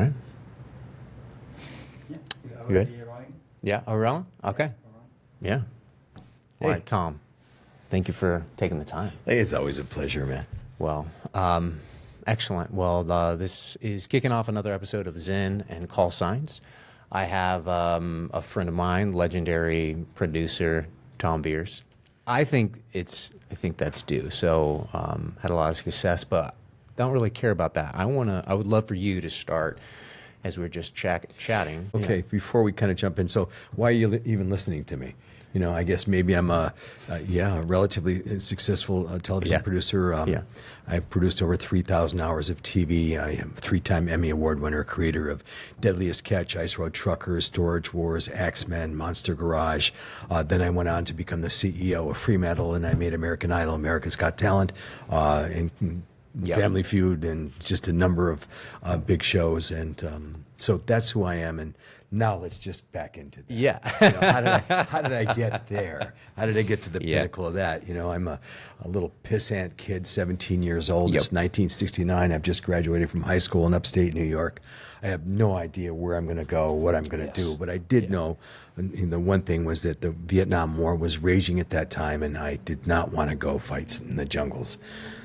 right. Yeah. You good? Already rolling? Yeah. Oh, rolling? Okay. All right. Yeah. All right, Tom. Thank you for taking the time. Hey, it's always a pleasure, man. Well, excellent. Well, this is kicking off another episode of Zen and Callsigns. I have a friend of mine, legendary producer Thom Beers. I think that's due. So had a lot of success, but don't really care about that. I would love for you to start as we're just chatting. Okay, Yeah. before we kind of jump in, so why are you even listening to me? You know, I guess maybe I'm a relatively successful television producer. I've produced over 3,000 hours of TV. I am a 3-time Emmy Award winner, creator of Deadliest Catch, Ice Road Truckers, Storage Wars, Axemen, Monster Garage. Then I went on to become the CEO of Fremantle, and I made American Idol, America's Got Talent, and Family Feud, and just a number of big shows. And so that's who I am. And now let's just back into that. Yeah. You know, how did I get there? How did I get to the pinnacle of that? You know, I'm a little pissant kid, 17 years old. It's 1969. I've just graduated from high school in upstate New York. I have no idea where I'm going to go, what I'm going to do. But I did know, and the one thing was that the Vietnam War was raging at that time, and I did not want to go fight in the jungles.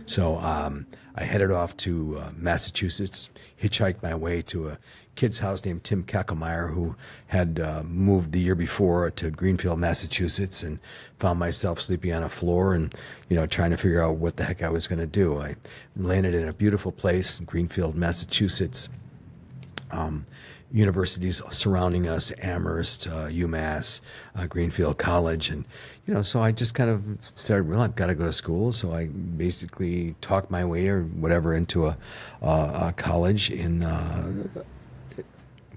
So I headed off to Massachusetts, hitchhiked my way to a kid's house named Tim Kacklemeyer, who had moved the year before to Greenfield, Massachusetts, and found myself sleeping on a floor and, you know, trying to figure out what the heck I was going to do. I landed in a beautiful place, Greenfield, Massachusetts. Universities surrounding us, Amherst, UMass, Greenfield College. And, you know, so I just kind of started, well, I've got to go to school. So I basically talked my way or whatever into a college in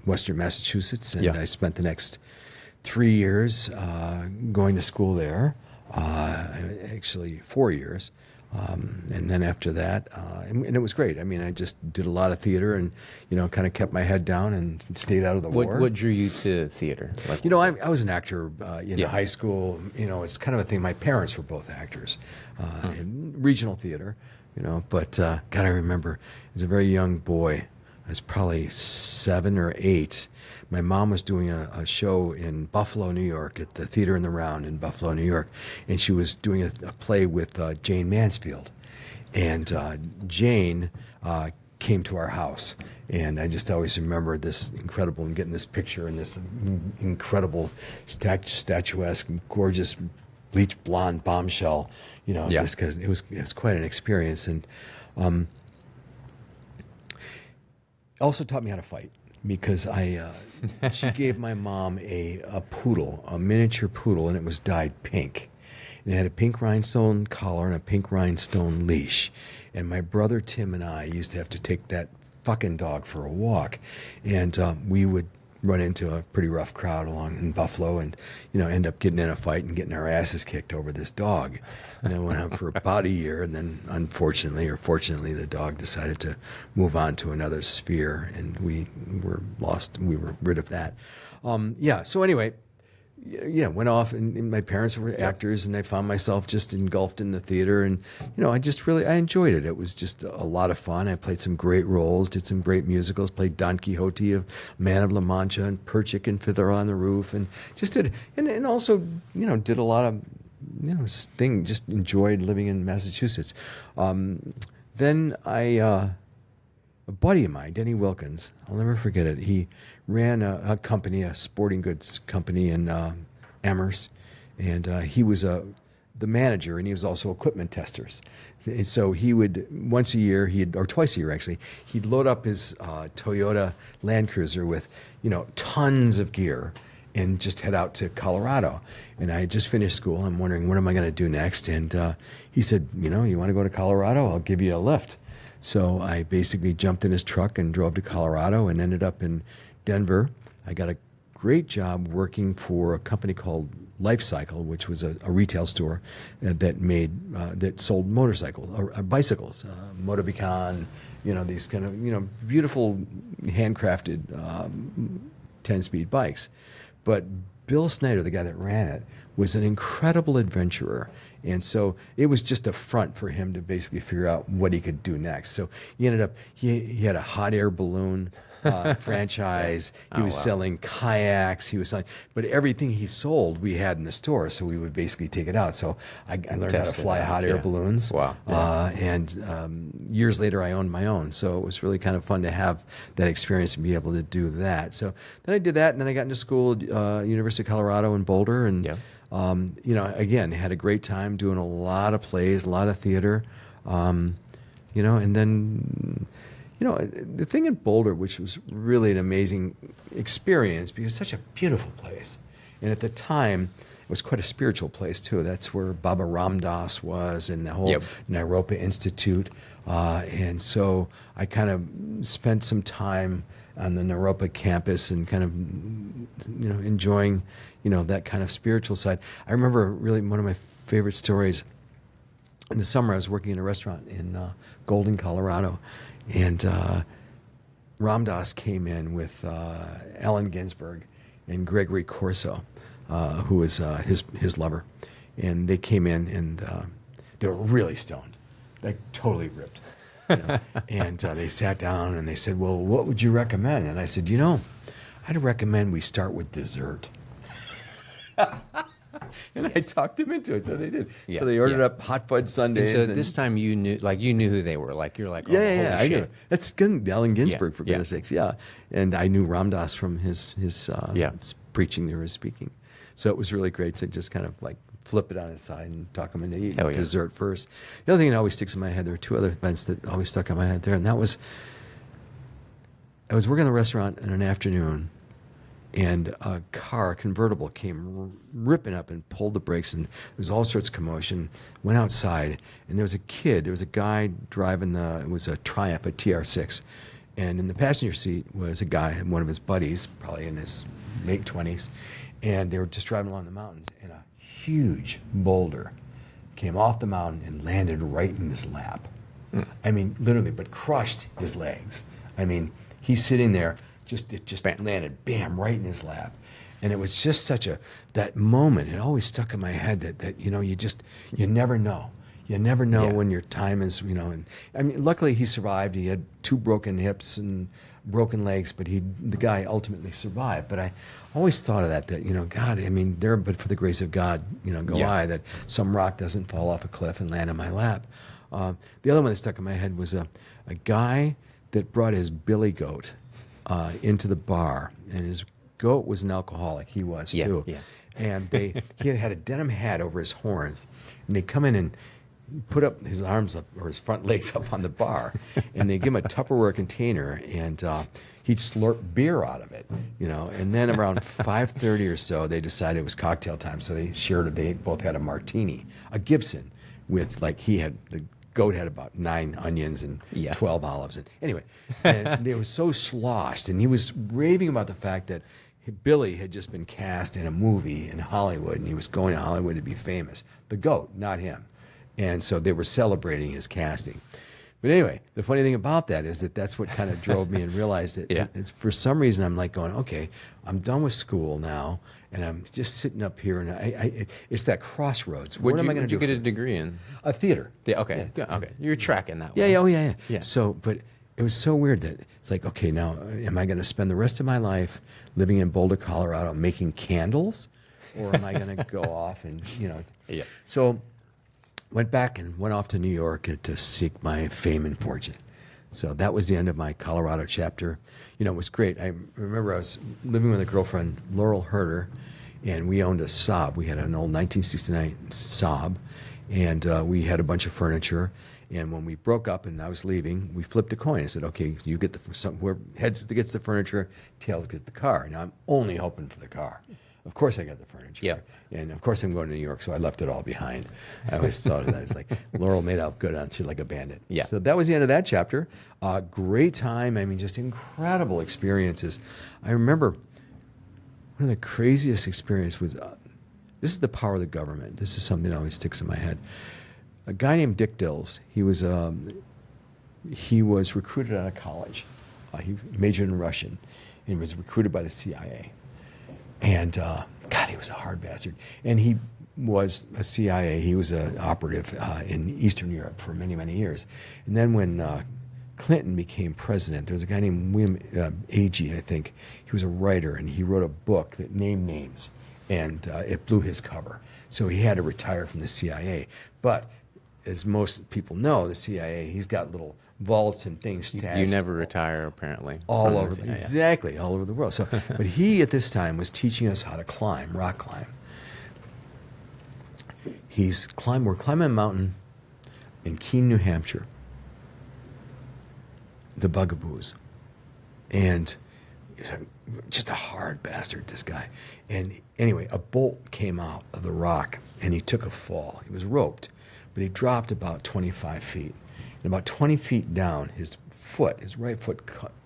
Western Massachusetts. And I spent the next 3 years going to school there, actually 4 years. And then after that, and it was great. I mean, I just did a lot of theater and, you know, kind of kept my head down and stayed out of the war. What drew you to theater? Like, you know, I was an actor in high school. You know, it's kind of a thing. My parents were both actors in regional theater, you know. But, God, I remember as a very young boy, I was probably 7 or 8. My mom was doing a show in Buffalo, New York, at the Theater in the Round in Buffalo, New York, and she was doing a play with Jane Mansfield. And Jane came to our house, and I just always remember this incredible, and getting this picture and this incredible statuesque, gorgeous, bleach blonde bombshell, you know, just because it was quite an experience. And also taught me how to fight, because she gave my mom a poodle, a miniature poodle, and it was dyed pink. And it had a pink rhinestone collar and a pink rhinestone leash. And my brother Tim and I used to have to take that fucking dog for a walk. And we would run into a pretty rough crowd along in Buffalo and, you know, end up getting in a fight and getting our asses kicked over this dog. And then went on for about a year, and then unfortunately or fortunately, the dog decided to move on to another sphere, and we were rid of that. So anyway, went off, and my parents were actors, and I found myself just engulfed in the theater, and, you know, I enjoyed it. It was just a lot of fun. I played some great roles, did some great musicals, played Don Quixote of Man of La Mancha and Perchik and Fiddler on the Roof, and just did, and also, you know, did a lot of, you know, just enjoyed living in Massachusetts. Then a buddy of mine, Denny Wilkins, I'll never forget it. He ran a company, a sporting goods company in Amherst, and he was the manager, and he was also equipment testers. And so he would, once a year, or twice a year actually, he'd load up his Toyota Land Cruiser with, you know, tons of gear, and just head out to Colorado. And I had just finished school. I'm wondering, what am I going to do next? And he said, you know, you want to go to Colorado? I'll give you a lift. So I basically jumped in his truck and drove to Colorado and ended up in Denver. I got a great job working for a company called Life Cycle, which was a retail store that sold motorcycles or bicycles, Motobeacon, you know, these kind of, you know, beautiful handcrafted 10-speed bikes. But Bill Snyder, the guy that ran it, was an incredible adventurer. And so it was just a front for him to basically figure out what he could do next. So he ended up, he had a hot air balloon franchise. He Oh, was wow. selling kayaks. He was selling, but everything he sold we had in the store, so we would basically take it out. So I learned how to Test it fly out, hot air yeah. balloons. Wow. And years later, I owned my own. So it was really kind of fun to have that experience and be able to do that. So then I did that, and then I got into school at University of Colorado in Boulder, and Yeah. again, had a great time doing a lot of plays, a lot of theater. And then, the thing in Boulder, which was really an amazing experience because it's such a beautiful place. And at the time, it was quite a spiritual place, too. That's where Baba Ram Dass was and the whole Yep. Naropa Institute. And so I kind of spent some time on the Naropa campus and kind of, enjoying, that kind of spiritual side. I remember really one of my favorite stories. In the summer, I was working in a restaurant in Golden, Colorado, and Ram Dass came in with Allen Ginsberg and Gregory Corso, who was his lover, and they came in and they were really stoned, like totally ripped. And they sat down and they said, "Well, what would you recommend?" And I said, "I'd recommend we start with dessert." And I talked them into it, so they did. Yeah, So they ordered yeah. up hot fudge And sundaes. so this time you knew who they were. Like you're like, oh, yeah, holy I knew shit. it. That's Allen Ginsberg, for yeah. goodness sakes, yeah. And I knew Ram Dass from his Yeah. preaching or his speaking. So it was really great to just kind of like flip it on its side and talk them into eating Hell yeah. dessert first. The other thing that always sticks in my head, there were two other events that always stuck in my head there, and that was I was working in the restaurant in an afternoon, and a convertible, came ripping up and pulled the brakes, and there was all sorts of commotion. Went outside, and there was a guy driving it was a Triumph, a TR6, and in the passenger seat was a guy, one of his buddies, probably in his late 20s, and they were just driving along the mountains, and a huge boulder came off the mountain and landed right in his lap. I mean, literally, but crushed his legs. I mean, he's sitting there, it just Bam. landed, bam, right in his lap. And it was just that moment, it always stuck in my head that you never know. You never know Yeah. when your time is, and I mean, luckily he survived. He had 2 broken hips and broken legs, but the guy ultimately survived. But I always thought of that, God, I mean, but for the grace of God, go Yeah. I, that some rock doesn't fall off a cliff and land in my lap. The other one that stuck in my head was a guy that brought his billy goat into the bar, and his goat was an alcoholic. He was Yeah, too. yeah. And he had a denim hat over his horn, and they come in and put up his arms up or his front legs up on the bar, and they give him a Tupperware container, and he'd slurp beer out of it, And then around 5:30 or so, they decided it was cocktail time, so they both had a martini, a Gibson, with the goat had about 9 onions and Yeah. 12 olives. And anyway, and they were so sloshed, and he was raving about the fact that Billy had just been cast in a movie in Hollywood, and he was going to Hollywood to be famous. The goat, not him. And so they were celebrating his casting. But anyway, the funny thing about that is that's what kind of drove me and realized that Yeah. for some reason I'm like going, okay, I'm done with school now, and I'm just sitting up here, and it's that crossroads. What am I going to do? What'd you get a degree in? A theater. Yeah, okay. Yeah. Yeah, okay. You're tracking that Yeah, one. yeah, oh yeah, yeah. Yeah. So, but it was so weird that it's like, okay, now am I going to spend the rest of my life living in Boulder, Colorado, making candles, or am I going to go off and Yeah. So, went back and went off to New York to seek my fame and fortune. So that was the end of my Colorado chapter. It was great. I remember I was living with a girlfriend, Laurel Herder, and we owned a Saab. We had an old 1969 Saab, and we had a bunch of furniture. And when we broke up and I was leaving, we flipped a coin. I said, okay, you get whoever heads gets the furniture, tails get the car. Now I'm only hoping for the car. Of course I got the furniture. Yeah. And of course I'm going to New York, so I left it all behind. I always thought of that. It's like, Laurel made out good on, she's like a bandit. Yeah. So that was the end of that chapter. Great time. I mean, just incredible experiences. I remember one of the craziest experiences was, this is the power of the government. This is something that always sticks in my head. A guy named Dick Dills, he was recruited out of college. He majored in Russian, and he was recruited by the CIA. And God, he was a hard bastard. And he was a CIA. He was an operative in Eastern Europe for many, many years. And then when Clinton became president, there was a guy named William Agee, I think. He was a writer, and he wrote a book that named names, and it blew his cover. So he had to retire from the CIA. But as most people know, the CIA, he's got little vaults and things stashed. You never retire, apparently. All over, exactly, all over the world. So, but he at this time was teaching us how to climb, rock climb. We're climbing a mountain in Keene, New Hampshire, the Bugaboos, and he's just a hard bastard, this guy. And anyway, a bolt came out of the rock, and he took a fall. He was roped, but he dropped about 25 feet. And about 20 feet down, his right foot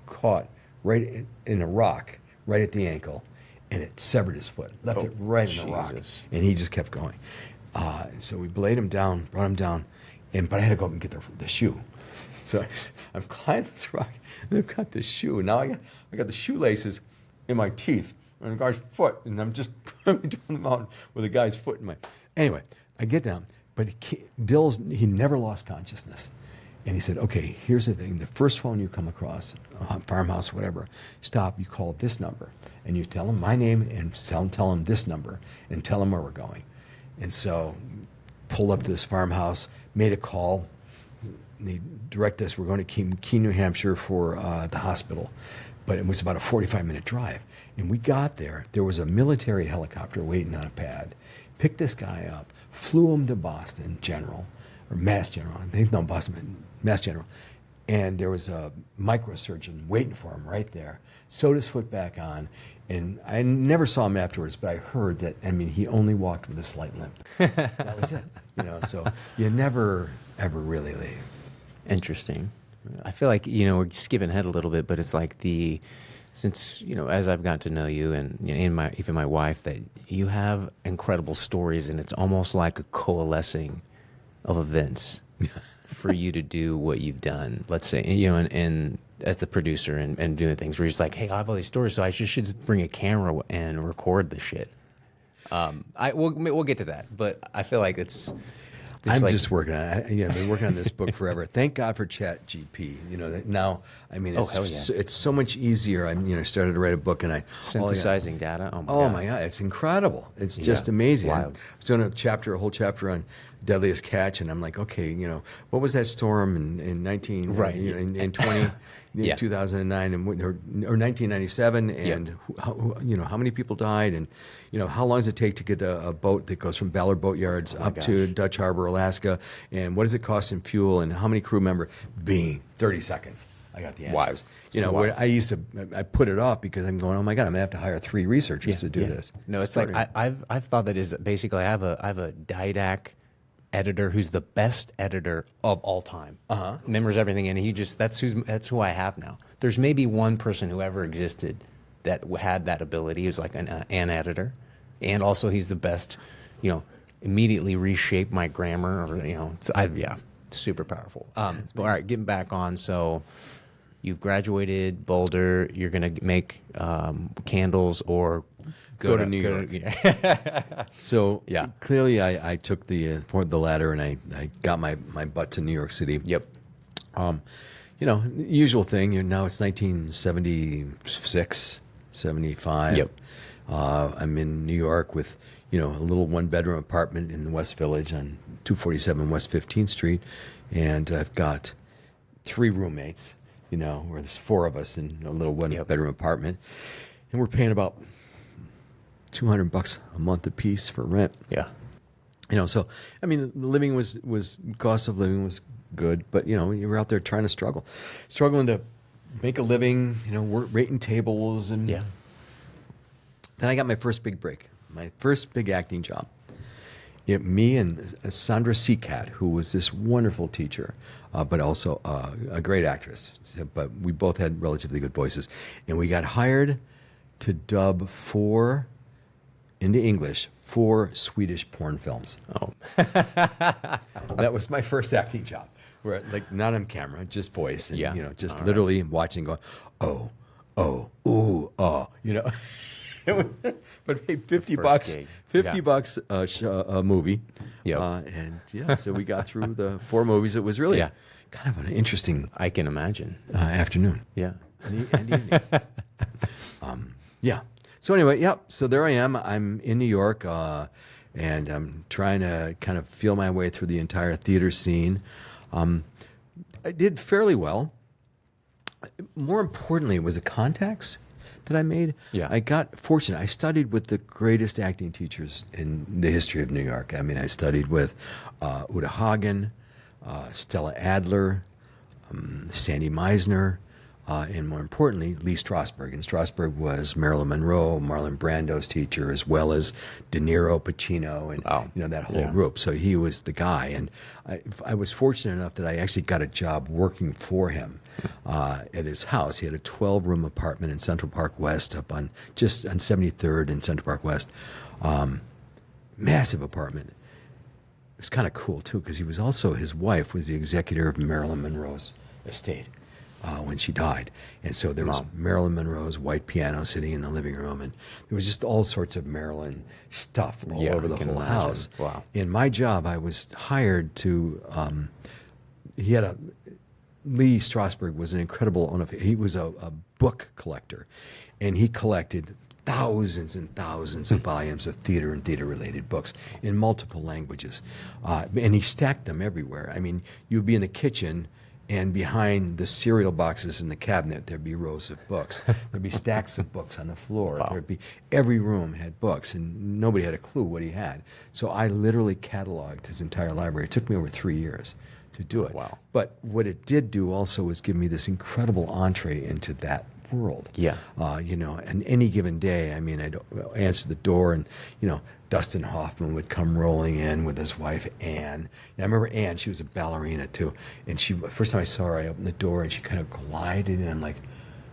caught right in a rock, right at the ankle, and it severed his foot, left it right in the rock, and he just kept going. So we belayed him down, brought him down, but I had to go up and get the shoe. So I'm climbing this rock, and I've got this shoe, and now I got the shoelaces in my teeth, and the guy's foot, and I'm just climbing down the mountain with a guy's foot in my... Anyway, I get down, but he never lost consciousness. And he said, okay, here's the thing. The first phone you come across, farmhouse, whatever, stop, you call this number. And you tell them my name and tell them this number and tell them where we're going. And so pulled up to this farmhouse, made a call. They directed us, we're going to Keene, New Hampshire for the hospital. But it was about a 45-minute drive. And we got there. There was a military helicopter waiting on a pad. Picked this guy up, flew him to Boston General, or Mass General. I think, no, Boston, Mass General. And there was a microsurgeon waiting for him right there. Sewed his foot back on. And I never saw him afterwards, but I heard that, he only walked with a slight limp. That was it. So you never, ever really leave. Interesting. I feel like, we're skipping ahead a little bit, but it's like since, as I've gotten to know you and even my wife, that you have incredible stories, and it's almost like a coalescing of events for you to do what you've done, let's say, and as the producer and doing things where you're just like, hey, I have all these stories, so I should bring a camera and record this shit. We'll get to that, but I feel like it's... I'm just working on it. I've been working on this book forever. Thank God for ChatGPT. Now, it's so much easier. I started to write a book, and synthesizing data. Oh my God, it's incredible. It's just amazing. Wild. I was doing a whole chapter on Deadliest Catch, and I'm like, okay, what was that storm in 2009 or 1997, and how many people died, and how long does it take to get a boat that goes from Ballard Boat Yards up to Dutch Harbor, Alaska, and what does it cost in fuel, and how many crew members? 30 seconds. I got the answers. I put it off because I'm going, oh my God, I'm gonna have to hire 3 researchers to do this. No, it's like I've thought that is basically I have a didact editor who's the best editor of all time. Remembers everything, and that's who I have now. There's maybe one person who ever existed that had that ability. He was like an editor, and also he's the best. Immediately reshape my grammar, or super powerful. But all right, getting back on. So you've graduated Boulder. You're gonna make candles or go to New York. So clearly, I took the latter, and I got my butt to New York City. Yep. Usual thing. Now it's 1976, 75. Yep. I'm in New York with a little 1-bedroom apartment in the West Village on 247 West 15th Street, and I've got 3 roommates. Where there's 4 of us in a little 1-bedroom apartment, and we're paying about $200 a month apiece for rent. Yeah. So the living was cost of living was good, but you were out there trying to struggling to make a living. Work waiting tables, and then I got my first big break, my first big acting job. Me and Sandra Seacat, who was this wonderful teacher, but also a great actress. But we both had relatively good voices, and we got hired to dub 4 into English 4 Swedish porn films. Oh, that was my first acting job. Where not on camera, just voice, and just all literally watching, going, oh, ooh, oh, But hey, $50, $50 a movie. Yep. So we got through the 4 movies. It was really kind of an interesting I can imagine. afternoon. Yeah. And evening. Yeah. So anyway, yep. So there I am. I'm in New York, and I'm trying to kind of feel my way through the entire theater scene. I did fairly well. More importantly, it was the contacts that I made. Yeah. I got fortunate. I studied with the greatest acting teachers in the history of New York. I mean, I studied with Uta Hagen, Stella Adler, Sandy Meisner, and more importantly, Lee Strasberg. And Strasberg was Marilyn Monroe, Marlon Brando's teacher, as well as De Niro, Pacino, and Wow. that whole Yeah. group. So he was the guy. And I was fortunate enough that I actually got a job working for him at his house. He had a 12-room apartment in Central Park West, up on 73rd and Central Park West. Massive apartment. It was kind of cool too, because he was also, his wife was the executor of Marilyn Monroe's estate when she died. And so there was Wow. Marilyn Monroe's white piano sitting in the living room, and there was just all sorts of Marilyn stuff all Yeah, over I the can whole imagine. house. Wow. In my job, I was hired to, he had Lee Strasberg was an incredible, he was a book collector, and he collected thousands and thousands of volumes of theater and theater-related books in multiple languages. And he stacked them everywhere. I mean, you'd be in the kitchen, and behind the cereal boxes in the cabinet, there'd be rows of books. There'd be stacks of books on the floor. Wow. There'd be, every room had books, and nobody had a clue what he had. So I literally cataloged his entire library. It took me over 3 years to do it. Wow. But what it did do also was give me this incredible entree into that world. Yeah. And any given day, I mean, I'd answer the door, and, Dustin Hoffman would come rolling in with his wife, Anne. And I remember Anne, she was a ballerina too. And first time I saw her, I opened the door and she kind of glided in. I'm like,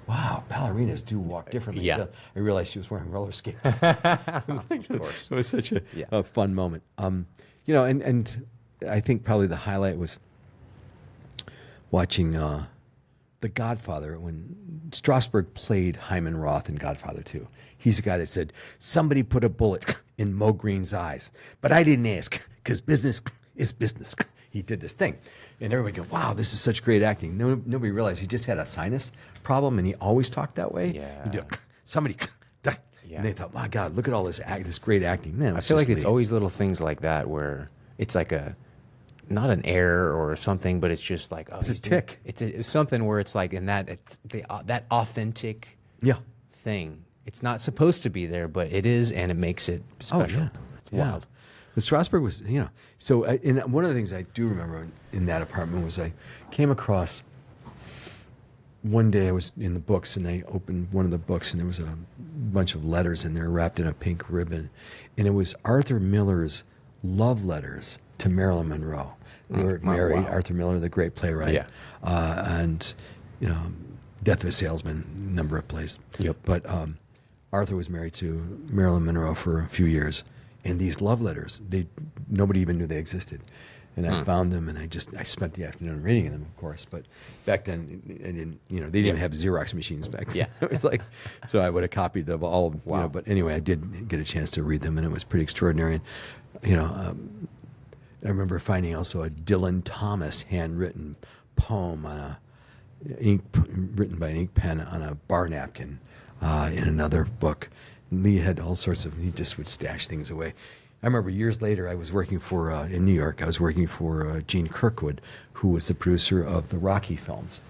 wow, ballerinas do walk differently. Yeah. I realized she was wearing roller skates. Of course. It was such a, Yeah. a fun moment. And I think probably the highlight was watching The Godfather when Strasberg played Hyman Roth in Godfather 2. He's the guy that said, somebody put a bullet in Mo Green's eyes, but I didn't ask because business is business. He did this thing. And everybody go, wow, this is such great acting. Nobody realized he just had a sinus problem, and he always talked that way. Yeah. He'd do, somebody, Yeah. and they thought, my God, look at all this great acting. Man, I feel like it's always little things like that where it's like not an error or something, but it's just like, It's a tick. It's something where it's like, that authentic Yeah. thing. It's not supposed to be there, but it is, and it makes it special. Oh, yeah. It's wild. But Strasberg was, so and one of the things I do remember in that apartment was I came across, one day I was in the books, and I opened one of the books, and there was a bunch of letters in there wrapped in a pink ribbon. And it was Arthur Miller's love letters to Marilyn Monroe. They were married, wow. Arthur Miller, the great playwright. Yeah. And, Death of a Salesman, number of plays. Yep. But Arthur was married to Marilyn Monroe for a few years. And these love letters, nobody even knew they existed. And I found them, and I spent the afternoon reading them, of course. But back then, I didn't, they didn't even have Xerox machines back then. Yeah. It was like, so I would have copied them all. Wow. But anyway, I did get a chance to read them, and it was pretty extraordinary. And, I remember finding also a Dylan Thomas handwritten poem on written by an ink pen on a bar napkin in another book. And Lee had all sorts of, he just would stash things away. I remember years later, I was working for, in New York, I was working for Gene Kirkwood, who was the producer of the Rocky films.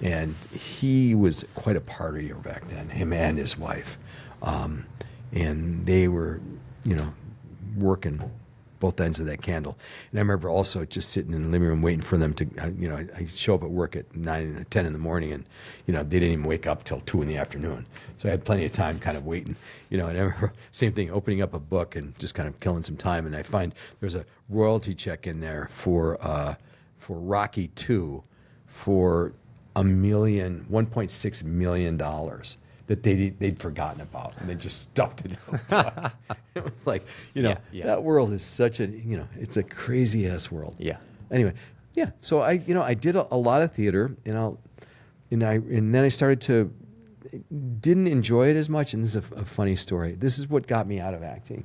And he was quite a partier back then, him and his wife. And they were, working both ends of that candle. And I remember also just sitting in the living room waiting for them to, I show up at work at 9 or 10 in the morning, and, they didn't even wake up till 2 in the afternoon. So I had plenty of time kind of waiting, and I remember, same thing, opening up a book and just kind of killing some time. And I find there's a royalty check in there for Rocky 2 for $1.6 million that they'd forgotten about, and they just stuffed it in a book. It was like, Yeah. that world is such a, it's a crazy ass world. Yeah. Anyway, yeah. So I did a lot of theater, and then I started to didn't enjoy it as much. And this is a funny story. This is what got me out of acting.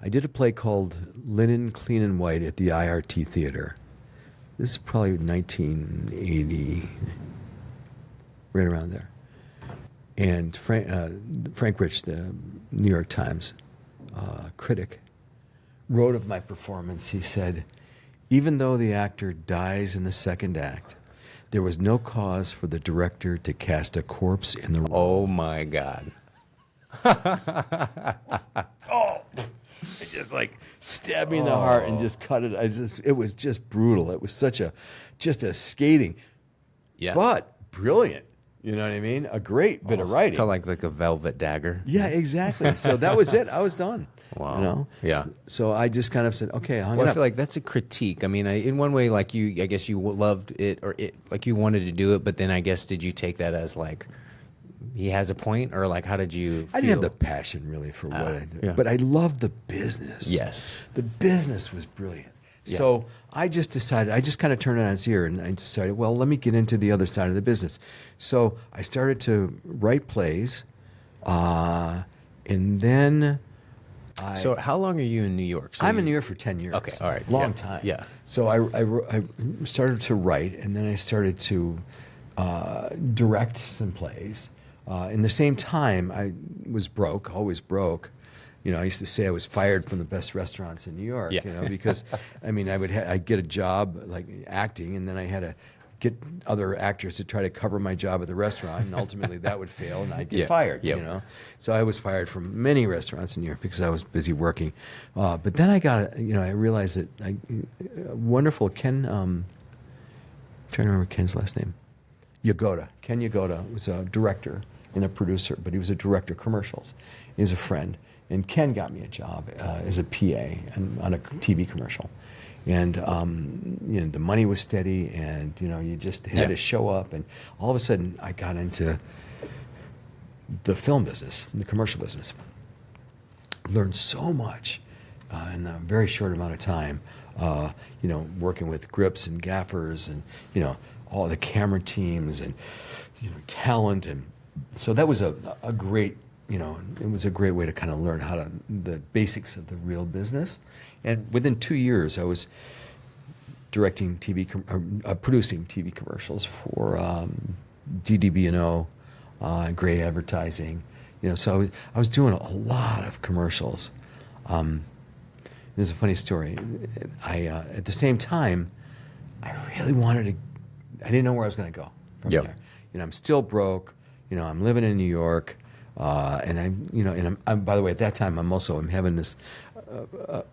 I did a play called Linen, Clean and White at the IRT Theater. This is probably 1980, right around there. And Frank Rich, the New York Times critic, wrote of my performance. He said, even though the actor dies in the second act, there was no cause for the director to cast a corpse in the role. Oh my God. Oh, it just like stabbed me in the heart and just cut it. It was just brutal. It was just a scathing, but brilliant. You know what I mean? A great bit of writing. Kind of like a velvet dagger. Yeah, exactly. So that was it. I was done. Wow. You know? Yeah. So I just kind of said, okay, I hung it Well, I up. feel like that's a critique. I mean, in one way, like I guess you loved it, or like you wanted to do it, but then I guess did you take that as like he has a point, or like how did you feel? I didn't have the passion really for what I did, yeah. but I loved the business. Yes. The business was brilliant. Yeah. So I just decided, I just kind of turned it on its ear and I decided, well, let me get into the other side of the business. So I started to write plays, and then So how long are you in New York? So I'm you- in New York for 10 years. Okay, all right. Long Yeah. time. Yeah. So I started to write, and then I started to direct some plays. In the same time, I was broke, always broke. You know, I used to say I was fired from the best restaurants in New York, Yeah. you know, because, I mean, I'd get a job, like acting, and then I had to get other actors to try to cover my job at the restaurant, and ultimately that would fail, and I'd get Yeah. fired, Yep. you know. So I was fired from many restaurants in New York because I was busy working. But then I realized that wonderful Ken, I'm trying to remember Ken's last name. Ken Yagoda was a director and a producer, but he was a director of commercials. He was a friend. And Ken got me a job as a PA on a TV commercial. And, you know, the money was steady, and, you know, you just had to show up. And all of a sudden, I got into the film business, the commercial business. Learned so much in a very short amount of time, you know, working with grips and gaffers and, you know, all the camera teams and, you know, talent. And so that was a great, you know, it was a great way to kind of learn the basics of the real business. And within 2 years, I was producing TV commercials for DDB&O, Gray Advertising. You know, so I was doing a lot of commercials. There's a funny story. At the same time, I really wanted to. I didn't know where I was going to go from Yep. there. You know, I'm still broke. You know, I'm living in New York. And I'm by the way, at that time, I'm having this,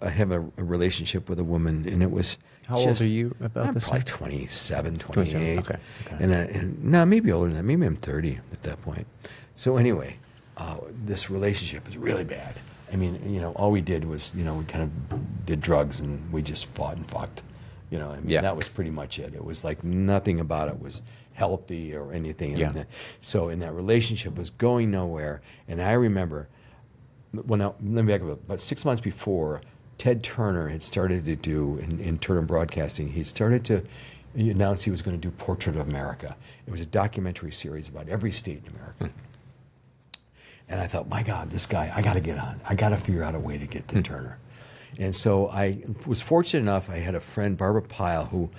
I have a relationship with a woman, and it was. How old are you about I'm this probably time? 27, 28. Okay. And no, maybe older than that. Maybe I'm 30 at that point. So anyway, this relationship was really bad. I mean, you know, all we did was, you know, we kind of did drugs, and we just fought and fucked. You know, I mean, that was pretty much it. It was like nothing about it was healthy or anything. Yeah. So in that relationship was going nowhere. And I remember, let me back up, about 6 months before, Ted Turner had started to do, in Turner Broadcasting, he announced he was going to do Portrait of America. It was a documentary series about every state in America. And I thought, my God, this guy, I got to get on. I got to figure out a way to get to Turner. And so I was fortunate enough, I had a friend, Barbara Pyle, who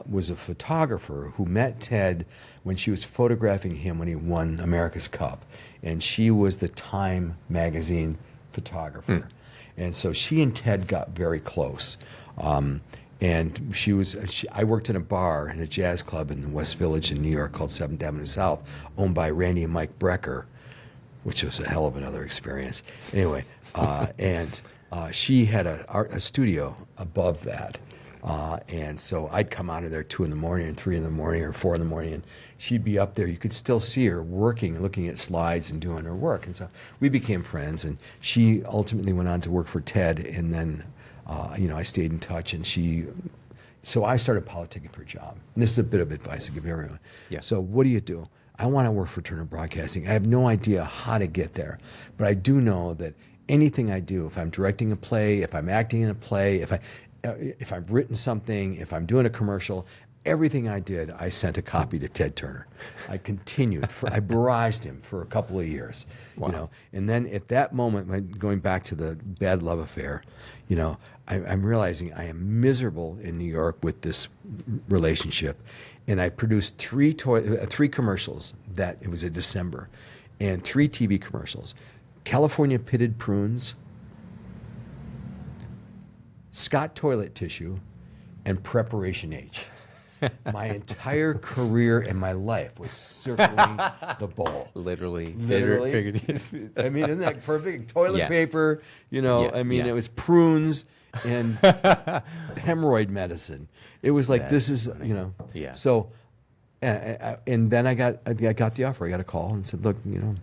was a photographer who met Ted when she was photographing him when he won America's Cup. And she was the Time magazine photographer. And so she and Ted got very close. And I worked in a bar in a jazz club in the West Village in New York called 7th Avenue South, owned by Randy and Mike Brecker, which was a hell of another experience. Anyway, she had a studio above that. And so I'd come out of there 2 in the morning and 3 in the morning or 4 in the morning, and she'd be up there. You could still see her working, looking at slides and doing her work. And so we became friends, and she ultimately went on to work for Ted. And then, I stayed in touch, and so I started politicking for a job. And this is a bit of advice I give everyone. Yeah. So what do? I want to work for Turner Broadcasting. I have no idea how to get there, but I do know that anything I do, if I'm directing a play, if I'm acting in a play, if I've written something, if I'm doing a commercial, everything I did, I sent a copy to Ted Turner. I continued. I barraged him for a couple of years. Wow. You know, and then at that moment, going back to the bad love affair, you know, I'm realizing I am miserable in New York with this relationship, and I produced three commercials. That it was in December, and 3 TV commercials: California pitted prunes, Scott toilet tissue, and Preparation H. My entire career and my life was circling the bowl. Literally. Literally. I mean, isn't that perfect? Toilet Yeah. paper, you know, Yeah, I mean, yeah. it was prunes and hemorrhoid medicine. It was like, That's this is, funny. you know. Yeah. So, and then I got the offer. I got a call and said, look, you know,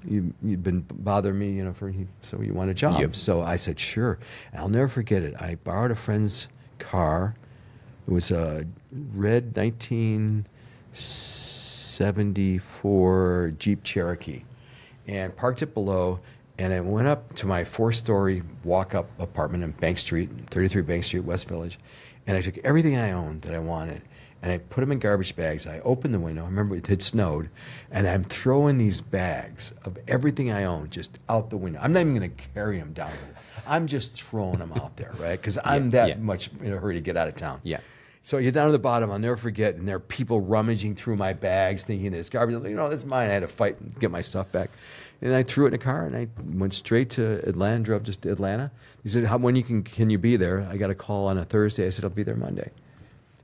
you've been bothering me, you know, so you want a job. Yep. So I said, sure. And I'll never forget it. I borrowed a friend's car. It was a red 1974 Jeep Cherokee, and parked it below. And I went up to my 4-story walk-up apartment in Bank Street, 33 Bank Street, West Village. And I took everything I owned that I wanted, and I put them in garbage bags. I opened the window. I remember it had snowed, and I'm throwing these bags of everything I own just out the window. I'm not even going to carry them down. I'm just throwing them out there, right? Because I'm that much in a hurry to get out of town. Yeah. So you get down to the bottom, I'll never forget, and there are people rummaging through my bags thinking this garbage, you know, this is mine. I had to fight and get my stuff back. And I threw it in a car, and I went straight to Atlanta, drove just to Atlanta. He said, when can you be there? I got a call on a Thursday. I said, I'll be there Monday.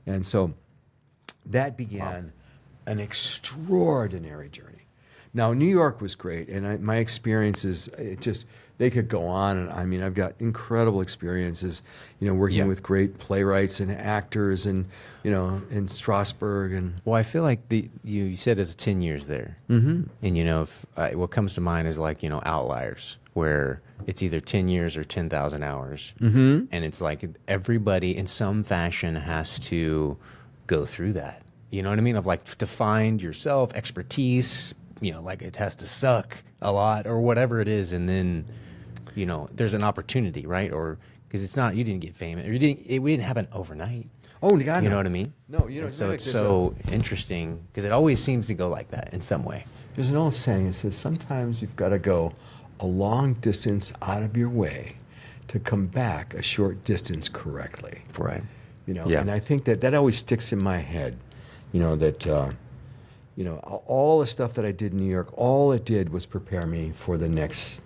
And so that began an extraordinary journey. Now, New York was great, and my experiences, they could go on. And I mean, I've got incredible experiences, you know, working with great playwrights and actors, and, you know, in Strasberg. And Well, I feel like you said it's 10 years there. Mm-hmm. And, you know, what comes to mind is like, you know, Outliers, where it's either 10 years or 10,000 hours. Mm-hmm. And it's like everybody in some fashion has to go through that. You know what I mean? Of like to find yourself, expertise, you know, like it has to suck a lot or whatever it is. And then, you know, there's an opportunity, right? Or because it's not, you didn't get famous, or we didn't happen overnight. oh, God, You no. know what I mean? No, you know, And so like it's there's so interesting because it always seems to go like that in some way. There's an old saying that says sometimes you've got to go a long distance out of your way to come back a short distance correctly. Right. You know, Yeah. and I think that always sticks in my head. You know that you know, all the stuff that I did in New York, all it did was prepare me for the next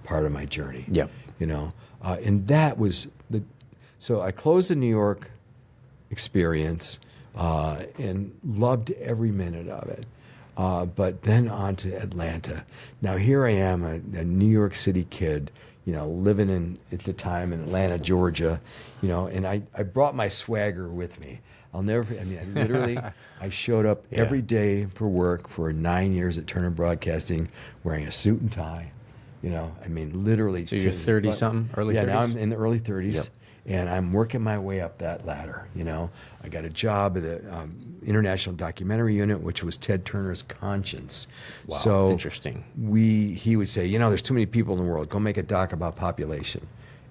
part of my journey. Yep. You know, and that was so I closed the New York experience and loved every minute of it. But then on to Atlanta. Now here I am, a New York City kid, you know, living at the time in Atlanta, Georgia, you know, and I brought my swagger with me. I literally, I showed up every day for work for 9 years at Turner Broadcasting wearing a suit and tie, you know, I mean, literally. So you're 30-something, early 30s? Yeah, now I'm in the early 30s. Yep. And I'm working my way up that ladder, you know. I got a job at the International Documentary Unit, which was Ted Turner's conscience. Wow, so interesting. He would say, you know, there's too many people in the world. Go make a doc about population.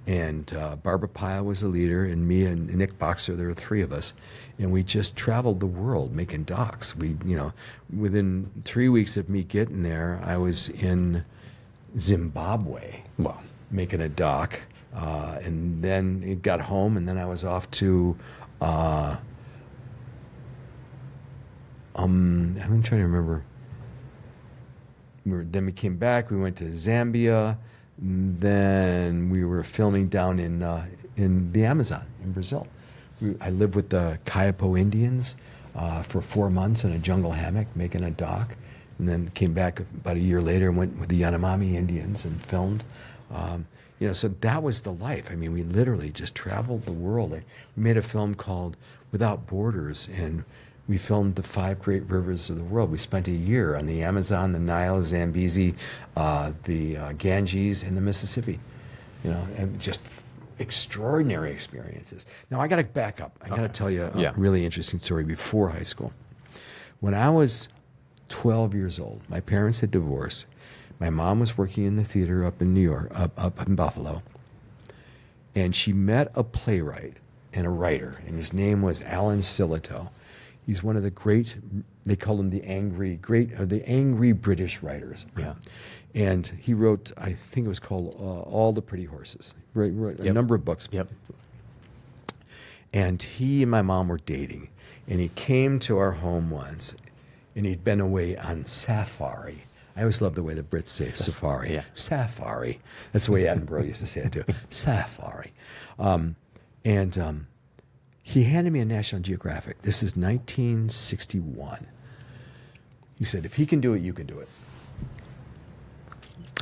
And Barbara Pyle was the leader, and me and Nick Boxer, there were 3 of us. And we just traveled the world making docs. We, you know, within 3 weeks of me getting there, I was in Zimbabwe making a doc. And then it got home, and then I was off to, I'm trying to remember. Then we came back. We went to Zambia. Then we were filming down in the Amazon in Brazil. I lived with the Kayapo Indians for 4 months in a jungle hammock making a doc, and then came back about a year later and went with the Yanomami Indians and filmed. You know, so that was the life. I mean, we literally just traveled the world. We made a film called Without Borders, and we filmed the 5 great rivers of the world. We spent a year on the Amazon, the Nile, Zambezi, the Ganges, and the Mississippi. You know, and just extraordinary experiences. Now, I got to back up. I got to tell you a really interesting story before high school. When I was 12 years old, my parents had divorced. My mom was working in the theater up in New York, up in Buffalo, and she met a playwright and a writer, and his name was Alan Sillitoe. He's one of the great, they call him the angry British writers. Yeah. And he wrote, I think it was called All the Pretty Horses. He wrote a number of books. Yep. And he and my mom were dating. And he came to our home once, and he'd been away on safari. I always love the way the Brits say safari. Yeah. Safari. That's the way Edinburgh used to say it too. Safari. He handed me a National Geographic. This is 1961. He said, if he can do it, you can do it.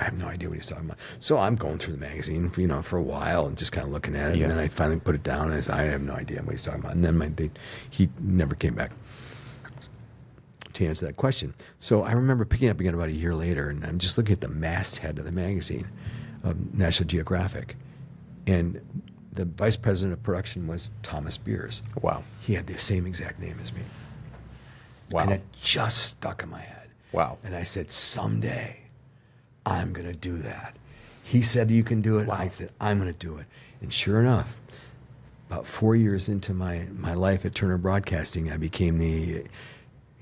I have no idea what he's talking about. So I'm going through the magazine, for a while and just kind of looking at it. Yeah. And then I finally put it down and I said, I have no idea what he's talking about. And then he never came back to answer that question. So I remember picking it up again about a year later, and I'm just looking at the masthead of the magazine, of National Geographic. And the vice president of production was Thom Beers. Wow. He had the same exact name as me. Wow. And it just stuck in my head. Wow. And I said, someday I'm going to do that. He said, you can do it. Wow. I said, I'm going to do it. And sure enough, about 4 years into my life at Turner Broadcasting, I became the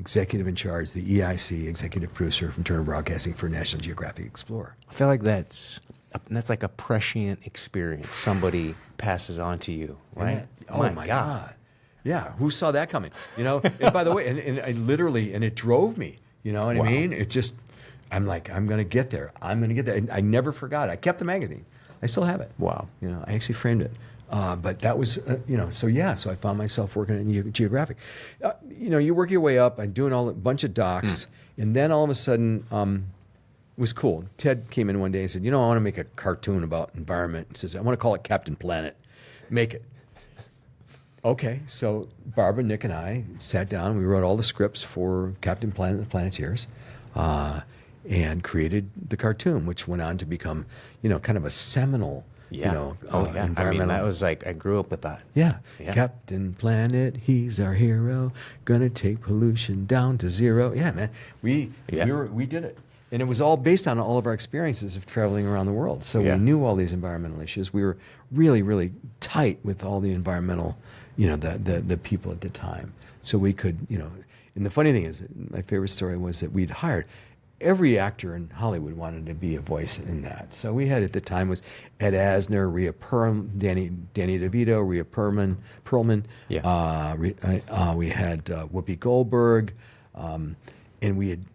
executive in charge, the EIC, executive producer from Turner Broadcasting for National Geographic Explorer. I feel like that's like a prescient experience somebody passes on to you, right? Oh my God. Yeah, who saw that coming? And by the way, and I literally, and it drove me, you know what I mean? It just, I'm like, I'm going to get there. I'm going to get there. And I never forgot. I kept the magazine. I still have it. Wow. I actually framed it. But that was, so I found myself working in Geographic. You work your way up. I'm doing a bunch of docs. And then all of a sudden, it was cool. Ted came in one day and said, I want to make a cartoon about environment. He says, I want to call it Captain Planet. Make it. Okay, so Barbara, Nick, and I sat down. We wrote all the scripts for Captain Planet and the Planeteers and created the cartoon, which went on to become, kind of a seminal, environmental. I mean, that was like, I grew up with that. Yeah. Yeah. Captain Planet, he's our hero. Gonna take pollution down to zero. Yeah, man. We did it. And it was all based on all of our experiences of traveling around the world. So we knew all these environmental issues. We were really, really tight with all the environmental, the people at the time. So we could, and the funny thing is, my favorite story was that we'd hired every actor in Hollywood wanted to be a voice in that. So we had at the time was Ed Asner, Rhea Perlman, Danny DeVito, Rhea Perlman. Yeah. We had Whoopi Goldberg. And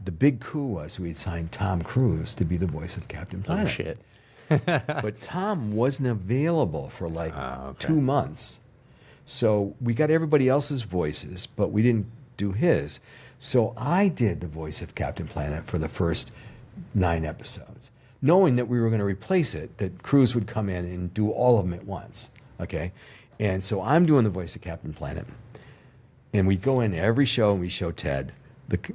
the big coup was we had signed Tom Cruise to be the voice of Captain Planet. Oh, shit. But Tom wasn't available for 2 months. So we got everybody else's voices, but we didn't do his. So I did the voice of Captain Planet for the first 9 episodes, knowing that we were going to replace it, that Cruise would come in and do all of them at once. Okay? And so I'm doing the voice of Captain Planet. And we go in every show and we show Ted,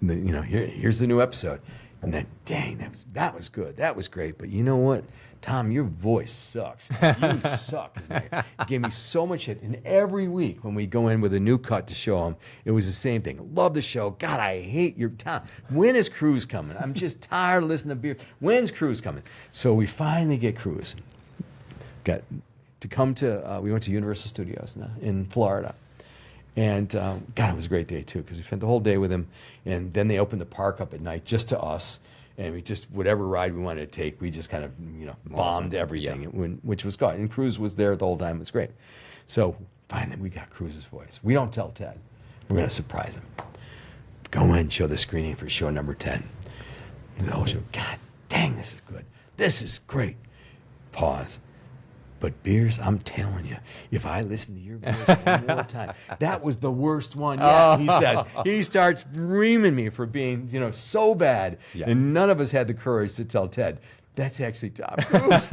here's the new episode. And then, dang, that was good. That was great. But you know what? Tom, your voice sucks. You suck. It gave me so much shit. And every week when we go in with a new cut to show him, it was the same thing. Love the show. God, I hate your Tom. When is Cruise coming? I'm just tired of listening to Beer. When's Cruise coming? So we finally get Cruise. Got to come to, we went to Universal Studios in Florida. And God, it was a great day too, because we spent the whole day with him. And then they opened the park up at night just to us. And we just, whatever ride we wanted to take, we just kind of, bombed everything, which was good. And Cruise was there the whole time. It was great. So finally, we got Cruise's voice. We don't tell Ted. We're going to surprise him. Go in, show the screening for show number 10. The whole show, God dang, this is good. This is great. Pause. But Beers, I'm telling you, if I listen to your voice one more time, that was the worst one yet, he says. He starts reaming me for being, so bad. Yeah. And none of us had the courage to tell Ted, that's actually Tom Cruise.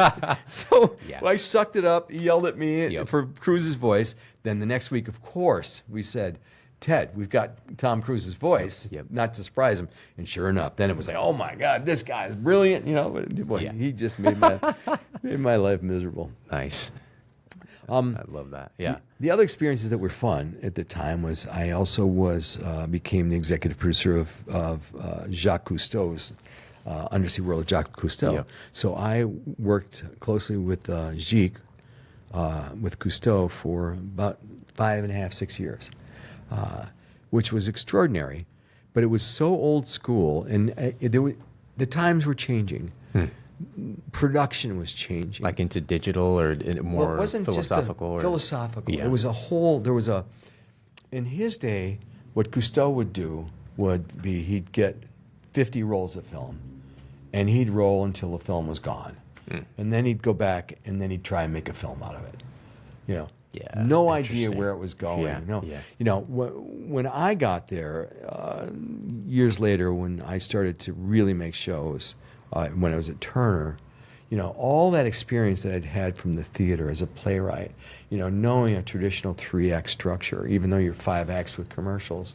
So I sucked it up, he yelled at me for Cruise's voice. Then the next week, of course, we said, Ted, we've got Tom Cruise's voice, not to surprise him. And sure enough, then it was like, oh my God, this guy is brilliant. He just made my life miserable. Nice. I love that. Yeah. The other experiences that were fun at the time was I also became the executive producer of Jacques Cousteau's Undersea World of Jacques Cousteau. Yep. So I worked closely with Jacques with Cousteau for about 5.5, 6 years, which was extraordinary. But it was so old school, and the times were changing. Production was changing. Like into digital or more Well, it wasn't philosophical? just philosophical. Yeah. It was in his day, what Cousteau would do would be he'd get 50 rolls of film, and he'd roll until the film was gone. And then he'd go back, and then he'd try and make a film out of it. Yeah, No idea interesting. where it was going. Yeah. When I got there, years later, when I started to really make shows, when I was at Turner, all that experience that I'd had from the theater as a playwright, knowing a traditional 3-act structure, even though you're 5 acts with commercials,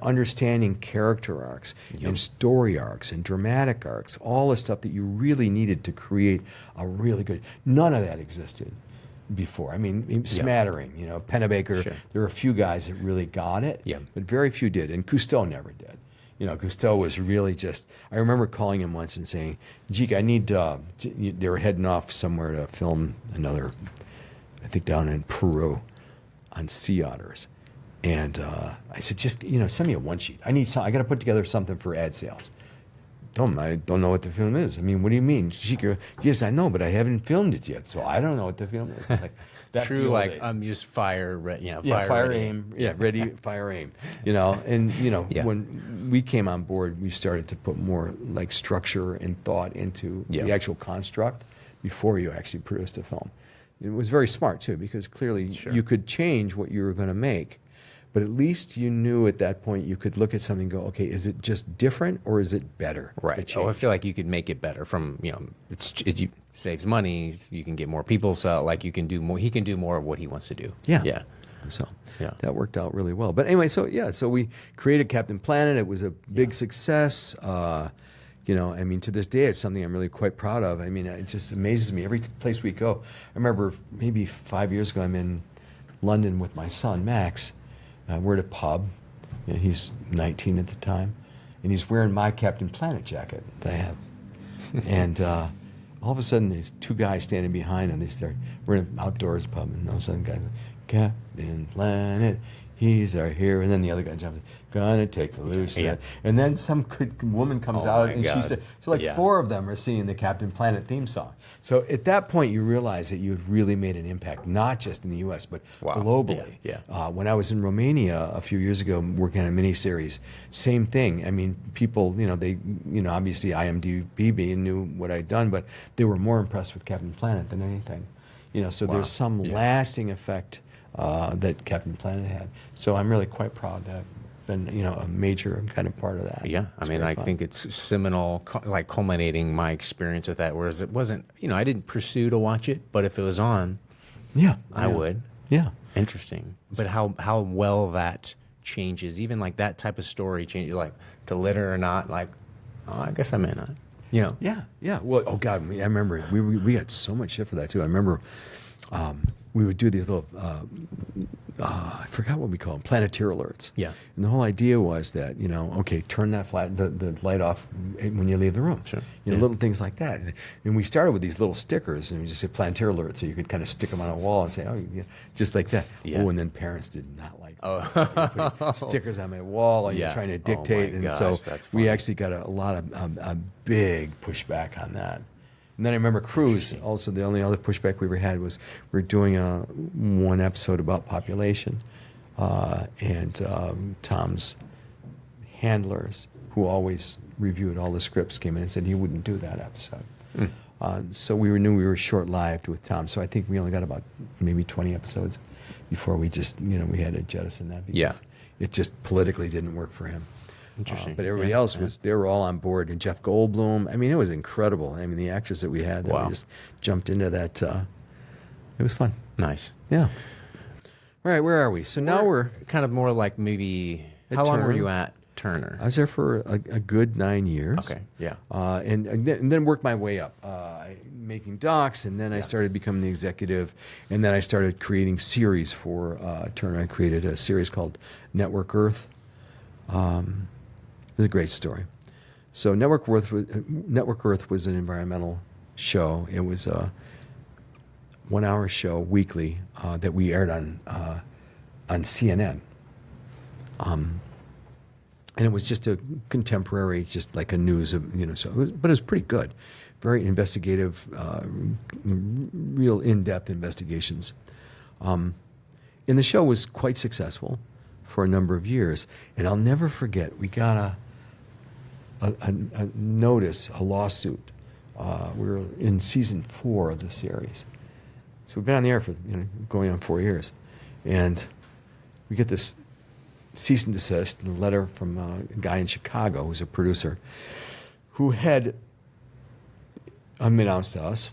understanding character arcs and story arcs and dramatic arcs, all the stuff that you really needed to create a really good, none of that existed before. I mean, smattering, Pennebaker, Sure. there were a few guys that really got it, Yeah. but very few did, and Cousteau never did. Cousteau was really just, I remember calling him once and saying, Jake, I need, they were heading off somewhere to film another, I think down in Peru on sea otters. And I said, just, send me a one sheet. I got to put together something for ad sales. I don't know what the film is. I mean, what do you mean? Yes, I know, but I haven't filmed it yet, so I don't know what the film is. Like, that's True, the old like days. just fire, Fire ready. aim. Yeah, ready, fire aim. And Yeah. when we came on board, we started to put more like structure and thought into the actual construct before you actually produced a film. It was very smart too, because clearly you could change what you were going to make, but at least you knew at that point you could look at something and go, okay, is it just different or is it better? Right. Oh, I feel like you could make it better from, it saves money, you can get more people, so like you can do more, he can do more of what he wants to do. Yeah. Yeah. So Yeah. that worked out really well. But anyway, so we created Captain Planet. It was a big success. I mean, to this day, it's something I'm really quite proud of. I mean, it just amazes me every place we go. I remember maybe 5 years ago, I'm in London with my son, Max. We're at a pub. He's 19 at the time. And he's wearing my Captain Planet jacket that I have. And all of a sudden, there's 2 guys standing behind him. We're in an outdoors pub, and all of a sudden, guys, Captain Planet, he's our hero. And then the other guy jumps in, gonna take the loose. Yeah. And then some woman comes Oh out, my and she God. said, so like 4 of them are singing the Captain Planet theme song. So at that point, you realize that you had really made an impact, not just in the U.S., but globally. Yeah. When I was in Romania a few years ago working on a miniseries, same thing. I mean, people, they, obviously IMDb knew what I'd done, but they were more impressed with Captain Planet than anything. So there's some lasting effect that Captain Planet had. So I'm really quite proud to have been, a major kind of part of that. Yeah, It's I mean, very I fun. think it's seminal, like culminating my experience with that. Whereas it wasn't, I didn't pursue to watch it, but if it was on, I would. Yeah. Interesting. But how well that changes, even like that type of story changes, like to litter or not, like, oh, I guess I may not. Yeah. Well, oh God, I remember we got so much shit for that too. I remember we would do these little, I forgot what we call them, Planeteer alerts. Yeah. And the whole idea was that, okay, turn that the light off when you leave the room. Sure. Little things like that. And we started with these little stickers, and we just said Planeteer alert, so you could kind of stick them on a wall and say, oh, yeah, just like that. Yeah. Oh, and then parents did not like Oh. putting stickers on my wall, and you're Yeah. trying to Oh, dictate. my And gosh, so that's we funny. actually got a lot of a big pushback on that. And then I remember Cruise. Also, the only other pushback we ever had was we were doing one episode about population, and Tom's handlers, who always reviewed all the scripts, came in and said he wouldn't do that episode. So we knew we were short-lived with Tom. So I think we only got about maybe 20 episodes before we just, we had to jettison that because it just politically didn't work for him. Interesting. But everybody Yeah, else they were all on board. And Jeff Goldblum, I mean, it was incredible. I mean, the actors that we had that we just jumped into that, it was fun. Nice. Yeah. All right, where are we? So now we're kind of more like maybe, At how long were Turner? you at Turner? I was there for a good 9 years. Okay, yeah. And then worked my way up, making docs, and then I started becoming the executive, and then I started creating series for Turner. I created a series called Network Earth. It was a great story. So Network Earth was an environmental show. It was 1-hour show weekly that we aired on CNN. And it was just a contemporary, just like a news of, so but it was pretty good. Very investigative, real in-depth investigations. And the show was quite successful for a number of years. And I'll never forget, we got a notice, a lawsuit. We were in season 4 of the series. So we've been on the air for going on 4 years. And we get this cease and desist, a letter from a guy in Chicago who's a producer who had, unbeknownst to us,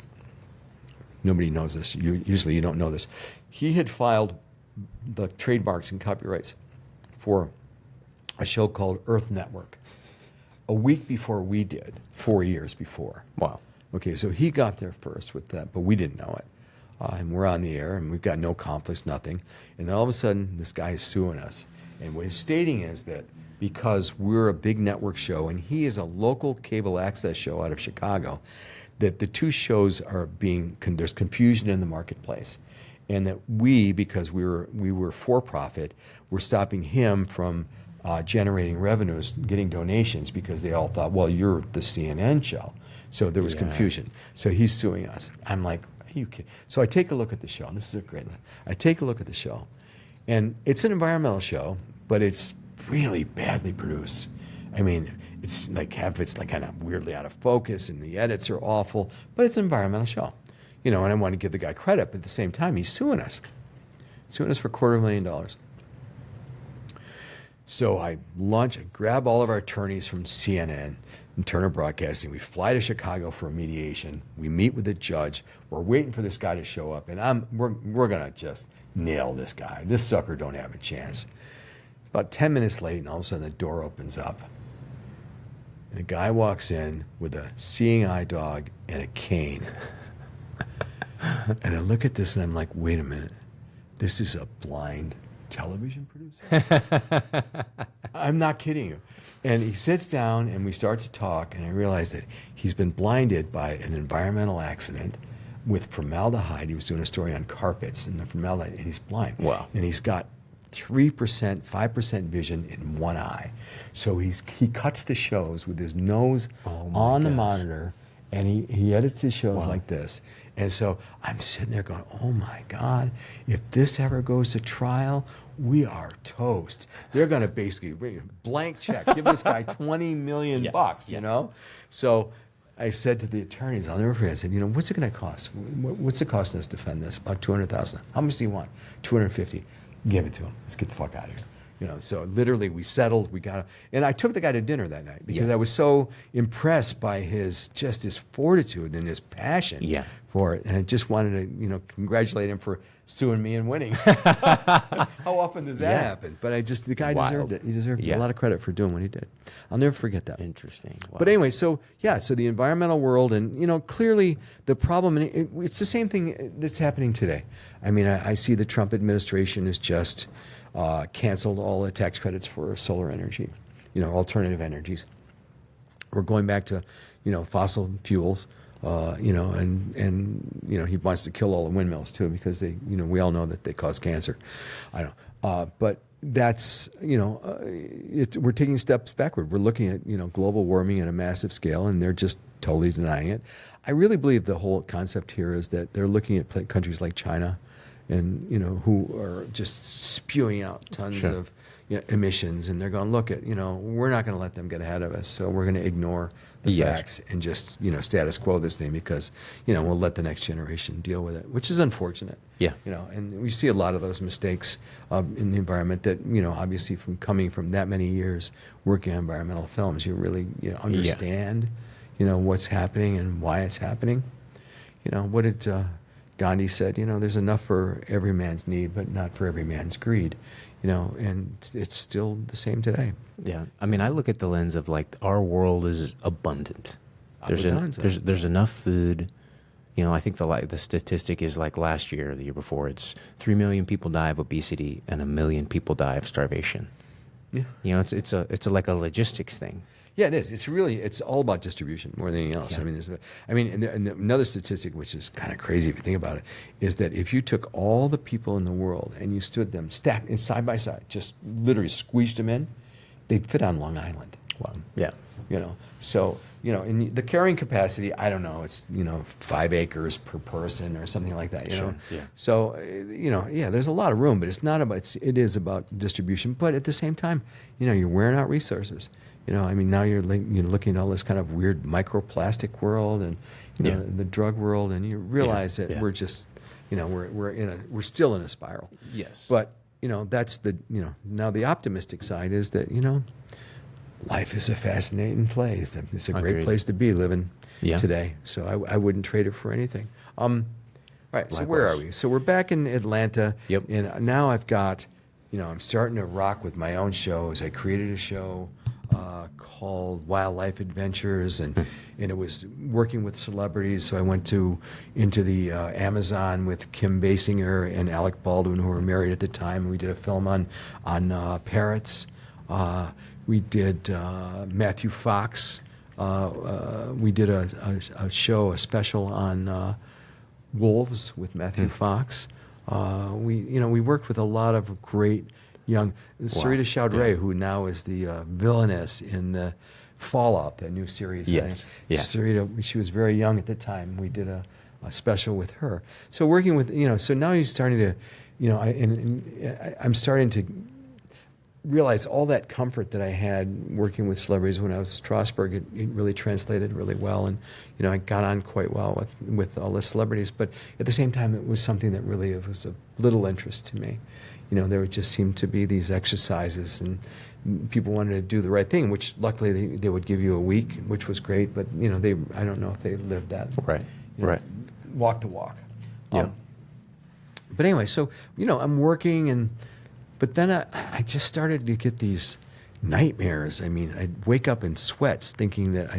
nobody knows this, usually you don't know this, he had filed the trademarks and copyrights for a show called Earth Network a week before we did, 4 years before. Wow. Okay, so he got there first with that, but we didn't know it. And we're on the air, and we've got no conflicts, nothing. And then all of a sudden, this guy is suing us. And what he's stating is that because we're a big network show and he is a local cable access show out of Chicago, that the two shows are there's confusion in the marketplace. And that because we were for profit, we're stopping him from generating revenues, getting donations, because they all thought, well, you're the CNN show. So there was confusion. So he's suing us. I'm like, are you kidding? So I take a look at the show, and this is a great line. I take a look at the show, and it's an environmental show, but it's really badly produced. I mean, it's like kind of weirdly out of focus, and the edits are awful, but it's an environmental show. And I want to give the guy credit, but at the same time, he's suing us for $250,000. So I grab all of our attorneys from CNN and Turner Broadcasting. We fly to Chicago for a mediation. We meet with the judge. We're waiting for this guy to show up, and we're gonna just nail this guy. This sucker don't have a chance. About 10 minutes late, and all of a sudden the door opens up, and a guy walks in with a seeing eye dog and a cane. And I look at this, and I'm like, wait a minute, this is a blind television producer? I'm not kidding you. And he sits down, and we start to talk, and I realize that he's been blinded by an environmental accident with formaldehyde. He was doing a story on carpets and the formaldehyde, and he's blind. Wow. And he's got 3%, 5% vision in one eye. So he cuts the shows with his nose on the monitor, and he edits his shows like this. And so I'm sitting there going, oh my God, if this ever goes to trial, we are toast. They're going to basically blank check, give this guy $20 million bucks, So I said to the attorneys, I'll never forget, I said, what's it going to cost? What's it costing us to defend this? About $200,000. How much do you want? $250. Give it to him. Let's get the fuck out of here. So literally we settled, and I took the guy to dinner that night because I was so impressed by his fortitude and his passion for it. And I just wanted to, congratulate him for suing me and winning. How often does that happen? But the guy deserved it. He deserved a lot of credit for doing what he did. I'll never forget that. Interesting. Wow. But anyway, so the environmental world, and clearly the problem, it's the same thing that's happening today. I mean, I see the Trump administration has just canceled all the tax credits for solar energy, alternative energies. We're going back to, fossil fuels, and he wants to kill all the windmills too because they, we all know that they cause cancer. I don't know. But that's, we're taking steps backward. We're looking at, global warming at a massive scale, and they're just totally denying it. I really believe the whole concept here is that they're looking at countries like China and, who are just spewing out tons of emissions, and they're going, look at, we're not going to let them get ahead of us, so we're going to ignore the facts and just, status quo this thing because, we'll let the next generation deal with it, which is unfortunate. Yeah. And we see a lot of those mistakes in the environment that, obviously coming from that many years working on environmental films, you really understand, what's happening and why it's happening. What did Gandhi said, there's enough for every man's need, but not for every man's greed, and it's still the same today. Yeah. I mean, I look at the lens of our world is abundant. There's enough food. I think the statistic is last year, or the year before, it's 3 million people die of obesity and 1 million people die of starvation. Yeah. It's like a logistics thing. Yeah, it is. It's all about distribution more than anything else. Yeah. And another statistic, which is kind of crazy if you think about it, is that if you took all the people in the world and you stood them stacked in side by side, just literally squeezed them in, they'd fit on Long Island. Wow. Yeah. So in the carrying capacity, I don't know, it's 5 acres per person or something like that. Sure, yeah. So there's a lot of room, but it is about distribution. But at the same time, you're wearing out resources. Now you're looking at all this kind of weird microplastic world and the drug world, and you realize that we're just we're still in a spiral. Yes. But that's now the optimistic side is that life is a fascinating place. It's a great Agreed. place to be living Yeah. today. So I wouldn't trade it for anything. All right, so where are Likewise. we? So we're back in Atlanta. Yep. And now I've got, I'm starting to rock with my own shows. I created a show called Wildlife Adventures, and it was working with celebrities. So I went into the Amazon with Kim Basinger and Alec Baldwin, who were married at the time. We did a film on parrots. We did Matthew Fox. We did a special on wolves with Matthew Fox. We worked with a lot of great young Sarita Chaudhry, who now is the villainess in the Fallout, the new series. Yes. Yeah. Sarita, she was very young at the time. We did a special with her. So working with so now you're starting to, I'm starting to realize all that comfort that I had working with celebrities when I was at Strasberg, it really translated really well, and I got on quite well with all the celebrities. But at the same time, it was something that really was of little interest to me. There just seemed to be these exercises, and people wanted to do the right thing, which luckily they would give you a week, which was great. But I don't know if they lived that Right. walk the walk. Yeah. But anyway, so I'm working but then I just started to get these nightmares. I'd wake up in sweats thinking that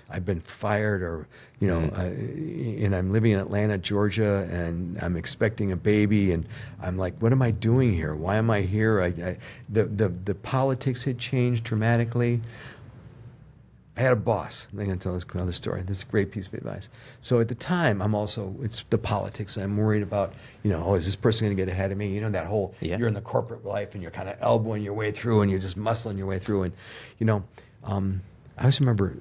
I've been fired, or and I'm living in Atlanta, Georgia, and I'm expecting a baby, and I'm like, what am I doing here? Why am I here? The politics had changed dramatically. I had a boss. I'm going to tell this another story. This is a great piece of advice. So at the time, it's the politics. I'm worried about, is this person going to get ahead of me? That whole, you're in the corporate life and you're kind of elbowing your way through and you're just muscling your way through. And, I always remember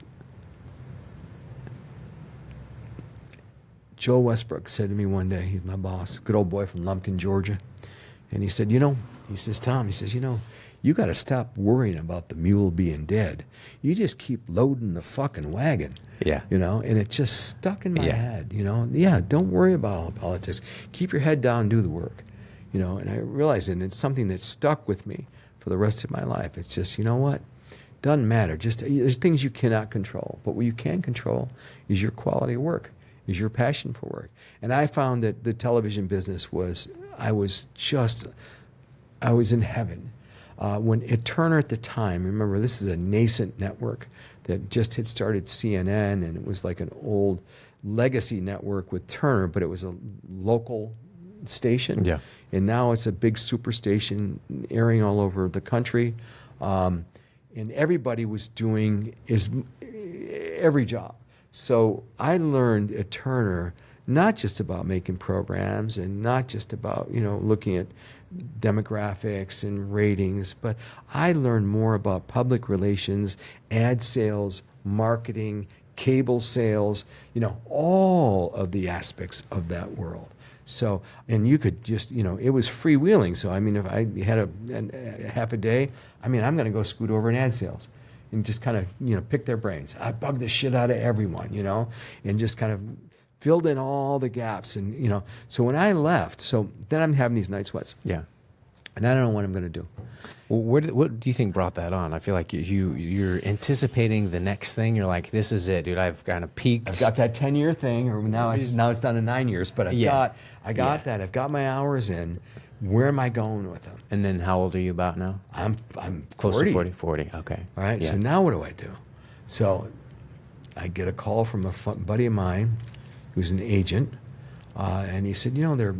Joe Westbrook said to me one day, he's my boss, good old boy from Lumpkin, Georgia. And he said, Tom, you got to stop worrying about the mule being dead. You just keep loading the fucking wagon. Yeah. And it just stuck in my head. Don't worry about all the politics. Keep your head down and do the work. And I realized it, and it's something that stuck with me for the rest of my life. It's just, what? Doesn't matter. There's things you cannot control. But what you can control is your quality of work, is your passion for work. And I found that the television business I was in heaven. When at Turner at the time, remember this is a nascent network that just had started CNN, and it was like an old legacy network with Turner, but it was a local station. Yeah. And now it's a big superstation airing all over the country. And everybody was doing every job. So I learned at Turner not just about making programs and not just about, looking at demographics and ratings, but I learned more about public relations, ad sales, marketing, cable sales, all of the aspects of that world. So, and you could just, it was freewheeling. So, if I had a half a day, I'm going to go scoot over in ad sales and just kind of, pick their brains. I bug the shit out of everyone, and just kind of filled in all the gaps. And, so when I left, so then I'm having these night sweats. Yeah. And I don't know what I'm going to do. Well, what do you think brought that on? I feel like you're anticipating the next thing. You're like, this is it, dude. I've kind of peaked. I've got that 10-year thing, or now it's down to 9 years. But I got that. I've got my hours in. Where am I going with them? And then how old are you about now? I'm Close 40. to 40. Okay. All right. Yeah. So now what do I do? So I get a call from a buddy of mine who's an agent, and he said, they're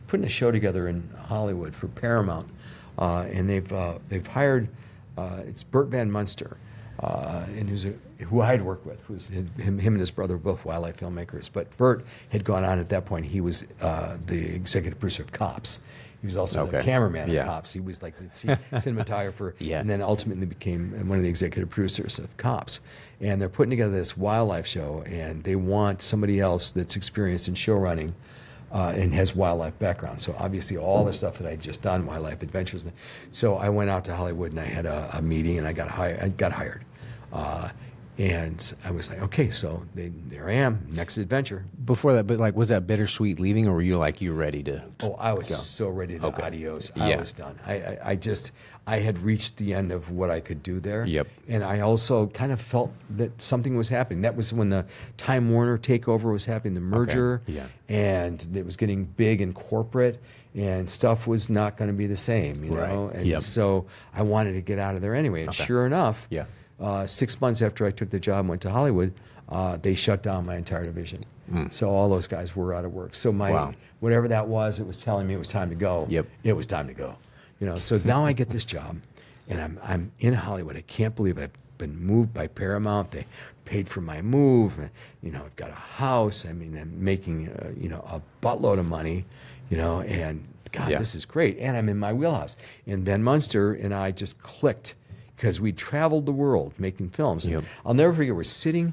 putting a show together in Hollywood for Paramount, and they've hired it's Burt Van Munster, and who I had worked with. Him and his brother were both wildlife filmmakers. But Bert had gone on at that point. He was the executive producer of Cops. He was also the cameraman of Cops. He was like the chief cinematographer, and then ultimately became one of the executive producers of Cops. And they're putting together this wildlife show, and they want somebody else that's experienced in show running and has wildlife background. So obviously all the stuff that I'd just done, wildlife adventures. So I went out to Hollywood and I had a meeting and I got hired. And I was like, okay, so there I am, next adventure. Before that, but like, was that bittersweet leaving, or were you like, you ready to? Oh, I was so ready to adios. I was done. I had reached the end of what I could do there. Yep. And I also kind of felt that something was happening. That was when the Time Warner takeover was happening, the merger, and it was getting big and corporate, and stuff was not going to be the same, you know. And so I wanted to get out of there anyway. And sure enough, 6 months after I took the job and went to Hollywood, they shut down my entire division. So all those guys were out of work. So whatever that was, it was telling me it was time to go. It was time to go. You know, so now I get this job, and I'm in Hollywood. I can't believe I've been moved by Paramount. They paid for my move. You know, I've got a house. I mean, I'm making a buttload of money. You know, and God, this is great. And I'm in my wheelhouse. And Ben Munster and I just clicked, because we traveled the world making films. I'll never forget, we're sitting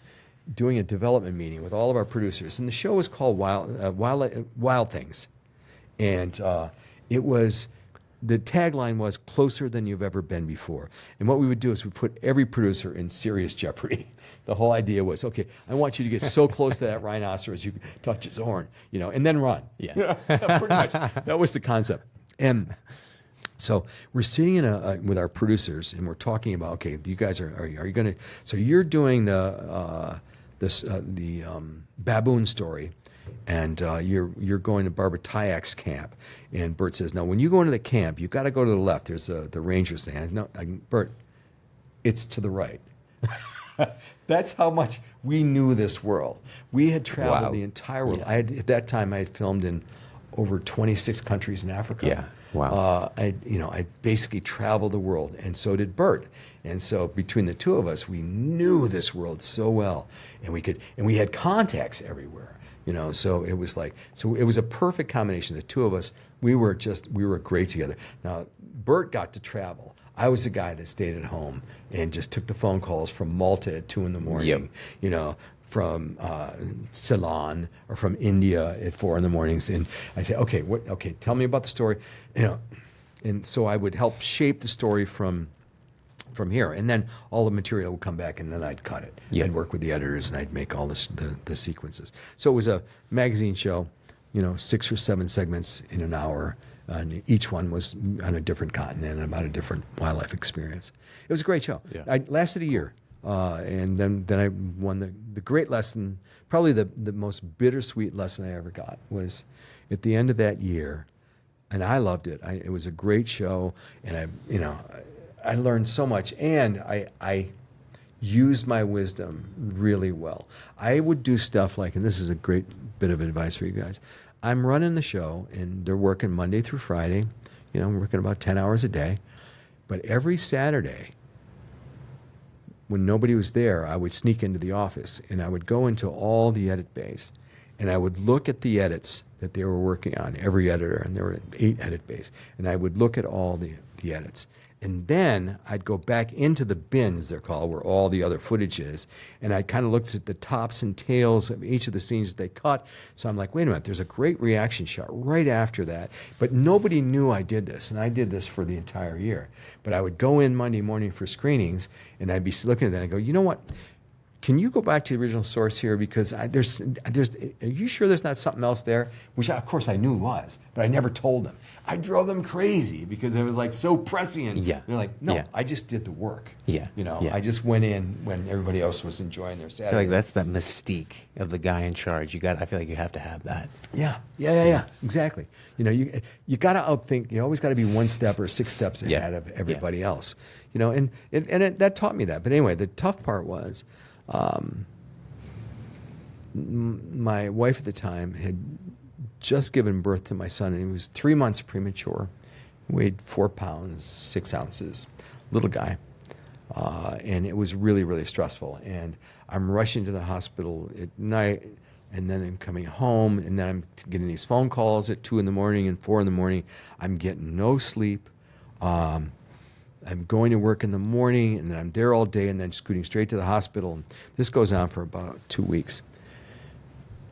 doing a development meeting with all of our producers, and the show was called Wild Things. And it was, the tagline was, closer than you've ever been before. And what we would do is we put every producer in serious jeopardy. The whole idea was, okay, I want you to get so close to that rhinoceros you can touch his horn, you know, and then run. Pretty much. That was the concept. And so we're sitting with our producers, and we're talking about, okay, you guys are you going to? So you're doing the baboon story, and you're going to Barbara Tyak's camp. And Bert says, no, when you go into the camp, you've got to go to the left. There's the rangers there. No, Bert, it's to the right. That's how much we knew this world. We had traveled the entire world. At that time, I had filmed in over 26 countries in Africa. I basically traveled the world, and so did Bert. And so between the two of us, we knew this world so well, and we had contacts everywhere. You know, so it was a perfect combination. The two of us, we were great together. Now, Bert got to travel. I was the guy that stayed at home and just took the phone calls from Malta at 2 a.m. You know, from Ceylon or from India at 4 a.m. And I say, okay, tell me about the story. You know, and so I would help shape the story from here, and then all the material would come back, and then I'd cut it. I'd work with the editors, and I'd make all the sequences. So it was a magazine show, you know, 6 or 7 segments in an hour, and each one was on a different continent and about a different wildlife experience. It was a great show. I lasted a year, and then I won the great lesson. Probably the most bittersweet lesson I ever got was at the end of that year, and I loved it. It was a great show, and I learned so much, and I used my wisdom really well. I would do stuff like, and this is a great bit of advice for you guys. I'm running the show, and they're working Monday through Friday. You know, I'm working about 10 hours a day. But every Saturday, when nobody was there, I would sneak into the office, and I would go into all the edit bays, and I would look at the edits that they were working on, every editor, and there were 8 edit bays, and I would look at all the edits. And then I'd go back into the bins, they're called, where all the other footage is, and I kind of looked at the tops and tails of each of the scenes that they cut. So I'm like, wait a minute, there's a great reaction shot right after that. But nobody knew I did this, and I did this for the entire year. But I would go in Monday morning for screenings, and I'd be looking at that and I'd go, you know what? Can you go back to the original source here? Because are you sure there's not something else there? Which, of course, I knew was, but I never told them. I drove them crazy because it was like so prescient. They're like, no, I just did the work. I just went in when everybody else was enjoying their Saturday. I feel like that's the mystique of the guy in charge. I feel like you have to have that. Yeah. Exactly. You know, you got to outthink. You always got to be 1 step or 6 steps ahead of everybody else. You know, and that taught me that. But anyway, the tough part was, my wife at the time had just given birth to my son, and he was 3 months premature, weighed 4 pounds, 6 ounces, little guy. And it was really, really stressful. And I'm rushing to the hospital at night, and then I'm coming home, and then I'm getting these phone calls at 2 in the morning and 4 in the morning. I'm getting no sleep. I'm going to work in the morning, and then I'm there all day, and then scooting straight to the hospital. And this goes on for about 2 weeks.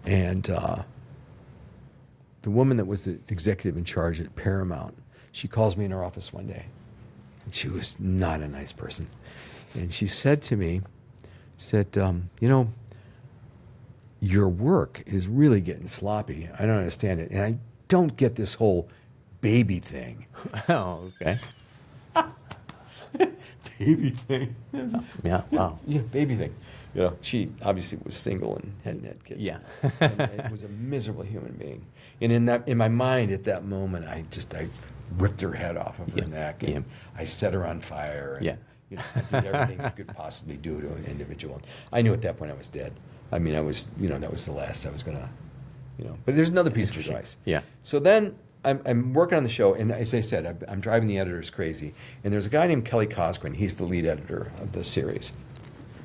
And the woman that was the executive in charge at Paramount, she calls me in her office one day. And she was not a nice person. And she said to me, your work is really getting sloppy. I don't understand it. And I don't get this whole baby thing. Oh, okay. Baby thing. Yeah, wow. Yeah, baby thing. She obviously was single and hadn't had kids. Yeah. And it was a miserable human being. And in my mind at that moment, I ripped her head off of her neck, and I set her on fire. And, I did everything I could possibly do to an individual. And I knew at that point I was dead. I mean, that was the last I was gonna, But there's another piece of advice. Yeah. So then I'm working on the show, and as I said, I'm driving the editors crazy. And there's a guy named Kelly Cosgrin. He's the lead editor of the series.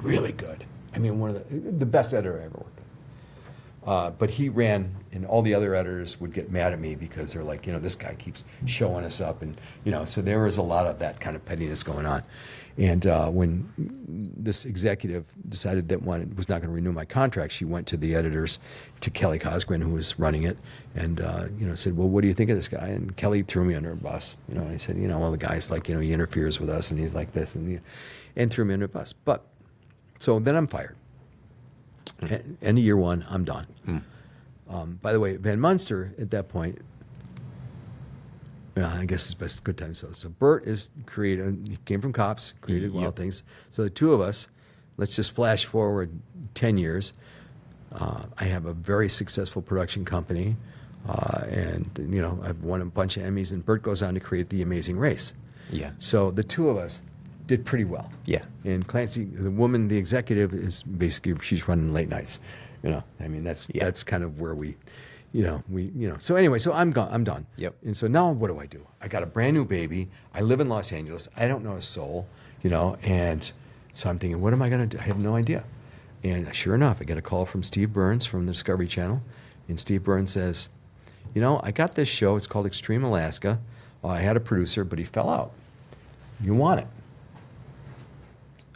Really good. I mean, one of the best editor I ever worked with. But he ran, and all the other editors would get mad at me because they're like, this guy keeps showing us up, and so there was a lot of that kind of pettiness going on. And when this executive decided that was not going to renew my contract, she went to the editors, to Kelly Cosgrin, who was running it, and said, "Well, what do you think of this guy?" And Kelly threw me under a bus. He said, "Well, the guy's like, he interferes with us, and he's like this, and threw me under a bus." But so then I'm fired. End of year one, I'm done. By the way, Van Munster at that point, I guess it's best good time. So Bert is created. He came from Cops, created Wild Things. So the two of us, let's just flash forward 10 years. I have a very successful production company, and I've won a bunch of Emmys. And Bert goes on to create The Amazing Race. Yeah. So the two of us did pretty well. Yeah. And Clancy, the woman, the executive, is basically, she's running late nights. That's kind of where we. So anyway, so I'm gone. I'm done. Yep. And so now what do? I got a brand new baby. I live in Los Angeles. I don't know a soul, and so I'm thinking, what am I going to do? I have no idea. And sure enough, I get a call from Steve Burns from the Discovery Channel. And Steve Burns says, I got this show. It's called Extreme Alaska. I had a producer, but he fell out. You want it?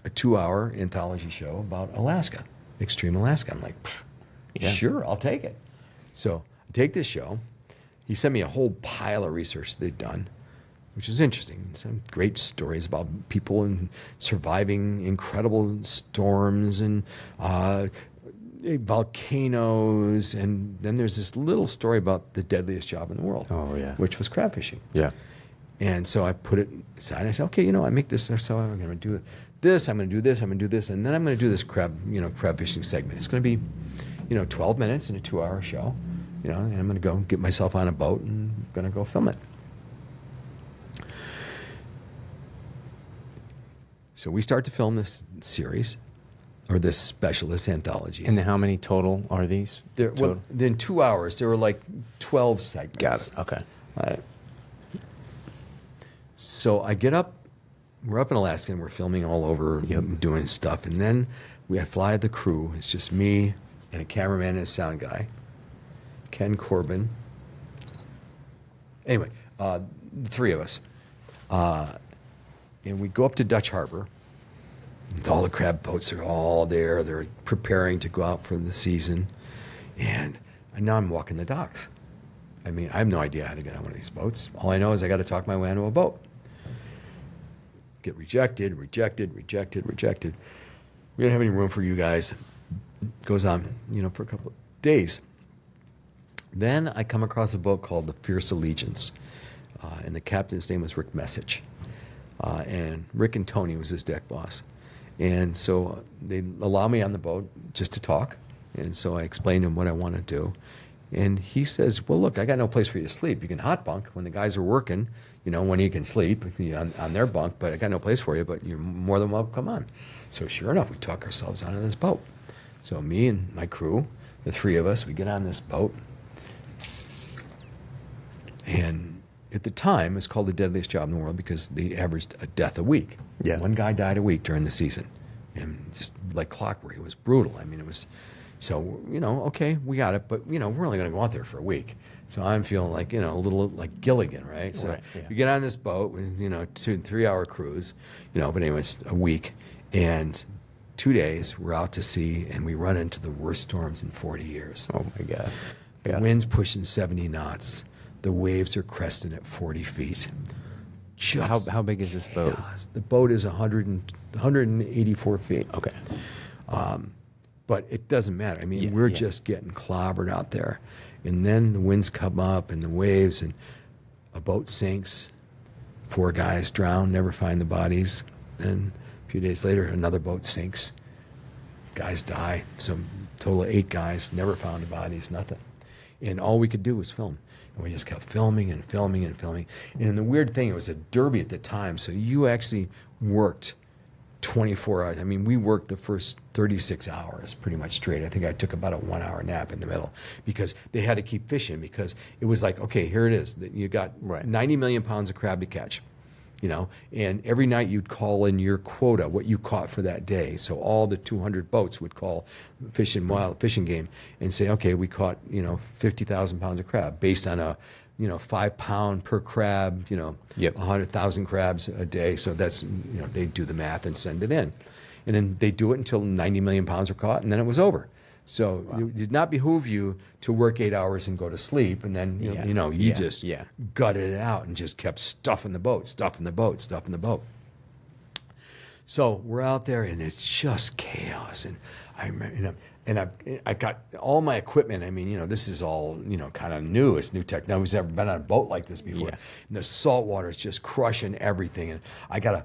A 2-hour anthology show about Alaska, Extreme Alaska. I'm like, sure, I'll take it. So I take this show. He sent me a whole pile of research they'd done, which was interesting. Some great stories about people and surviving incredible storms and volcanoes. And then there's this little story about the deadliest job in the world. Oh, yeah. Which was crab fishing. Yeah. And so I put it aside. And I said, okay, I make this, so I'm going to do this, I'm going to do this, I'm going to do this, and then I'm going to do this crab fishing segment. It's going to be 12 minutes in a 2-hour show, and I'm going to go get myself on a boat and I'm going to go film it. So we start to film this series, or this specialist anthology. And how many total are these? Well, in 2 hours, there were like 12 segments. Got it. Okay. All right. So I get up. We're up in Alaska, and we're filming all over, doing stuff. And then we fly the crew. It's just me and a cameraman and a sound guy, Ken Corbin. Anyway, the three of us. And we go up to Dutch Harbor. All the crab boats are all there. They're preparing to go out for the season. And now I'm walking the docks. I have no idea how to get on one of these boats. All I know is I got to talk my way onto a boat. Get rejected. We don't have any room for you guys. Goes on, for a couple of days. Then I come across a boat called the Fierce Allegiance, and the captain's name was Rick Message, and Rick and Tony was his deck boss, and so they allow me on the boat just to talk, and so I explained to him what I want to do, and he says, "Well, look, I got no place for you to sleep. You can hot bunk when the guys are working, when you can sleep on their bunk, but I got no place for you. But you're more than welcome. Come on." So sure enough, we talk ourselves onto this boat. So me and my crew, the three of us, we get on this boat. And at the time, it was called the deadliest job in the world because they averaged a death a week. Yeah. One guy died a week during the season. And just like clockwork, it was brutal. I mean, it was, so, okay, we got it, but, we're only going to go out there for a week. So I'm feeling like, a little like Gilligan, right? So Right, yeah. you get on this boat, with, 2 3 hour cruise, but anyways, a week. And 2 days, we're out to sea and we run into the worst storms in 40 years. Oh my God. The Yeah. wind's pushing 70 knots. The waves are cresting at 40 feet. Just How big is this boat? chaos. The boat is 184 feet. Okay. But it doesn't matter. I mean, Yeah, we're yeah. just getting clobbered out there. And then the winds come up and the waves, and a boat sinks. 4 guys drown, never find the bodies. Then a few days later, another boat sinks. Guys die. So total of 8 guys, never found the bodies, nothing. And all we could do was film. And we just kept filming and filming and filming. And the weird thing, it was a derby at the time, so you actually worked 24 hours. I mean, we worked the first 36 hours pretty much straight. I think I took about a 1 hour nap in the middle because they had to keep fishing because it was like, okay, here it is. You got Right. 90 million pounds of crab to catch, and every night you'd call in your quota, what you caught for that day. So all the 200 boats would call Fish and Wild Fishing Game and say, okay, we caught, 50,000 pounds of crab based on a, 5 pound per crab, Yep. 100,000 crabs a day. So that's, they do the math and send it in. And then they do it until 90 million pounds are caught, and then it was over. So it did not behoove you to work 8 hours and go to sleep, and then, Yeah. you Yeah. just Yeah. gutted it out and just kept stuffing the boat, stuffing the boat, stuffing the boat. So we're out there, and it's just chaos. And I remember, I got all my equipment. I mean, this is all, kind of new. It's new tech. Nobody's ever been on a boat like this before. Yeah. And the salt water is just crushing everything. And I got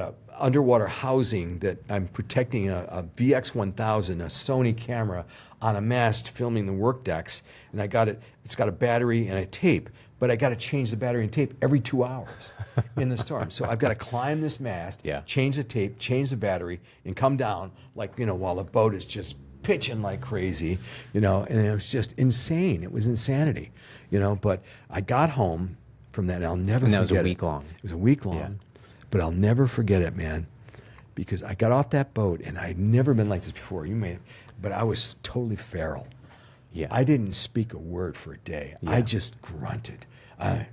a underwater housing that I'm protecting a VX1000, a Sony camera on a mast filming the work decks. And it's got a battery and a tape, but I got to change the battery and tape every 2 hours in the storm. So I've got to climb this mast, Yeah. change the tape, change the battery, and come down like, while the boat is just pitching like crazy, and it was just insane. It was insanity, but I got home from that, and I'll never And forget that was a it. week long. It was a week long, Yeah. but I'll never forget it, man, because I got off that boat, and I'd never been like this before. But I was totally feral. Yeah. I didn't speak a word for a day. Yeah. I just grunted. I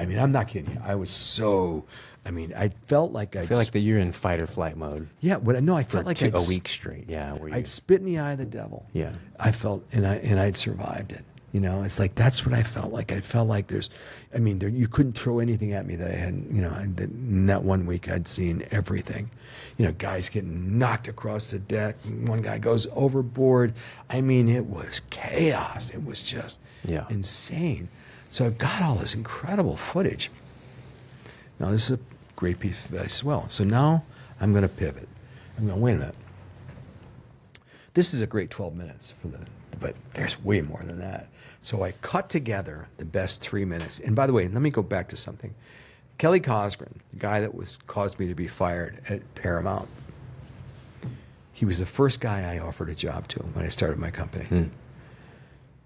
mean, I'm not kidding you. I was so. I felt like I feel like that you're in fight or flight mode Yeah, but no, I felt for like a week straight. Yeah. Where you, I'd spit in the eye of the devil. Yeah. I felt, and I'd survived it. It's like that's what I felt like. I felt like you couldn't throw anything at me that I hadn't. In that 1 week, I'd seen everything. Guys getting knocked across the deck. One guy goes overboard. It was chaos. It was just Yeah. insane. So I've got all this incredible footage. Now this is a great piece of advice as well. So now I'm going to pivot. I'm going, wait a minute. This is a great 12 minutes but there's way more than that. So I cut together the best 3 minutes. And by the way, let me go back to something. Kelly Cosgren, the guy that caused me to be fired at Paramount, he was the first guy I offered a job to when I started my company.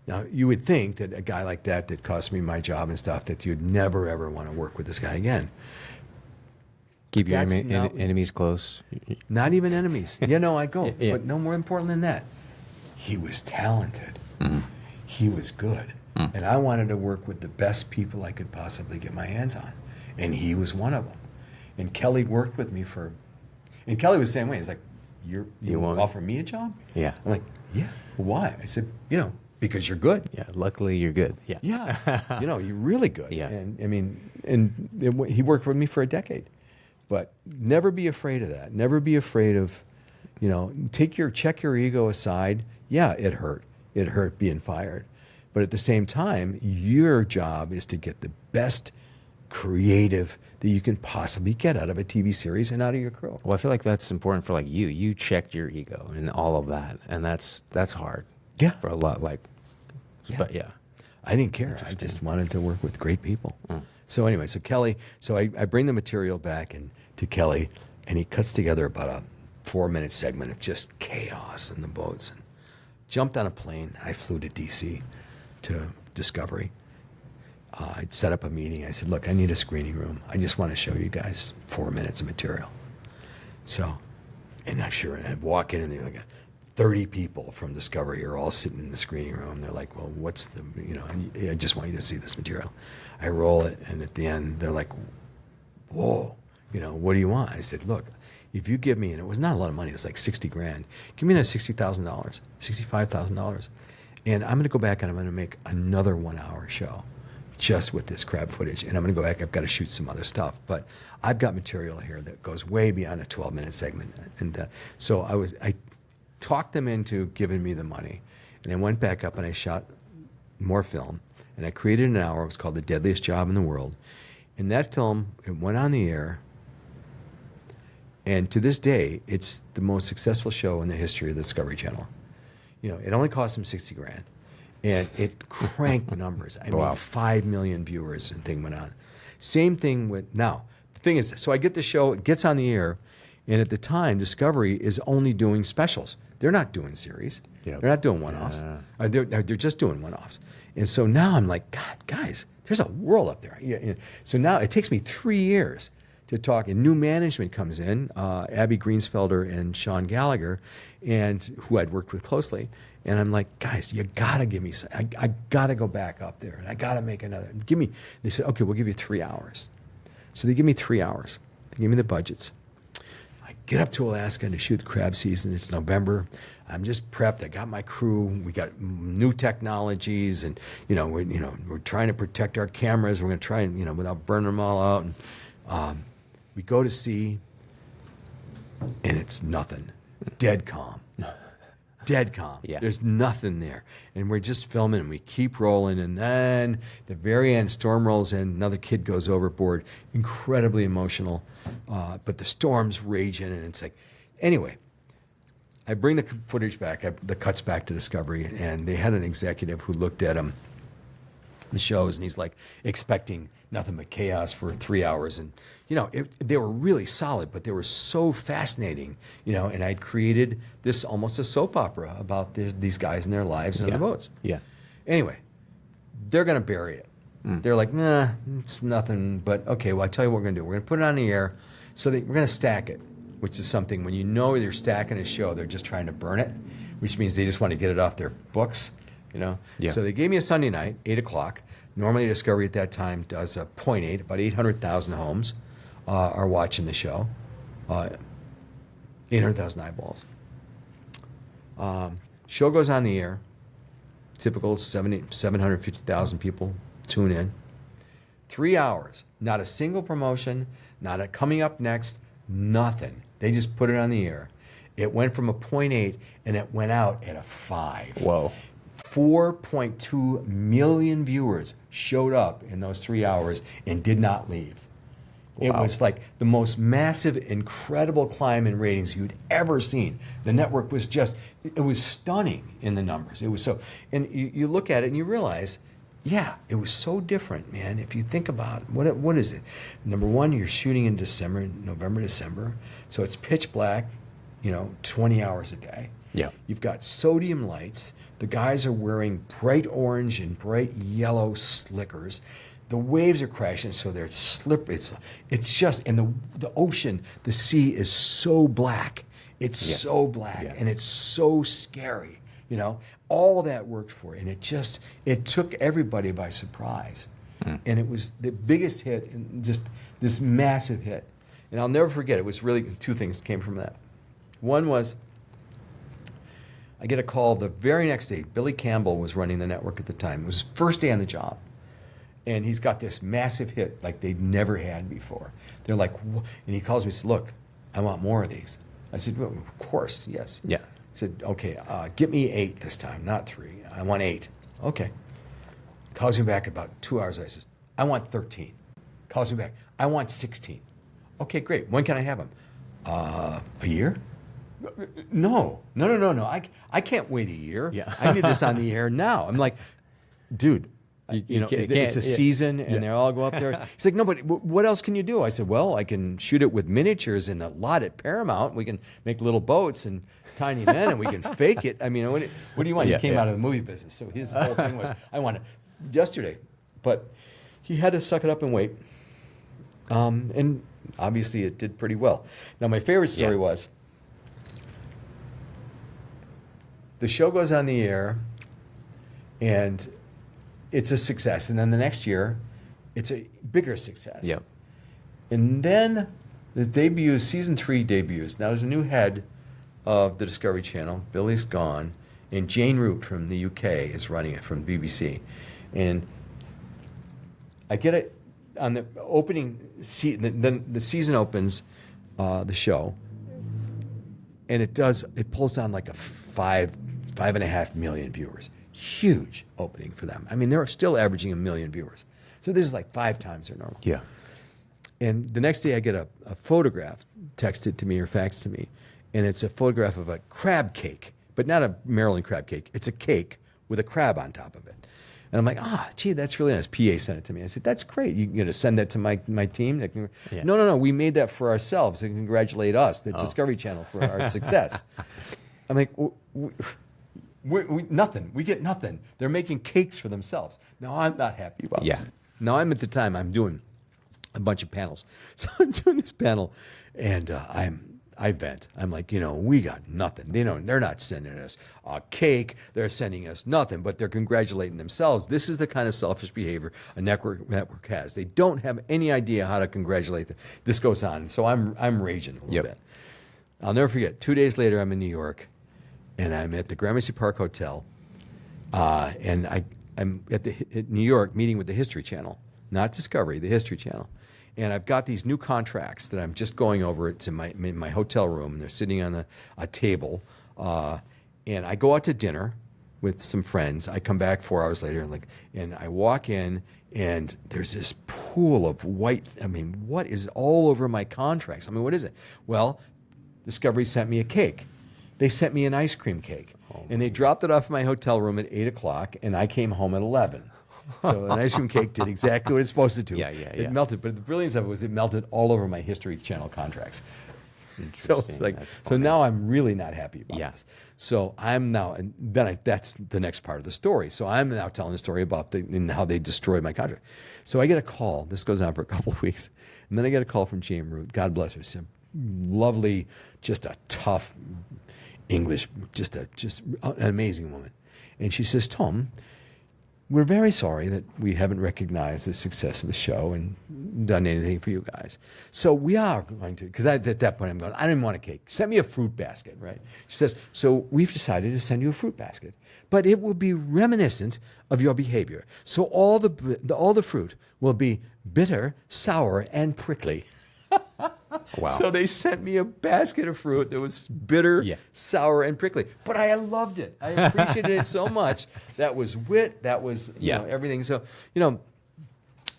Now, you would think that a guy like that cost me my job and stuff, that you'd never, ever want to work with this guy again. keep your That's not- enemies close. Not even enemies. I'd go. Yeah. But no more important than that. He was talented. He was good. And I wanted to work with the best people I could possibly get my hands on. And he was one of them. And Kelly worked with me and Kelly was the same way. He's like, you want- offer me a job? Yeah. I'm like, yeah. Why? I said, because you're good. Yeah. Luckily, you're good. Yeah. Yeah. You're really good. Yeah. And he worked with me for a decade. But never be afraid of that. Never be afraid of, check your ego aside. Yeah, it hurt. It hurt being fired. But at the same time, your job is to get the best creative that you can possibly get out of a TV series and out of your crew. Well, I feel like that's important for like you. You checked your ego and all of that, and that's hard. Yeah. For a lot, like, Yeah. but yeah. I didn't care. I just wanted to work with great people. So anyway, Kelly, I bring the material back to Kelly, and he cuts together about a 4-minute segment of just chaos in the boats. And jumped on a plane. I flew to D.C. to Discovery. I'd set up a meeting. I said, look, I need a screening room. I just want to show you guys 4 minutes of material. So, and I'm sure, and I'd walk in and they're like 30 people from Discovery are all sitting in the screening room. They're like, well, what's the, I just want you to see this material. I roll it, and at the end, they're like, whoa, what do you want? I said, look, if you give me, and it was not a lot of money, it was like 60 grand, give me that $60,000, $65,000, and I'm going to go back and I'm going to make another 1 hour show just with this crab footage. And I'm going to go back, I've got to shoot some other stuff, but I've got material here that goes way beyond a 12-minute segment. And so I talked them into giving me the money, and I went back up and I shot more film, and I created an hour. It was called The Deadliest Job in the World. And that film, it went on the air, and to this day, it's the most successful show in the history of the Discovery Channel. It only cost them 60 grand, and it cranked numbers. I mean, 5 million viewers and thing went on. Same thing with, now, the thing is, so I get the show, it gets on the air, and at the time, Discovery is only doing specials. They're not doing series. Yep. They're not doing one-offs. Yeah. They're just doing one-offs. And so now I'm like, God, guys, there's a world up there. So now it takes me 3 years to talk, and new management comes in, Abby Greensfelder and Sean Gallagher, and who I'd worked with closely. And I'm like, guys, you gotta give me, I gotta go back up there, and I gotta make another. They said, okay, we'll give you 3 hours. So they give me 3 hours. They give me the budgets. I get up to Alaska to shoot the crab season. It's November. I'm just prepped. I got my crew. We got new technologies, and we're trying to protect our cameras. We're going to try and without burning them all out. And we go to sea, and it's nothing. Dead calm. Dead calm. Yeah. There's nothing there. And we're just filming, and we keep rolling. And then at the very end, storm rolls in. Another kid goes overboard. Incredibly emotional. But the storm's raging, and it's like, anyway, I bring the footage back, the cuts back to Discovery, and they had an executive who looked at the shows, and he's like expecting nothing but chaos for 3 hours. And, they were really solid, but they were so fascinating, and I'd created this almost a soap opera about these guys and their lives and their boats. Yeah. Anyway, they're going to bury it. They're like, nah, it's nothing, but okay, well, I'll tell you what we're going to do. We're going to put it on the air, so we're going to stack it, which is something when they're stacking a show, they're just trying to burn it, which means they just want to get it off their books, Yeah. So they gave me a Sunday night, 8 o'clock. Normally Discovery at that time does a 0.8, about 800,000 homes are watching the show, 800,000 eyeballs. Show goes on the air, typical 750,000 people tune in. 3 hours, not a single promotion, not a coming up next, nothing. They just put it on the air. It went from a 0.8 and it went out at a 5. Whoa. 4.2 million viewers showed up in those 3 hours and did not leave. It was like the most massive, incredible climb in ratings you'd ever seen. The network was it was stunning in the numbers. It was so, and you look at it and you realize, yeah, it was so different, man. If you think about what is it? Number one, you're shooting in December, November, December, so it's pitch black, 20 hours a day. Yeah. You've got sodium lights. The guys are wearing bright orange and bright yellow slickers. The waves are crashing, so they're slippery. It's just, and the ocean, the sea is so black. It's so black, and it's so scary. All that worked for it, and it took everybody by surprise. And it was the biggest hit, and just this massive hit. And I'll never forget, it was really two things came from that. One was, I get a call the very next day. Billy Campbell was running the network at the time. It was his first day on the job. And he's got this massive hit like they've never had before. They're like, and he calls me and says, look, I want more of these. I said, well, of course, yes. Yeah. He said, okay, get me 8 this time, not 3. I want 8. Okay. Calls me back about 2 hours. I says, I want 13. Calls me back, I want 16. Okay, great. When can I have them? A year? No. I can't wait a year. Yeah. I need this on the air now. I'm like, dude, it's a season, and they all go up there. He's like, no, but what else can you do? I said, well, I can shoot it with miniatures in the lot at Paramount. We can make little boats and tiny men, and we can fake it. I mean, what do you want? He came out of the movie business, so his whole thing was, I want it yesterday. But he had to suck it up and wait. And obviously it did pretty well. Now, my favorite story was the show goes on the air and it's a success. And then the next year, it's a bigger success. Yep. And then the season 3 debuts. Now, there's a new head of the Discovery Channel. Billy's gone. And Jane Root from the UK is running it from BBC. And I get it on the opening, then the season opens, the show, and it pulls down like a 5.5 million viewers. Huge opening for them. I mean, they're still averaging 1 million viewers. So this is like 5 times their normal. Yeah. And the next day I get a photograph texted to me or faxed to me, and it's a photograph of a crab cake, but not a Maryland crab cake. It's a cake with a crab on top of it. And I'm like, gee, that's really nice. PA sent it to me. I said, that's great. You going to send that to my team? Yeah. No. We made that for ourselves and congratulate us, the Discovery Channel, for our success. I'm like, we nothing. We get nothing. They're making cakes for themselves. Now, I'm not happy about this. Now, I'm doing a bunch of panels. So I'm doing this panel, and I vent. I'm like, we got nothing. They're not sending us a cake. They're sending us nothing, but they're congratulating themselves. This is the kind of selfish behavior a network has. They don't have any idea how to congratulate them. This goes on. So I'm raging a little bit. I'll never forget. 2 days later, I'm in New York, and I'm at the Gramercy Park Hotel, and I'm at New York meeting with the History Channel, not Discovery, the History Channel. And I've got these new contracts that I'm just going over to my hotel room. And they're sitting on a table. And I go out to dinner with some friends. I come back 4 hours later, and I walk in, and there's this pool of white. I mean, what is all over my contracts? I mean, what is it? Well, Discovery sent me a cake. They sent me an ice cream cake. And they dropped it off in my hotel room at 8 o'clock, and I came home at 11. So an ice cream cake did exactly what it's supposed to do. It melted, but the brilliance of it was it melted all over my History Channel contracts. So it's like, so now I'm really not happy about this. So I'm now, and then that's the next part of the story. So I'm now telling the story about how they destroyed my contract. So I get a call. This goes on for a couple of weeks, and then I get a call from Jane Root. God bless her. She's a lovely, just a tough English, just an amazing woman. And she says, Thom, we're very sorry that we haven't recognized the success of the show and done anything for you guys. So we are going to, because at that point I'm going, I didn't want a cake. Send me a fruit basket, right? She says, so we've decided to send you a fruit basket, but it will be reminiscent of your behavior. So all the fruit will be bitter, sour, and prickly. Wow. So they sent me a basket of fruit that was bitter, sour, and prickly. But I loved it. I appreciated it so much. That was wit. That was everything. So,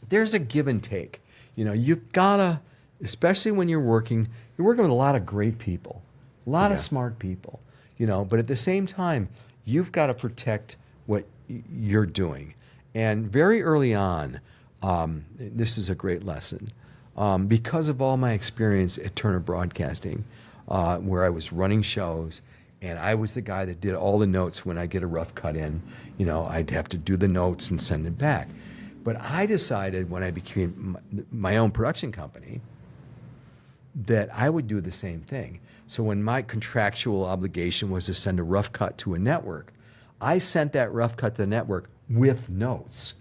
there's a give and take. You've got to, especially when you're working with a lot of great people, a lot of smart people, but at the same time, you've got to protect what you're doing. And very early on, this is a great lesson. Because of all my experience at Turner Broadcasting, where I was running shows, and I was the guy that did all the notes when I get a rough cut in. I'd have to do the notes and send it back. But I decided when I became my own production company that I would do the same thing. So when my contractual obligation was to send a rough cut to a network, I sent that rough cut to the network with notes.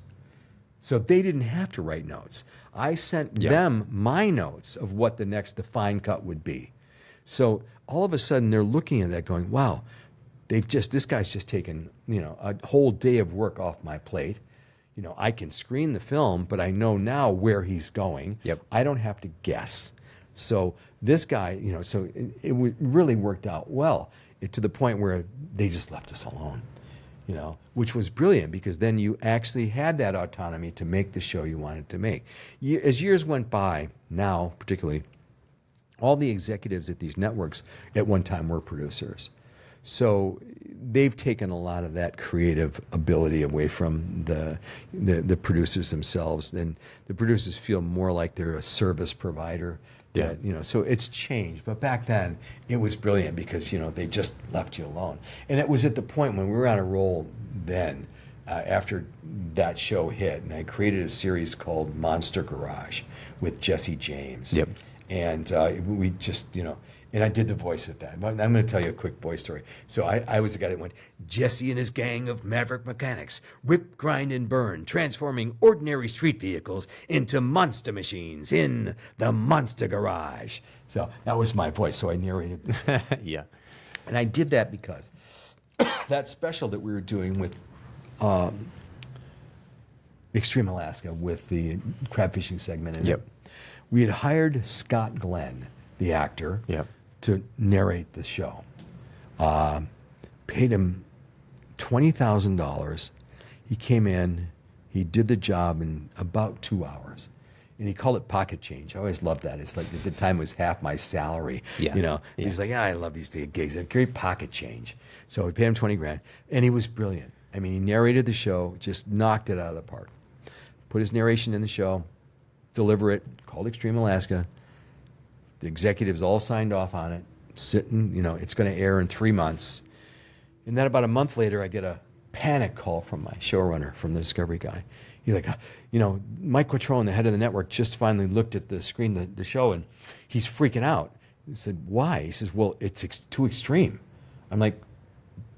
So they didn't have to write notes. I sent them my notes of what the fine cut would be. So all of a sudden they're looking at that going, wow, this guy's just taken, a whole day of work off my plate. I can screen the film, but I know now where he's going. I don't have to guess. So this guy, so it really worked out well to the point where they just left us alone. Which was brilliant because then you actually had that autonomy to make the show you wanted to make. As years went by, now particularly, all the executives at these networks at one time were producers. So they've taken a lot of that creative ability away from the producers themselves. Then the producers feel more like they're a service provider. So it's changed. But back then, it was brilliant because, they just left you alone. And it was at the point when we were on a roll then after that show hit, and I created a series called Monster Garage with Jesse James. Yep. And we just, and I did the voice of that. I'm going to tell you a quick voice story. So I was the guy that went, Jesse and his gang of maverick mechanics rip, grind, and burn, transforming ordinary street vehicles into monster machines in the Monster Garage. So that was my voice. So I narrated. Yeah. And I did that because that special that we were doing with Extreme Alaska with the crab fishing segment in Yep. it, we had hired Scott Glenn, the actor, Yep. to narrate the show. Paid him $20,000. He came in, he did the job in about 2 hours. And he called it pocket change. I always loved that. It's like at the time it was half my salary. Yeah. Yeah. He's like, I love these gigs. Great pocket change. So we paid him 20 grand. And he was brilliant. I mean, he narrated the show, just knocked it out of the park. Put his narration in the show, deliver it, called Extreme Alaska. The executives all signed off on it, sitting, it's going to air in 3 months. And then about a month later, I get a panic call from my showrunner, from the Discovery guy. He's like, Mike Quattrone, the head of the network, just finally looked at the screen, the show, and he's freaking out. He said, why? He says, well, it's too extreme. I'm like,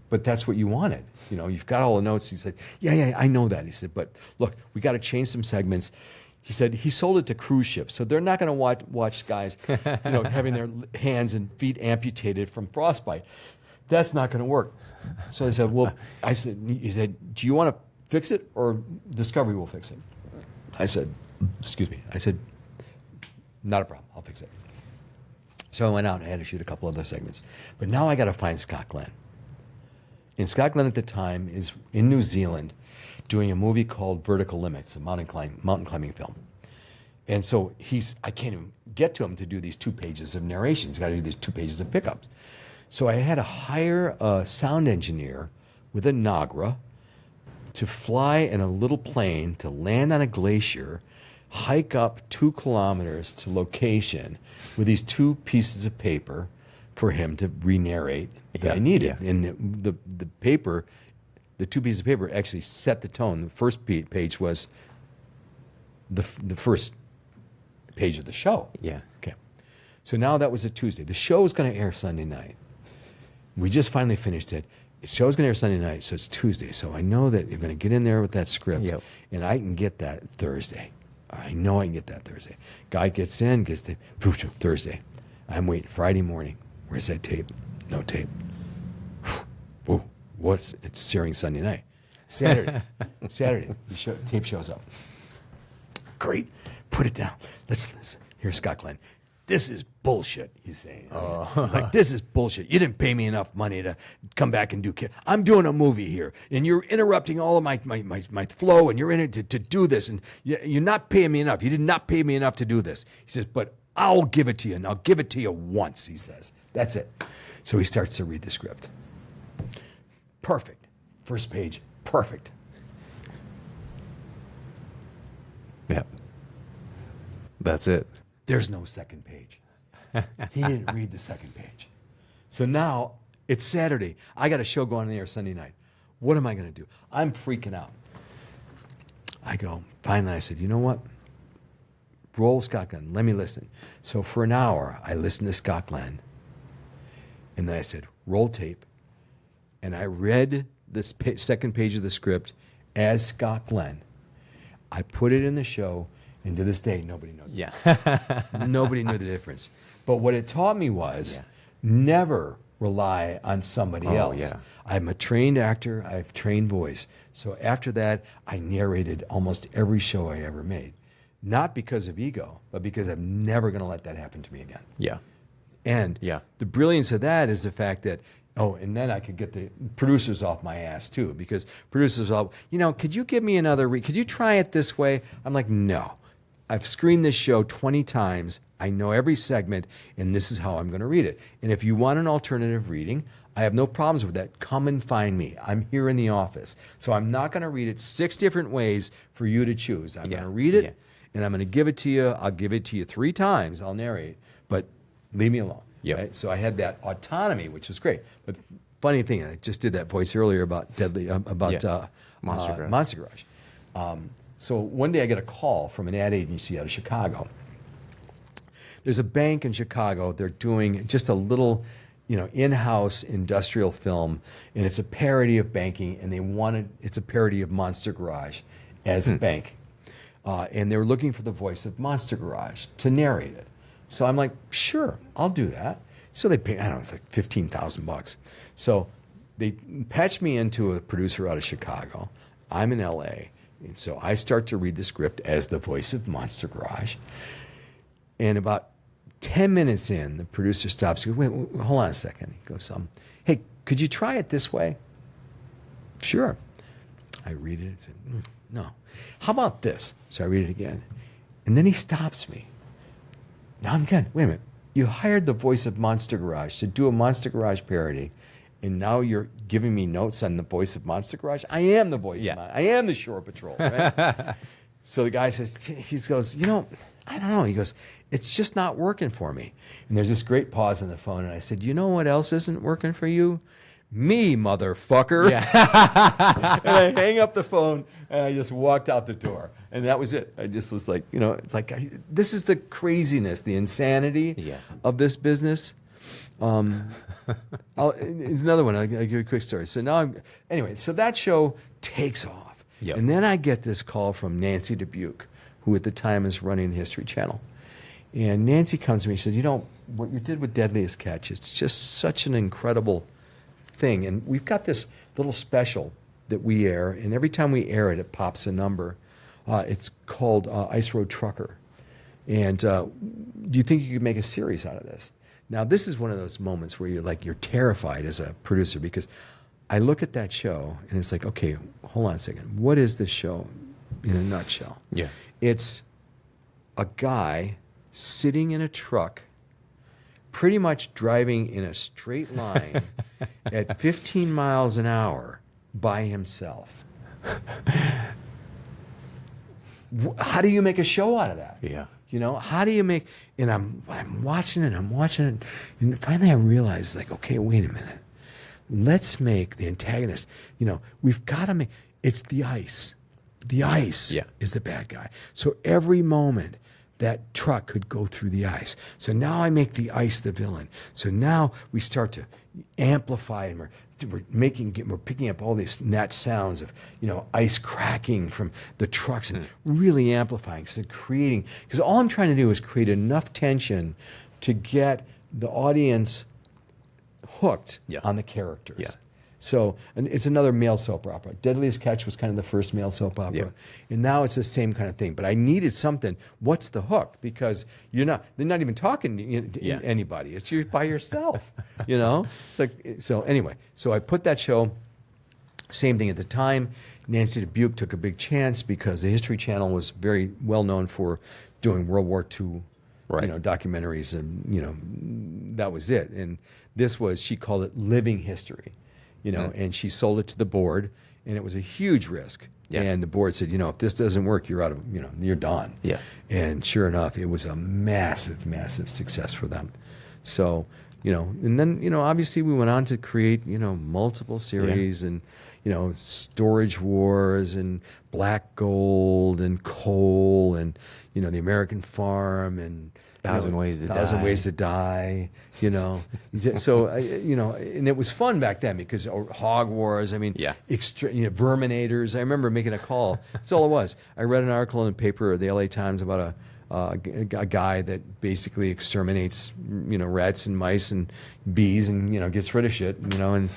but that's what you wanted. You've got all the notes. He said, yeah, I know that. He said, but look, we got to change some segments. He said he sold it to cruise ships, so they're not going to watch guys, having their hands and feet amputated from frostbite. That's not going to work. So I said, well, he said, do you want to fix it or Discovery will fix it? I said, not a problem. I'll fix it. So I went out and I had to shoot a couple other segments, but now I got to find Scott Glenn. And Scott Glenn at the time is in New Zealand doing a movie called Vertical Limits, a mountain climbing film. And so I can't even get to him to do these 2 pages of narration. He's got to do these 2 pages of pickups. So I had to hire a sound engineer with a Nagra to fly in a little plane to land on a glacier, hike up 2 kilometers to location with these 2 pieces of paper for him to re-narrate that I needed. Yeah. And the paper, the 2 pieces of paper actually set the tone. The first page was the first page of the show. Yeah. Okay. So now that was a Tuesday. The show was going to air Sunday night. We just finally finished it. The show's going to air Sunday night, so it's Tuesday. So I know that you're going to get in there with that script, and I can get that Thursday. I know I can get that Thursday. Guy gets in, gets the Thursday. I'm waiting Friday morning. Where's that tape? No tape. Whoa, it's searing Sunday night. Saturday, the tape shows up. Great, put it down. Let's listen. Here's Scott Glenn. This is bullshit, he's saying. He's like, this is bullshit. You didn't pay me enough money to come back and do. I'm doing a movie here, and you're interrupting all of my flow, and you're in it to do this, and you're not paying me enough. You did not pay me enough to do this. He says, but I'll give it to you, and I'll give it to you once, he says. That's it. So he starts to read the script. Perfect. First page, perfect. Yep. That's it. There's no second page. He didn't read the second page. So now it's Saturday. I got a show going on the air Sunday night. What am I going to do? I'm freaking out. Finally I said, you know what? Roll Scott Glenn. Let me listen. So for an hour, I listened to Scott Glenn. And then I said, roll tape. And I read the second page of the script as Scott Glenn. I put it in the show. And to this day, nobody knows it. Yeah. Nobody knew the difference. But what it taught me was never rely on somebody else. Yeah. I'm a trained actor. I have trained voice. So after that, I narrated almost every show I ever made. Not because of ego, but because I'm never going to let that happen to me again. Yeah. And the brilliance of that is the fact that, and then I could get the producers off my ass too, because producers are, could you give me another, could you try it this way? I'm like, no. I've screened this show 20 times. I know every segment, and this is how I'm going to read it. And if you want an alternative reading, I have no problems with that. Come and find me. I'm here in the office. So I'm not going to read it 6 different ways for you to choose. I'm going to read it, and I'm going to give it to you. I'll give it to you 3 times. I'll narrate, but leave me alone. Yep. Right? So I had that autonomy, which was great. But funny thing, I just did that voice earlier about Monster Garage. So one day I get a call from an ad agency out of Chicago. There's a bank in Chicago. They're doing just a little, in-house industrial film, and it's a parody of banking, and it's a parody of Monster Garage as a bank. And they were looking for the voice of Monster Garage to narrate it. So I'm like, sure, I'll do that. So they paid, I don't know, it's like $15,000. So they patched me into a producer out of Chicago. I'm in LA. And so I start to read the script as the voice of Monster Garage. And about 10 minutes in, the producer stops and goes, wait, hold on a second. He goes, hey, could you try it this way? Sure. I read it and said, no. How about this? So I read it again. And then he stops me. Now I'm good. Wait a minute. You hired the voice of Monster Garage to do a Monster Garage parody, and now you're giving me notes on the voice of Monster Garage? I am the voice of I am the Shore Patrol, right? So the guy says, he goes, I don't know. He goes, it's just not working for me. And there's this great pause on the phone, and I said, you know what else isn't working for you? Me, motherfucker. Yeah. And I hang up the phone, and I just walked out the door. And that was it. I just was like, it's like, this is the craziness, the insanity of this business. It's another one. I'll give you a quick story. So now, anyway, so that show takes off. Yep. And then I get this call from Nancy Dubuque, who at the time is running the History Channel. And Nancy comes to me and says, what you did with Deadliest Catch, it's just such an incredible thing. And we've got this little special that we air, and every time we air it, it pops a number. It's called Ice Road Trucker. And do you think you could make a series out of this? Now, this is one of those moments where you're terrified as a producer, because I look at that show and it's like, okay, hold on a second. What is this show in a nutshell? Yeah. It's a guy sitting in a truck, pretty much driving in a straight line at 15 miles an hour by himself. How do you make a show out of that? Yeah. How do you make, and I'm watching it, and finally I realize, like, okay, wait a minute. Let's make the antagonist, we've got to make, it's the ice. The ice is the bad guy. So every moment that truck could go through the ice. So now I make the ice the villain. So now we start to amplify, and we're picking up all these net sounds of, ice cracking from the trucks, and really amplifying, so creating, because all I'm trying to do is create enough tension to get the audience hooked on the characters. Yeah. So, and it's another male soap opera. Deadliest Catch was kind of the first male soap opera. Yeah. And now it's the same kind of thing. But I needed something. What's the hook? Because they're not even talking to anybody. It's you by yourself, It's like, so anyway, so I put that show, same thing at the time. Nancy Dubuque took a big chance because the History Channel was very well known for doing World War II documentaries, and, that was it. And this was, she called it living history. And she sold it to the board, and it was a huge risk. Yeah. And the board said, if this doesn't work, you're out of, you're done. Yeah. And sure enough, it was a massive, massive success for them. So, and then, obviously we went on to create, multiple series and, Storage Wars and Black Gold and Coal and, the American Farm and Thousand Ways to Die, So, and it was fun back then because Hog Wars, Verminators. I remember making a call. That's all it was. I read an article in the paper, the LA Times, about a guy that basically exterminates, rats and mice and bees and, gets rid of shit, and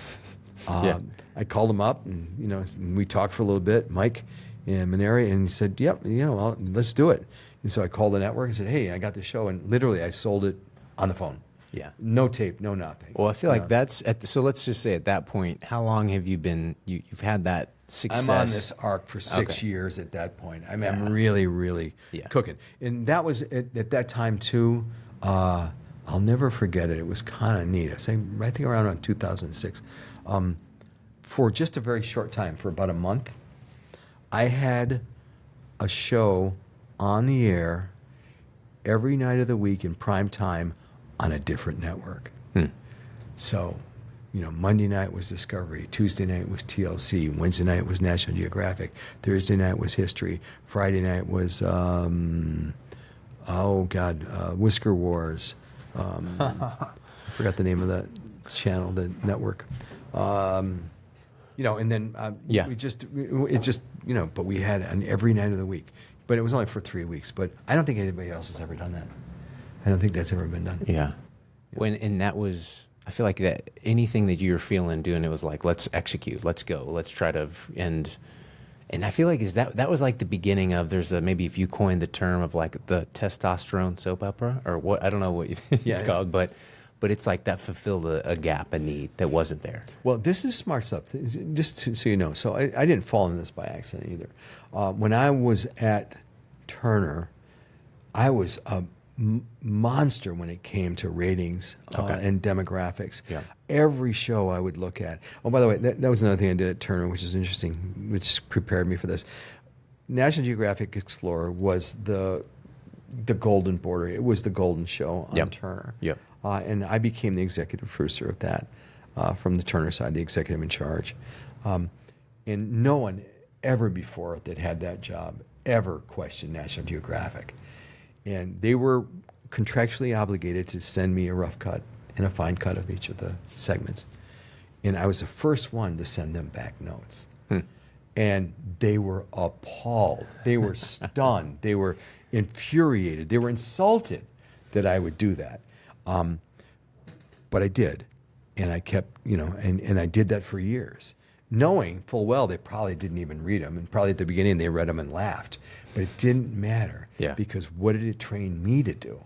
I called him up and, and we talked for a little bit, Mike and Maneri, and he said, yep, let's do it. And so I called the network and said, hey, I got the show. And literally I sold it on the phone. Yeah. No tape, no nothing. Well, I feel like that's, so let's just say at that point, how long have you been, you've had that success? I'm on this arc for 6 years at that point. I'm really, really cooking. And that was, at that time too, I'll never forget it. It was kind of neat. I think around 2006. For just a very short time, for about a month, I had a show on the air every night of the week in prime time on a different network. So Monday night was Discovery, Tuesday night was TLC, Wednesday night was National Geographic, Thursday night was History, Friday night was Whisker Wars. I forgot the name of that channel, the network. And then but we had on every night of the week. But it was only for 3 weeks. But I don't think anybody else has ever done that. I don't think that's ever been done. Yeah. And that was, I feel like that anything that you were feeling doing, it was like, let's execute, let's go, let's try to, and I feel like that was like the beginning of, maybe if you coined the term of like the testosterone soap opera, or what, I don't know what it's called, but it's like that fulfilled a gap, a need that wasn't there. Well, this is smart stuff, just so you know. So I didn't fall into this by accident either. When I was at Turner, I was a monster when it came to ratings and demographics. Yeah. Every show I would look at. Oh, by the way, that was another thing I did at Turner, which is interesting, which prepared me for this. National Geographic Explorer was the golden border. It was the golden show on Turner. Yep. And I became the executive producer of that from the Turner side, the executive in charge. And no one ever before that had that job ever questioned National Geographic. And they were contractually obligated to send me a rough cut and a fine cut of each of the segments. And I was the first one to send them back notes. And they were appalled. They were stunned. They were infuriated. They were insulted that I would do that. But I did. And I kept, and I did that for years, knowing full well they probably didn't even read them. And probably at the beginning they read them and laughed. But it didn't matter. Yeah. Because what did it train me to do?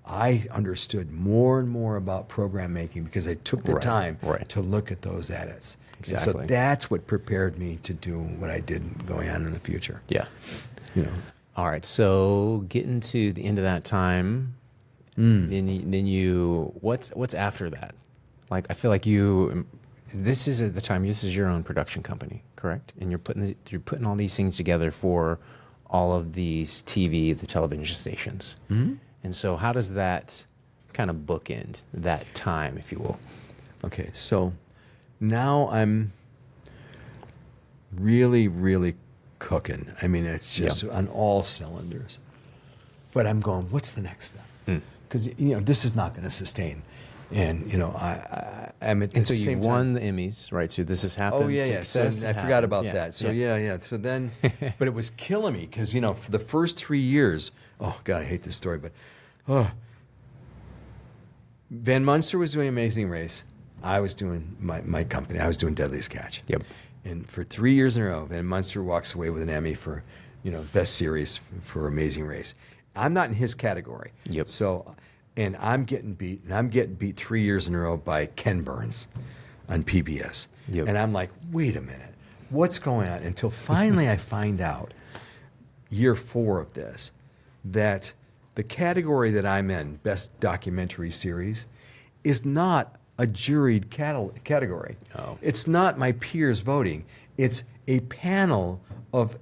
I understood more and more about program making because I took the time to look at those edits. Exactly. And so that's what prepared me to do what I did going on in the future. Yeah. All right. So getting to the end of that time, then you what's after that? Like, I feel like this is at the time, this is your own production company, correct? And you're putting all these things together for all of these the television stations. Mm-hmm. And so how does that kind of bookend that time, if you will? Okay, so now I'm really, really cooking. I mean, it's just on all cylinders. But I'm going, what's the next step? Because, this is not going to sustain. And, I'm at the same time. And so you won the Emmys, right? So this has happened. Oh, yeah. So I forgot about that. So, yeah. So then, but it was killing me because, for the first 3 years, oh, God, I hate this story, but, Van Munster was doing Amazing Race. I was doing my company. I was doing Deadliest Catch. Yep. And for 3 years in a row, Van Munster walks away with an Emmy for, best series for Amazing Race. I'm not in his category. Yep. So, and I'm getting beat, 3 years in a row by Ken Burns on PBS. Yep. And I'm like, wait a minute, what's going on? Until finally I find out, year 4 of this, that the category that I'm in, Best Documentary Series, is not a juried category. Oh. It's not my peers voting. It's a panel of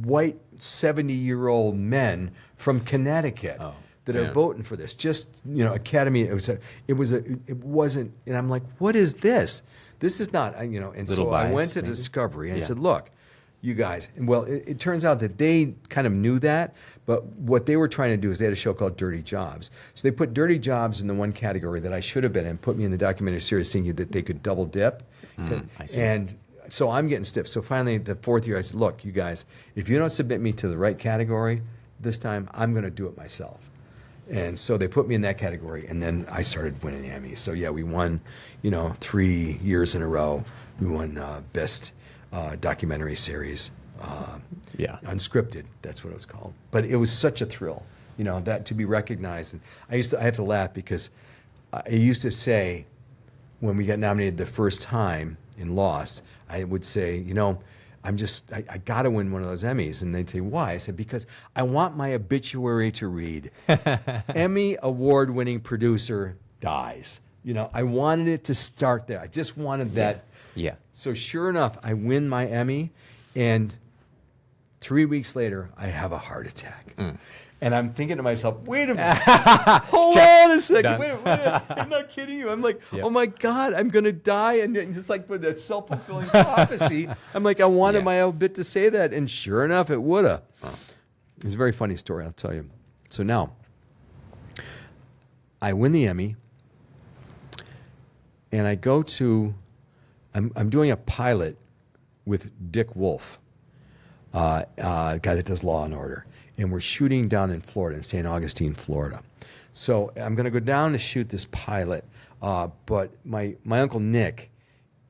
white 70-year-old men from Connecticut that are voting for this. Just, Academy. It wasn't, and I'm like, what is this? This is not, and Little so I bias, went to maybe? Discovery and I said, look, you guys, and well, it turns out that they kind of knew that, but what they were trying to do is they had a show called Dirty Jobs. So they put Dirty Jobs in the one category that I should have been in, put me in the documentary series thinking that they could double dip. I see. And so I'm getting stiff. So finally, the 4th year, I said, look, you guys, if you don't submit me to the right category this time, I'm going to do it myself. And so they put me in that category, and then I started winning the Emmys. So yeah, we won, 3 years in a row. We won Best Documentary Series, Unscripted. That's what it was called. But it was such a thrill, that to be recognized. And I have to laugh because I used to say when we got nominated the first time and lost, I would say, I got to win one of those Emmys. And they'd say, why? I said, because I want my obituary to read, Emmy award-winning producer dies. I wanted it to start there. I just wanted that. Yeah. So sure enough, I win my Emmy, and 3 weeks later, I have a heart attack. And I'm thinking to myself, wait a minute, hold on a second, Done. wait a minute, I'm not kidding you. I'm like, Yep. oh my God, I'm gonna die, and just like with that self-fulfilling prophecy, I'm like, I wanted Yeah. my obit to say that, and sure enough, it woulda. It's a very funny story, I'll tell you. So now, I win the Emmy, and I go to, I'm doing a pilot with Dick Wolf, guy that does Law and Order, and we're shooting down in Florida, in St. Augustine, Florida. So I'm going to go down to shoot this pilot, but my Uncle Nick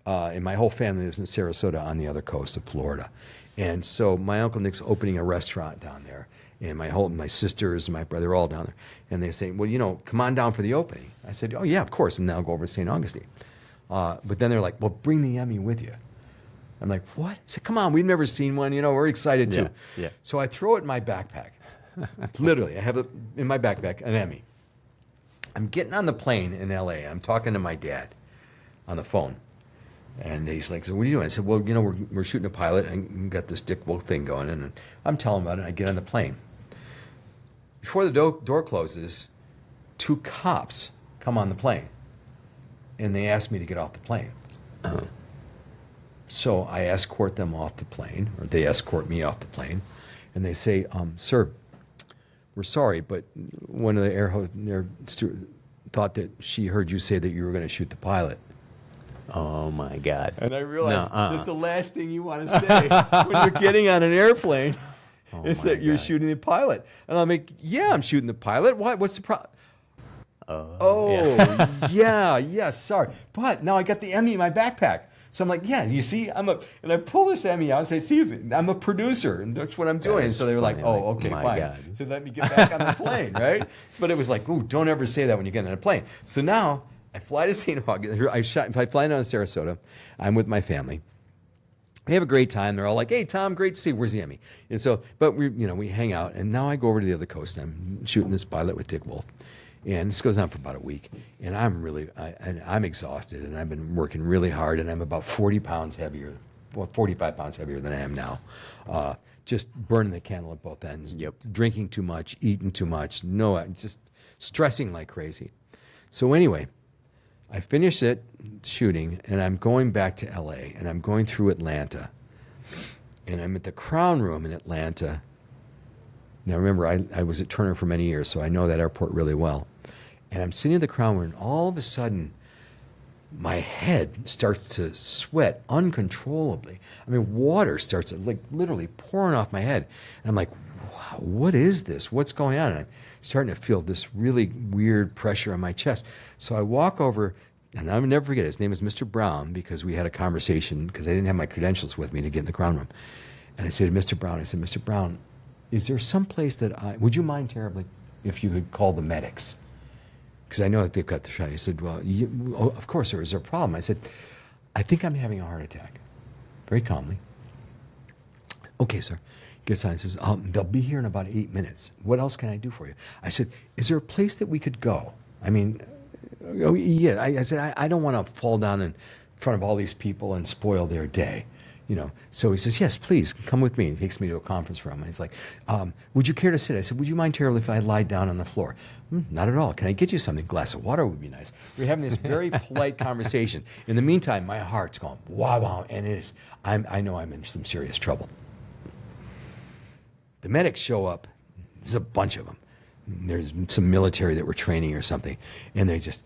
and my whole family lives in Sarasota on the other coast of Florida. And so my Uncle Nick's opening a restaurant down there, and my sisters and my brother are all down there. And they're saying, well, you know, come on down for the opening. I said, oh, yeah, of course, and then I'll go over to St. Augustine. But then they're like, well, bring the Emmy with you. I'm like, what? I said, come on, we've never seen one. You know, we're excited too. Yeah. So I throw it in my backpack. Literally, I have it in my backpack, an Emmy. I'm getting on the plane in L.A. I'm talking to my dad on the phone. And he's like, so what are you doing? I said, well, you know, we're shooting a pilot and we've got this Dick Wolf thing going. And I'm telling him about it, and I get on the plane. Before the door closes, 2 cops come on the plane. And they ask me to get off the plane. So I escort them off the plane, or they escort me off the plane. And they say, sir, we're sorry, but one of the air steward thought that she heard you say that you were going to shoot the pilot. Oh my God. And I realized No, that's the last thing you want to say when you're getting on an airplane is my that you're God. shooting the pilot. And I'm like, yeah, I'm shooting the pilot. Why? What's the problem? Yeah, sorry. But now I got the Emmy in my backpack. So I'm like, yeah, you see, and I pull this Emmy out and say, see, I'm a producer, and that's what I'm doing. And is so they were like, funny. oh, Like, okay, my fine. God. So let me get back on the plane, right? But it was like, ooh, don't ever say that when you get on a plane. So now I fly to St. Augustine. I fly down to Sarasota. I'm with my family. We have a great time. They're all like, hey, Tom, great to see you. Where's the Emmy? And so, but we hang out. And now I go over to the other coast. I'm shooting this pilot with Dick Wolf. And this goes on for about a week. And I'm exhausted. And I've been working really hard. And I'm about 40 pounds heavier, 45 pounds heavier than I am now. Just burning the candle at both ends. Yep. Drinking too much, eating too much. No, just stressing like crazy. So anyway, I finish it shooting, and I'm going back to L.A., and I'm going through Atlanta. And I'm at the Crown Room in Atlanta. Now, remember, I was at Turner for many years, so I know that airport really well. And I'm sitting in the Crown Room, and all of a sudden, my head starts to sweat uncontrollably. I mean, water starts like literally pouring off my head. And I'm like, wow, what is this? What's going on? And I'm starting to feel this really weird pressure on my chest. So I walk over, and I'll never forget, his name is Mr. Brown, because we had a conversation, because I didn't have my credentials with me to get in the Crown Room. And I said to Mr. Brown, Mr. Brown, is there some place that would you mind terribly if you could call the medics? Because I know that they've got the shot. He said, well, of course, sir. Is there a problem? I said, I think I'm having a heart attack. Very calmly. Okay, sir. Gets on and says, they'll be here in about 8 minutes. What else can I do for you? I said, is there a place that we could go? I mean, yeah. I said, I don't want to fall down in front of all these people and spoil their day. So he says, yes, please, come with me. He takes me to a conference room. And he's like, would you care to sit? I said, would you mind terribly if I lied down on the floor? Not at all. Can I get you something? A glass of water would be nice. We're having this very polite conversation. In the meantime, my heart's going, wow, and it is. I know I'm in some serious trouble. The medics show up. There's a bunch of them. There's some military that were training or something. And they just,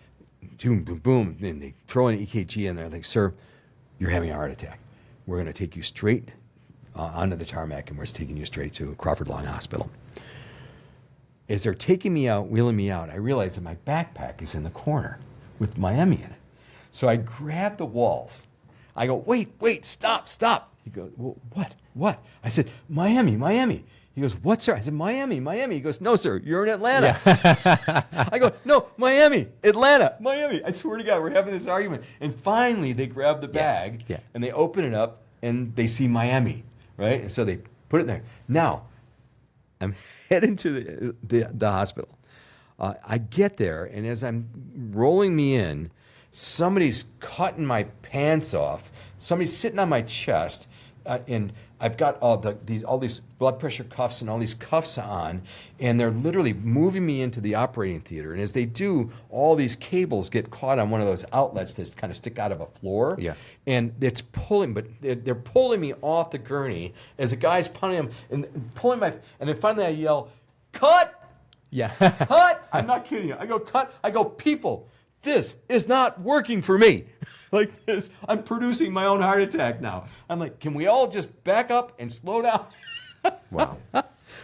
boom, boom, boom. And they throw an EKG in there. Like, sir, you're having a heart attack. We're going to take you straight onto the tarmac, and we're taking you straight to Crawford Long Hospital. As they're taking me out, wheeling me out, I realize that my backpack is in the corner with my Emmy in it. So I grab the walls. I go, wait, stop. He goes, well, what? I said, my Emmy. He goes, what, sir? I said, Miami. He goes, no, sir, you're in Atlanta. Yeah. I go, no, Miami, Atlanta, Miami. I swear to God, we're having this argument. And finally, they grab the bag, and they open it up, and they see Miami, right? And so they put it there. Now, I'm heading to the hospital. I get there, and as I'm rolling me in, somebody's cutting my pants off. Somebody's sitting on my chest. and I've got all these blood pressure cuffs and all these cuffs on, and they're literally moving me into the operating theater. And as they do, all these cables get caught on one of those outlets that kind of stick out of a floor. Yeah. And it's pulling, but they're pulling me off the gurney as the guy's pulling him and pulling my, and then finally I yell, "Cut! Yeah. Cut!" I'm not kidding you. I go, "Cut!" I go, "People, this is not working for me." Like this, I'm producing my own heart attack now. I'm like, "Can we all just back up and slow down?" Wow.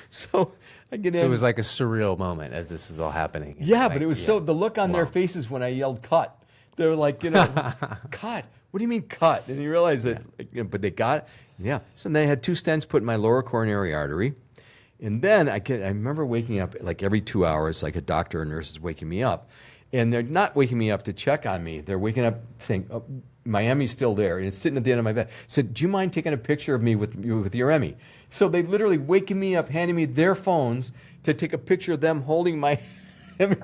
So I get in. So it was like a surreal moment as this is all happening. Yeah, Like, but it was so, the look on their Wow. faces when I yelled "cut," they were like, "Cut? What do you mean cut?" And you realize that, but they got it. Yeah. So then I had 2 stents put in my lower coronary artery. And then I remember waking up like every 2 hours, like a doctor or nurse is waking me up. And they're not waking me up to check on me. They're waking up saying, "Oh, my Emmy's still there, and it's sitting at the end of my bed." Said, "Do you mind taking a picture of me with your Emmy?" So they literally waking me up, handing me their phones to take a picture of them holding my Emmy.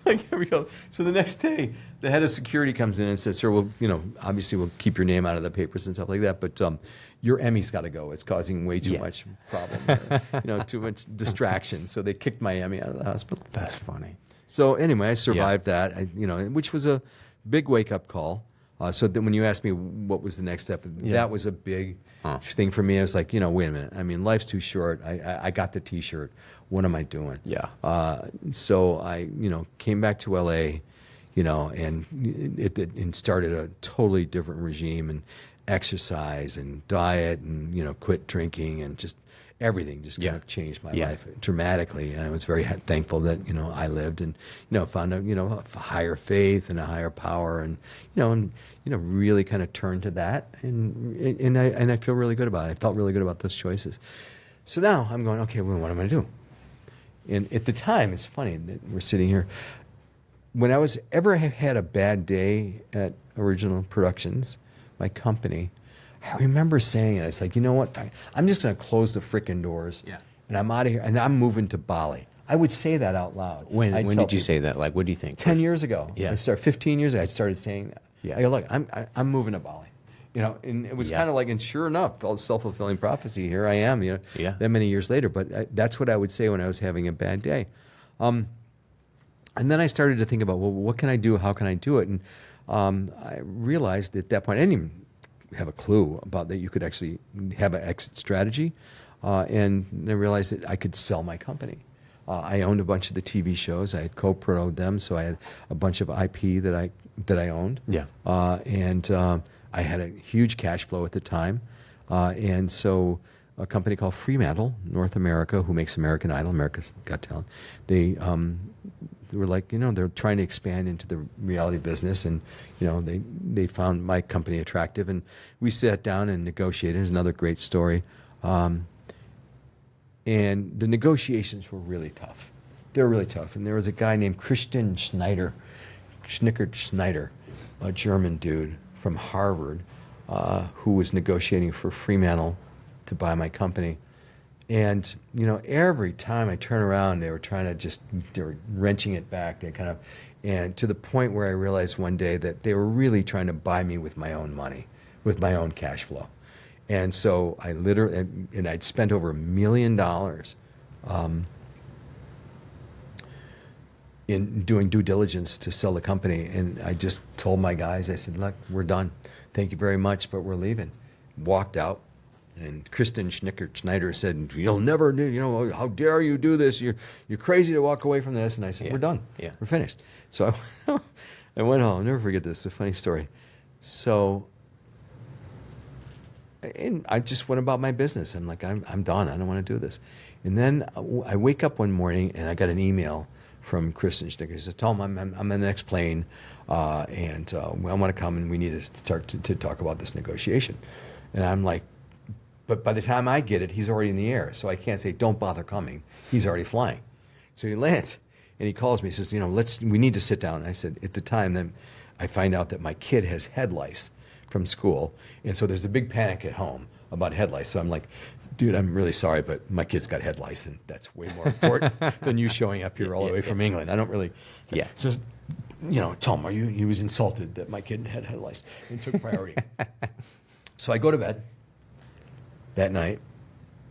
Like, here we go. So the next day, the head of security comes in and says, "Sir, well, obviously we'll keep your name out of the papers and stuff like that, but your Emmy's got to go. It's causing way too much problem, too much distraction." So they kicked my Emmy out of the hospital. That's funny. So anyway, I survived that, which was a big wake-up call. So then when you asked me what was the next step, that was a big thing for me. I was like, wait a minute. I mean, life's too short. I got the T-shirt. What am I doing? Yeah. So I, came back to L.A., and started a totally different regime and exercise and diet and, quit drinking and just everything just kind of changed my life dramatically. And I was very thankful that, I lived and, found a higher faith and a higher power and really kind of turned to that. And I feel really good about it. I felt really good about those choices. So now I'm going, okay, well, what am I going to do? And at the time, it's funny that we're sitting here. When I was ever had a bad day at Original Productions, my company, I remember saying it. It's like, you know what? I'm just going to close the frickin' doors. Yeah. And I'm out of here. And I'm moving to Bali. I would say that out loud. When I'd did tell you people. say that? Like, what do you think? 10 years ago. Yeah. 15 years ago, I started saying that. Yeah. I go, look, I'm moving to Bali. And it was kind of like, and sure enough, self-fulfilling prophecy. Here I am, that many years later. But that's what I would say when I was having a bad day. And then I started to think about, well, what can I do? How can I do it? And I realized at that point, I didn't even have a clue about that you could actually have an exit strategy. And I realized that I could sell my company. I owned a bunch of the TV shows. I had co-pro'd them, so I had a bunch of IP that I owned. Yeah. And I had a huge cash flow at the time. And so a company called Fremantle, North America, who makes American Idol, America's Got Talent, they were like, they're trying to expand into the reality business, and they found my company attractive, and we sat down and negotiated. It's another great story, and the negotiations were really tough. They were really tough, and there was a guy named Christian Schneider, a German dude from Harvard, who was negotiating for Fremantle to buy my company. And, every time I turn around, they were wrenching it back. And to the point where I realized one day that they were really trying to buy me with my own money, with my own cash flow. And so I literally, and I'd spent over $1 million in doing due diligence to sell the company. And I just told my guys, I said, look, we're done. Thank you very much, but we're leaving. Walked out. And Kristen Schneider said, "You'll never do, how dare you do this? You're crazy to walk away from this." And I said, "We're done. Yeah. We're finished." So I went home. I'll never forget this. It's a funny story. So, and I just went about my business. I'm like, I'm done. I don't want to do this. And then I wake up one morning and I got an email from Kristen Schneider. He said, "Tom, I'm on the next plane, and I want to come, and we need to start to talk about this negotiation." And I'm like, but by the time I get it, he's already in the air. So I can't say, "Don't bother coming." He's already flying. So he lands and he calls me. He says, we need to sit down. And I said, at the time, then I find out that my kid has head lice from school. And so there's a big panic at home about head lice. So I'm like, "Dude, I'm really sorry, but my kid's got head lice, and that's way more important than you showing up here all the way from England. I don't really." Yeah. So, Tom, he was insulted that my kid had head lice and took priority. So I go to bed. that night,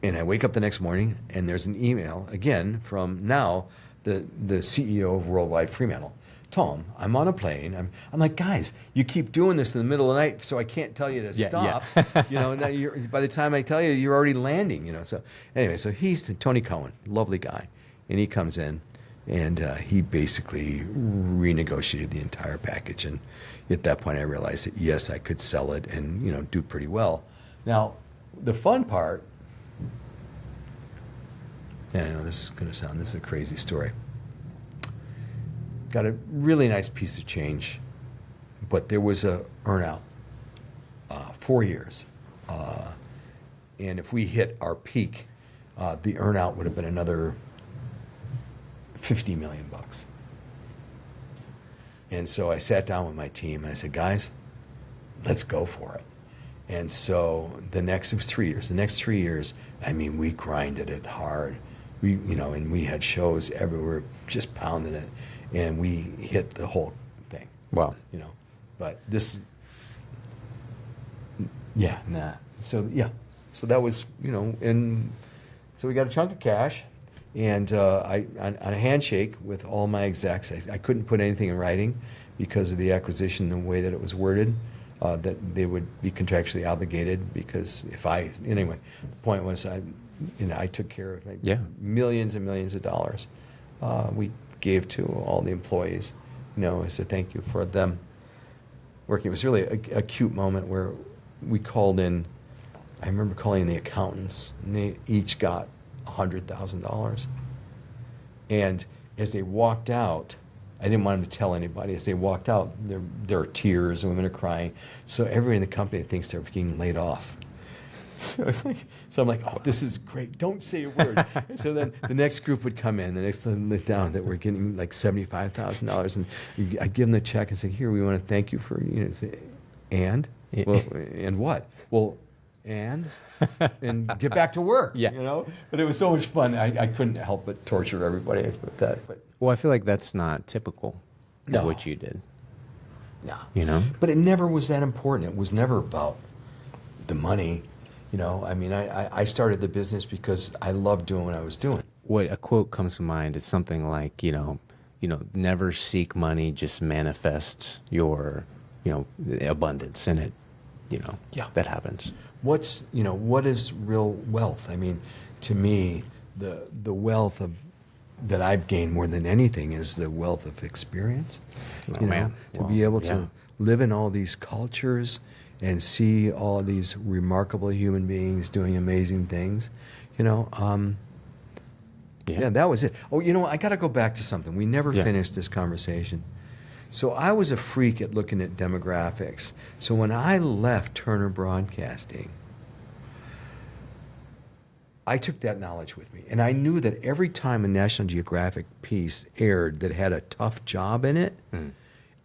and I wake up the next morning, and there's an email again from now the CEO of Worldwide Fremantle. Thom, I'm on a plane. I'm like, guys, you keep doing this in the middle of the night, so I can't tell you to stop. Yeah. Now by the time I tell you, you're already landing. So anyway, so he's Tony Cohen, lovely guy, and he comes in, and he basically renegotiated the entire package. And at that point, I realized that yes, I could sell it and do pretty well. Now, the fun part. And I know this is a crazy story. Got a really nice piece of change, but there was a earnout, 4 years. And if we hit our peak, the earnout would have been another $50 million. And so I sat down with my team and I said, guys, let's go for it. And so it was 3 years. The next 3 years, we grinded it hard. And we had shows everywhere, just pounding it, and we hit the whole thing. Wow. But this, So that was, and so we got a chunk of cash, and I on a handshake with all my execs. I couldn't put anything in writing because of the acquisition, the way that it was worded. That they would be contractually obligated because the point was I took care of millions and millions of dollars. We gave to all the employees, as a thank you for them working. It was really a cute moment where we called in. I remember calling in the accountants, and they each got $100,000. And as they walked out, I didn't want them to tell anybody. As they walked out, there are tears and women are crying. So everybody in the company thinks they're getting laid off. So I'm like, oh, this is great. Don't say a word. So then the next group would come in, the next one down that we're getting like $75,000, and I give them the check and say, here, we want to thank you for and well, and what? Well, and get back to work. But it was so much fun. I couldn't help but torture everybody with that. But Well, I feel like that's not typical No. of what you did. No. But it never was that important. It was never about the money. I started the business because I loved doing what I was doing. What a quote comes to mind is something like, never seek money, just manifest your, abundance in it. That happens. What is real wealth? To me, the wealth that I've gained more than anything is the wealth of experience. To be able to live in all these cultures and see all these remarkable human beings doing amazing things, that was it. Oh, I got to go back to something. We never finished this conversation. So I was a freak at looking at demographics. So when I left Turner Broadcasting, I took that knowledge with me. And I knew that every time a National Geographic piece aired that had a tough job in it,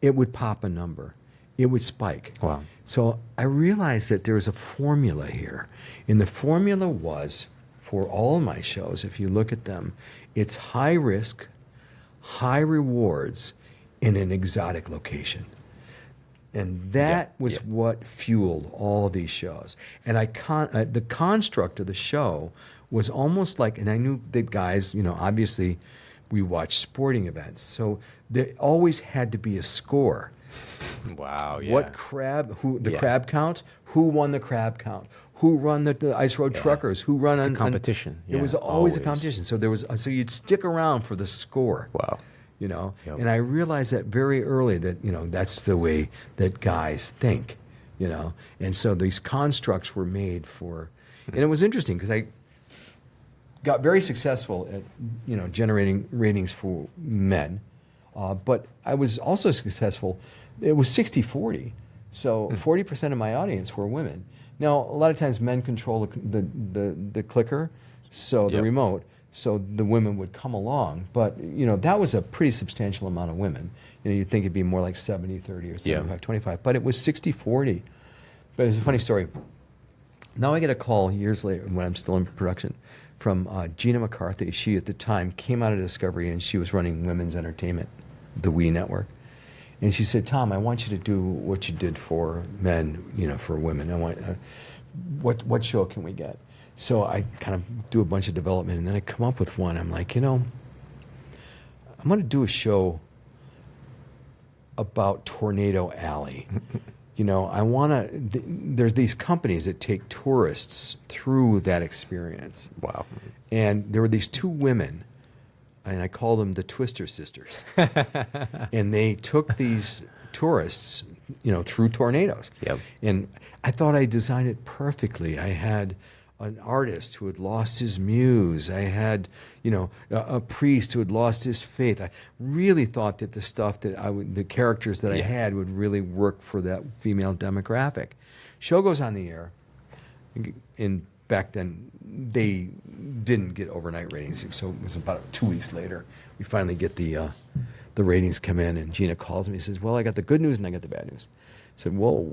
it would pop a number. It would spike. Wow. So I realized that there was a formula here. And the formula was, for all my shows, if you look at them, it's high risk, high rewards in an exotic location. And that was what fueled all these shows. And the construct of the show was almost like, and I knew that guys, obviously we watched sporting events. So there always had to be a score. Wow, yeah. What crab, crab count, who won the crab count, who run the ice road truckers, who run It's a competition. It was always a competition. So you'd stick around for the score. Wow. And I realized that very early that, that's the way that guys think, And so these constructs were made for, and it was interesting because I got very successful at, generating ratings for men, but I was also successful. It was 60-40. So 40% of my audience were women. Now, a lot of times men control the clicker, so the remote. So the women would come along. But, that was a pretty substantial amount of women. You'd think it'd be more like 70-30 or 75-25. But it was 60-40. But it's a funny story. Now I get a call years later when I'm still in production from Gina McCarthy. She, at the time, came out of Discovery, and she was running women's entertainment, the WE network. And she said, Thom, I want you to do what you did for men, for women. I want, what show can we get? So I kind of do a bunch of development, and then I come up with one. I'm like, I'm going to do a show about Tornado Alley. I want to. There's these companies that take tourists through that experience. Wow. And there were these two women, and I call them the Twister Sisters. And they took these tourists, through tornadoes. Yep. And I thought I designed it perfectly. I had an artist who had lost his muse. I had, a priest who had lost his faith. I really thought that the stuff that the characters that I had would really work for that female demographic. Show goes on the air, and back then they didn't get overnight ratings, so it was about 2 weeks later we finally get the ratings come in, and Gina calls me and says, "Well, I got the good news and I got the bad news." I said, "Well,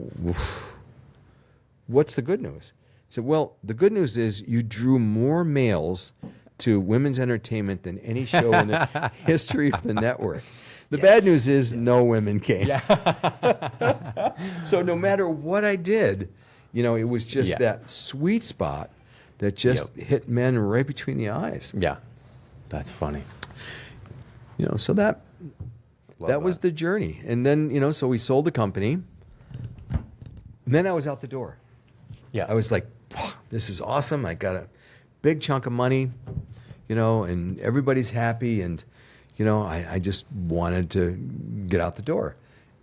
what's the good news?" I said, "Well, the good news is you drew more males to women's entertainment than any show in the history of the network. The bad news is no women came." So no matter what I did, it was just that sweet spot that just hit men right between the eyes. Yeah, that's funny. So that was the journey. And then, so we sold the company. And then I was out the door. Yeah. I was like, wow, this is awesome. I got a big chunk of money, and everybody's happy. And, I just wanted to get out the door.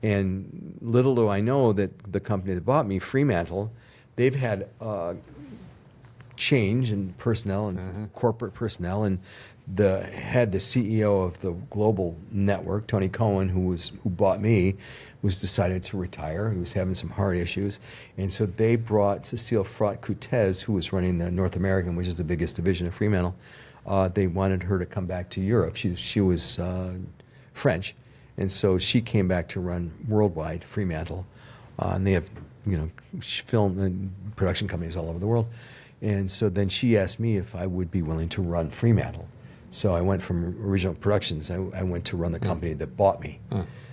And little do I know that the company that bought me, Fremantle, they've had change in personnel and corporate personnel. And the CEO of the global network, Tony Cohen, who bought me, was decided to retire. He was having some heart issues, and so they brought Cecile Frot-Coutez, who was running the North American, which is the biggest division of Fremantle. They wanted her to come back to Europe. She was French, and so she came back to run worldwide Fremantle, and they have film and production companies all over the world. And so then she asked me if I would be willing to run Fremantle. So I went from original productions. I went to run the company that bought me.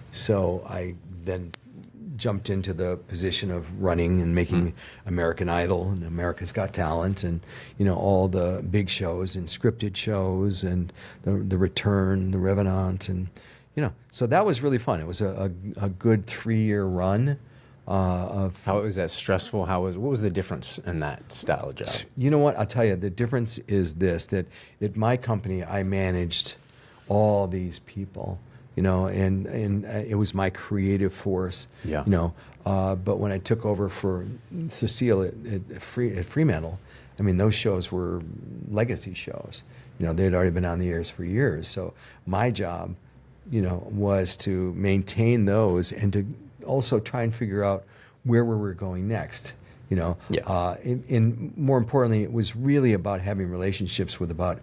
So I then jumped into the position of running and making American Idol and America's Got Talent and all the big shows and scripted shows and the Return, the Revenant, and so that was really fun. It was a good 3-year run. How was that stressful? What was the difference in that style of job? You know what? I'll tell you, the difference is this, that at my company, I managed all these people, and it was my creative force, but when I took over for Cecile at Fremantle, those shows were legacy shows. They'd already been on the airs for years. So my job, was to maintain those and to also try and figure out where we were going next, and more importantly, it was really about having relationships with about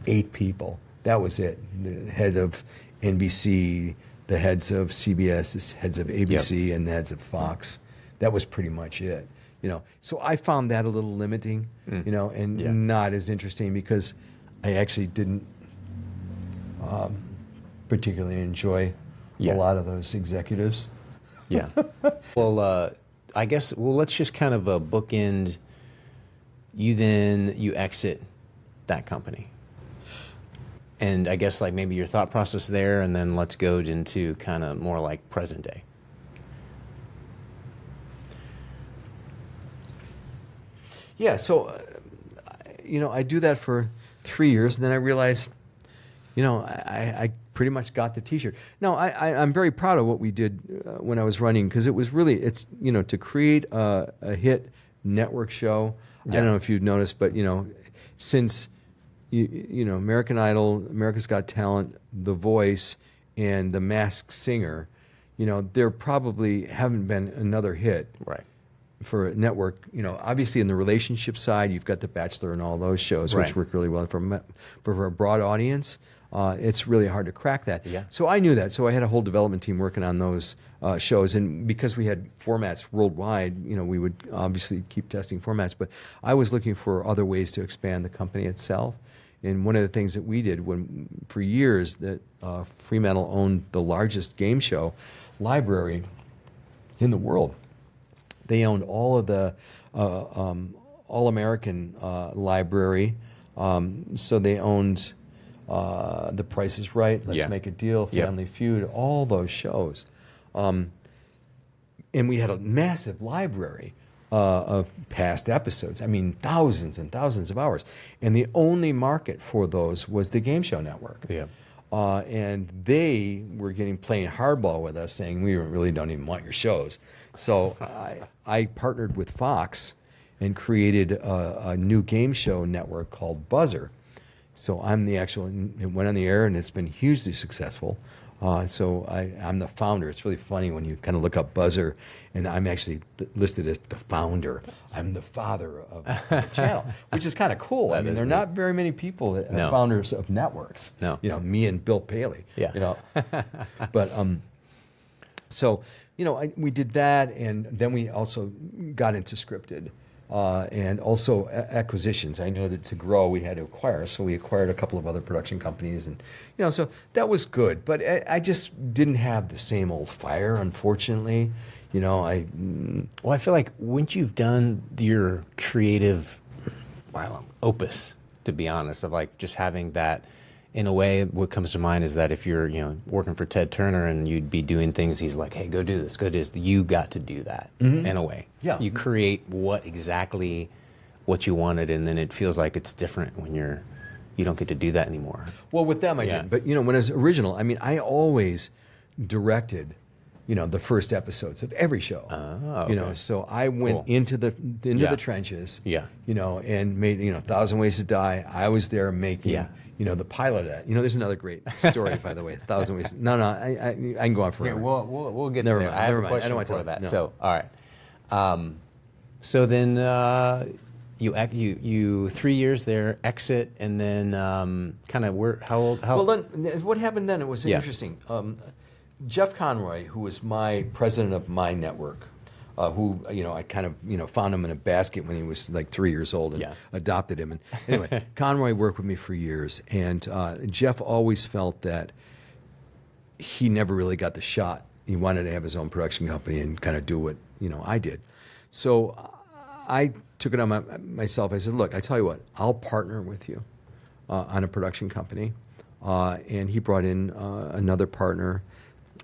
8 people. That was it. The head of NBC, the heads of CBS, the heads of ABC, and the heads of Fox. That was pretty much it. So I found that a little limiting, and not as interesting because I actually didn't particularly enjoy a lot of those executives. Yeah. Well, I guess, let's just kind of bookend. You exit that company. And I guess maybe your thought process there, and then let's go into kind of more like present day. Yeah, so, I do that for 3 years, and then I realized, I pretty much got the T-shirt. Now, I'm very proud of what we did when I was running, because it was really, to create a hit network show. I don't know if you've noticed, but, since, American Idol, America's Got Talent, The Voice, and The Masked Singer, there probably haven't been another hit. Right. For a network, obviously in the relationship side, you've got The Bachelor and all those shows, which work really well. For a broad audience, it's really hard to crack that. Yeah. So I knew that. So I had a whole development team working on those shows. And because we had formats worldwide, we would obviously keep testing formats. But I was looking for other ways to expand the company itself. And one of the things that we did for years, that Fremantle owned the largest game show library in the world. They owned all All-American library. So they owned The Price is Right, Let's Yeah. Make a Deal, Yep. Family Feud, all those shows. And we had a massive library of past episodes. I mean, thousands and thousands of hours. And the only market for those was the Game Show Network. Yeah. And they were playing hardball with us, saying we really don't even want your shows. So I partnered with Fox and created a new game show network called Buzzer. So I'm the actual, it went on the air and it's been hugely successful. So I'm the founder. It's really funny when you kind of look up Buzzer, and I'm actually listed as the founder. I'm the father of the channel, which is kind of cool. I mean, there are not very many people that are founders of networks. No. You know, me and Bill Paley. Yeah. You know, but so we did that, and then we also got into scripted. And also acquisitions. I know that to grow we had to acquire, so we acquired a couple of other production companies, and so that was good. But I just didn't have the same old fire, unfortunately. Well, I feel like once you've done your creative, opus, to be honest, of like just having that. In a way, what comes to mind is that if you're, working for Ted Turner and you'd be doing things, he's like, hey, go do this, go do this. You got to do that in a way. Yeah. You create exactly what you wanted, and then it feels like it's different when you don't get to do that anymore. Well, with them I Yeah. did. But, when it was original, I mean, I always directed, the first episodes of every show. Oh, okay. So I went Cool. into the Yeah. trenches. Yeah. And made, 1,000 Ways to Die. I was there making, Yeah. the pilot of that. There's another great story, by the way, 1,000 Ways. No, I can go on forever. Yeah, we'll get Never there. mind, I have never a mind. question I don't want to for tell that. you. No. So, all right. So then you 3 years there, exit, and then kind of how old? Well, then what happened then? It was Yeah. interesting. Jeff Conroy, who was my president of my network, who I kind of found him in a basket when he was like 3 years old and Yeah. adopted him. And anyway, Conroy worked with me for years, and Jeff always felt that he never really got the shot. He wanted to have his own production company and kind of do what I did. So I took it on myself. I said, look, I tell you what, I'll partner with you on a production company. And he brought in another partner.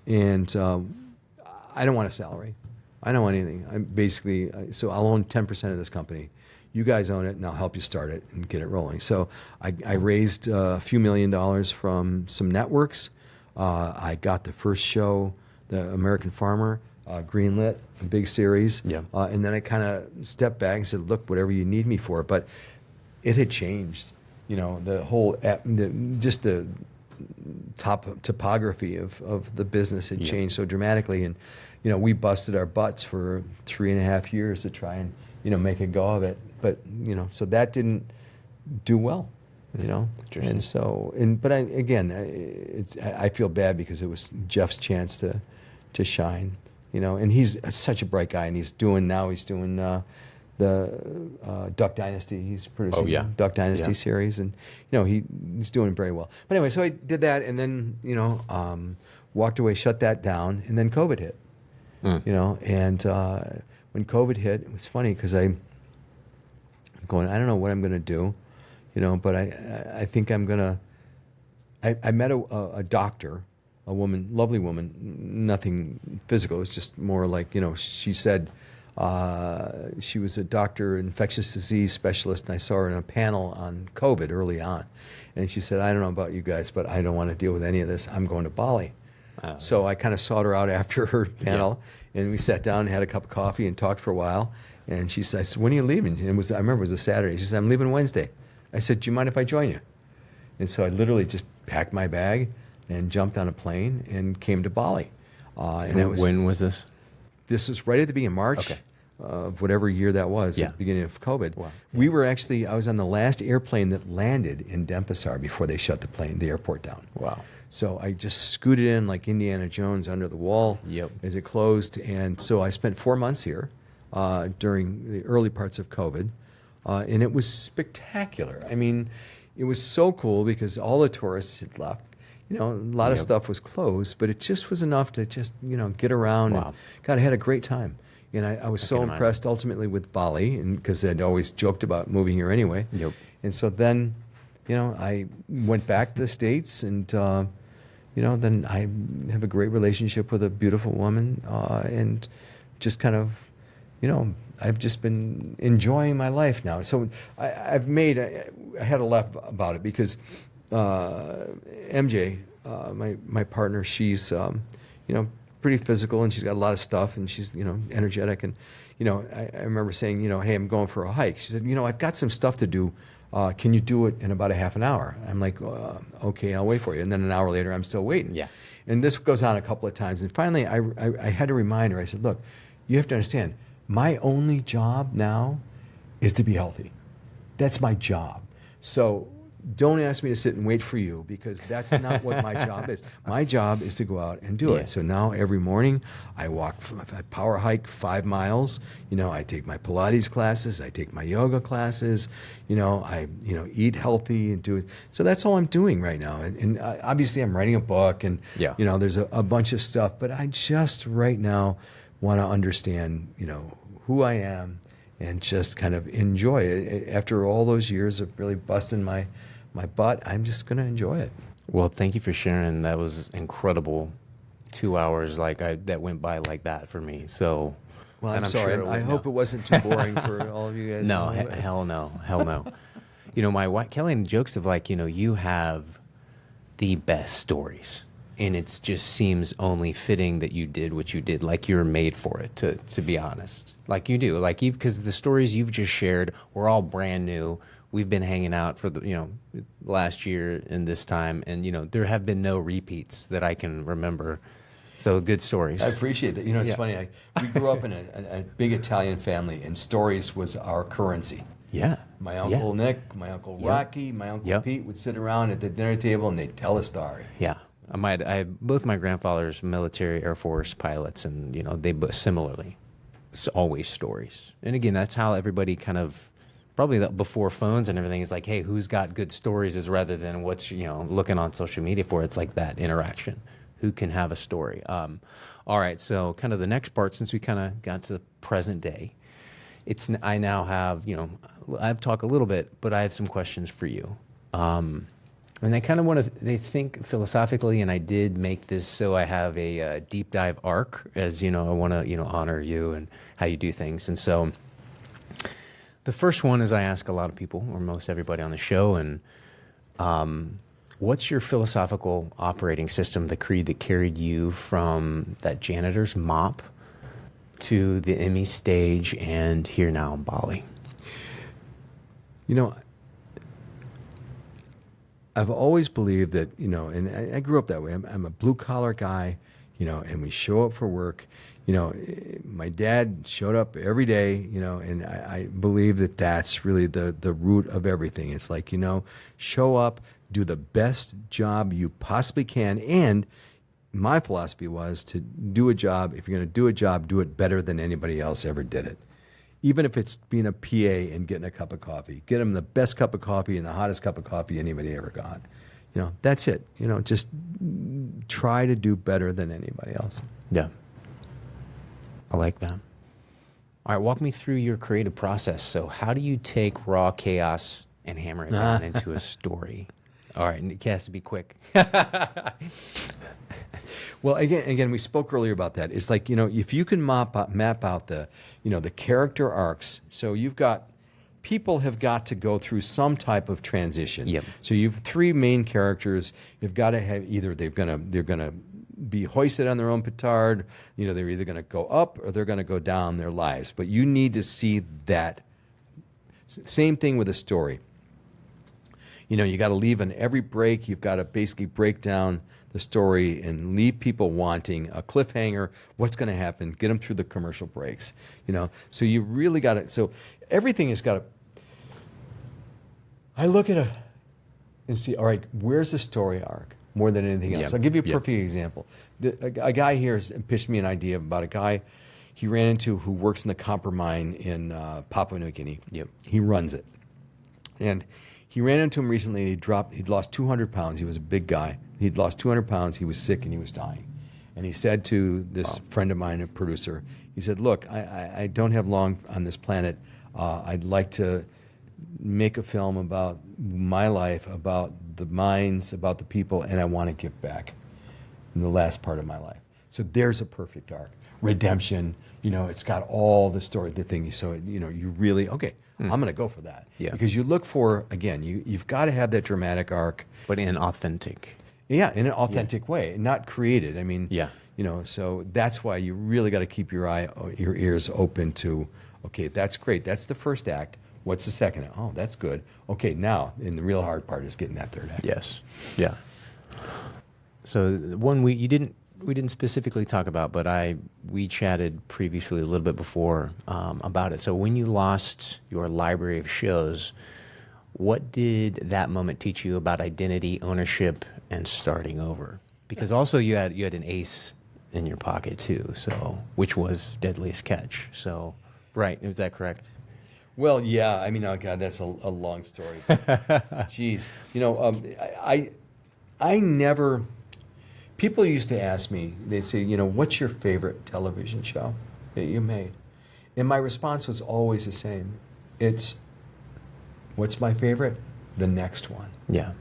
And I don't want a salary. I don't want anything. I'm basically, so I'll own 10% of this company. You guys own it, and I'll help you start it and get it rolling. So I raised a few $1 million from some networks. I got the first show, The American Farmer, greenlit, a big series. Yeah. And then I kind of stepped back and said, look, whatever you need me for. But it had changed. The whole, just the topography of the business had changed so dramatically, and we busted our butts for 3.5 years to try and make a go of it, but so that didn't do well, Interesting. and so but I feel bad because it was Jeff's chance to shine, and he's such a bright guy, and he's doing the Duck Dynasty. He's producing the Duck Dynasty series, and he's doing very well. But anyway, so I did that, and then walked away, shut that down, and then COVID hit. And when COVID hit, it was funny because I'm going, I don't know what I'm going to do, but I think I'm going to. I met a doctor, a woman, lovely woman, nothing physical. It was just more like she said. She was a doctor, infectious disease specialist, and I saw her in a panel on COVID early on. And she said, I don't know about you guys, but I don't want to deal with any of this. I'm going to Bali. So I kind of sought her out after her panel, and we sat down and had a cup of coffee and talked for a while. And she said, I said, when are you leaving? And I remember it was a Saturday. She said, I'm leaving Wednesday. I said, do you mind if I join you? And so I literally just packed my bag and jumped on a plane and came to Bali. And it was, when was this? This was right at the beginning of March of whatever year that was, at the beginning of COVID. Wow. We were actually, I was on the last airplane that landed in Denpasar before they shut the airport down. Wow. So I just scooted in like Indiana Jones under the wall as it closed. And so I spent 4 months here during the early parts of COVID. And it was spectacular. I mean, it was so cool because all the tourists had left. A lot of stuff was closed, but it just was enough to just, get around. Wow. And, God, I had a great time. And I was so can imagine. impressed ultimately with Bali, and because I'd always joked about moving here anyway. Yep. And so then, I went back to the States, and then I have a great relationship with a beautiful woman, and just kind of, I've just been enjoying my life now. So I had a laugh about it because MJ, my partner, she's pretty physical, and she's got a lot of stuff, and she's energetic, and I remember saying, hey, I'm going for a hike. She said, I've got some stuff to do. Can you do it in about a half an hour? I'm like, okay, I'll wait for you. And then an hour later, I'm still waiting. Yeah. And this goes on a couple of times. And finally, I had to remind her. I said, look, you have to understand, my only job now is to be healthy. That's my job. So don't ask me to sit and wait for you, because that's not what my job is. My job is to go out and do Yeah. it. So now every morning I I power hike 5 miles. I take my Pilates classes. I take my yoga classes. I eat healthy and do it. So that's all I'm doing right now. And obviously I'm writing a book, and Yeah. there's a bunch of stuff. But I just right now want to understand who I am, and just kind of enjoy it. After all those years of really busting my butt, I'm just going to enjoy it. Well, thank you for sharing. That was incredible. 2 hours that went by like that for me. So, Well, and I'm sorry. sure I hope it wasn't too boring for all of you guys. No, hell no, hell no. My wife Kelly jokes of you have the best stories, and it just seems only fitting that you did what you did. Like you're made for it. To be honest, like you do. Like because the stories you've just shared were all brand new. We've been hanging out for the last year and this time, and there have been no repeats that I can remember. So good stories. I appreciate that. It's Yeah. funny. We grew up in a big Italian family, and stories was our currency. Yeah. My uncle Nick, my uncle Rocky, my uncle Pete would sit around at the dinner table, and they'd tell a story. Yeah. Both my grandfathers, military, Air Force pilots, and they both similarly, it's always stories. And again, that's how everybody kind of. Probably before phones and everything is like, hey, who's got good stories, is rather than what's looking on social media for. It's like that interaction. Who can have a story? All right, so kind of the next part, since we kind of got to the present day, I now have I've talked a little bit, but I have some questions for you. And they kind of they think philosophically, and I did make this so I have a deep dive arc, as I want to honor you and how you do things, and so. The first one is I ask a lot of people, or most everybody on the show, and what's your philosophical operating system, the creed that carried you from that janitor's mop to the Emmy stage and here now in Bali? I've always believed that, and I grew up that way. I'm a blue-collar guy, and we show up for work. My dad showed up every day, and I believe that that's really the root of everything. It's like, show up, do the best job you possibly can. And my philosophy was to do a job. If you're going to do a job, do it better than anybody else ever did it. Even if it's being a PA and getting a cup of coffee, get them the best cup of coffee and the hottest cup of coffee anybody ever got. That's it. Just try to do better than anybody else. Yeah. I like that. All right, walk me through your creative process. So how do you take raw chaos and hammer it down into a story? All right, and it has to be quick. Well, again, we spoke earlier about that. It's like, if you can map out the, the character arcs. So people have got to go through some type of transition. Yep. So you have 3 main characters. You've got to have either they're gonna be hoisted on their own petard. They're either going to go up or they're going to go down their lives. But you need to see that. Same thing with a story. You got to leave on every break. You've got to basically break down the story and leave people wanting a cliffhanger. What's going to happen? Get them through the commercial breaks. So you really got to. So everything has got to. I look at and see. All right, where's the story arc? More than anything else. Yep. I'll give you a Yep. perfect example. A guy here has pitched me an idea about a guy he ran into who works in the copper mine in Papua New Guinea. Yep. He runs it. And he ran into him recently, and he'd lost 200 pounds. He was a big guy. He'd lost 200 pounds. He was sick, and he was dying. And he said to this friend of mine, a producer, he said, look, I don't have long on this planet. I'd like to make a film about my life, about the minds, about the people, and I want to give back in the last part of my life. So there's a perfect arc. Redemption, it's got all the story, the thing. So, you really, okay, I'm going to go for that. Yeah. Because you look for, again, you've got to have that dramatic arc. But in authentic. Yeah, in an authentic way, not created. I mean, Yeah. So that's why you really got to keep your ears open to, okay, that's great. That's the first act. What's the second act? Oh, that's good. Okay, now, and the real hard part is getting that third act. Yes. Yeah. So one we didn't specifically talk about, but we chatted previously a little bit before about it. So when you lost your library of shows, what did that moment teach you about identity, ownership, and starting over? Because also you had an ace in your pocket too, so which was Deadliest Catch. So, right, is that correct? Well, yeah. I mean, oh God, that's a long story. Jeez, I never. People used to ask me. They'd say, what's your favorite television show that you made? And my response was always the same. It's, what's my favorite? The next one. Yeah.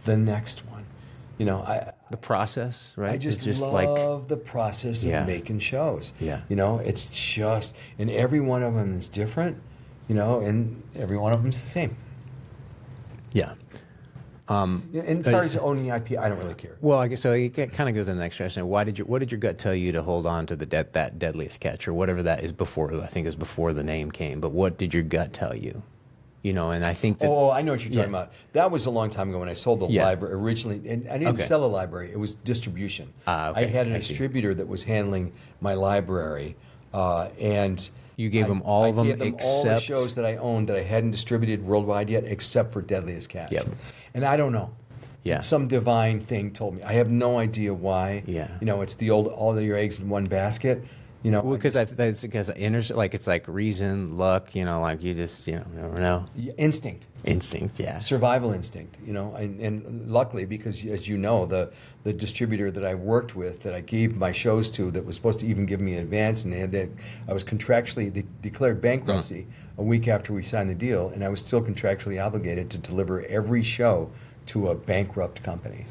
The next one. The process, right? I just It's love the process of Yeah. making shows. Yeah. It's just, and every one of them is different, and every one of them is the same. Yeah. And as far as owning IP, I don't really care. Well, I guess so. It kind of goes to the next question. What did your gut tell you to hold on to that Deadliest Catch or whatever that is before? I think it was before the name came. But what did your gut tell you? And I think that. Oh, I know what you're talking Yeah. about. That was a long time ago when I sold the Yeah. library originally. And I didn't Okay. sell a library; it was distribution. Okay. I had a I see. distributor that was handling my library, and You gave them all I of them gave them all the except- shows that I owned that I hadn't distributed worldwide yet, except for Deadliest Catch. Yep. And I don't know. Yeah. Some divine thing told me. I have no idea why. Yeah. It's the old all of your eggs in one basket. Well, because that's because it's like reason, luck. Like you just never know. instinct. Instinct. Yeah. Survival instinct, and luckily, because as you know, the distributor that I worked with, that I gave my shows to, that was supposed to even give me an advance, and I was contractually declared bankruptcy a week after we signed the deal, and I was still contractually obligated to deliver every show to a bankrupt company.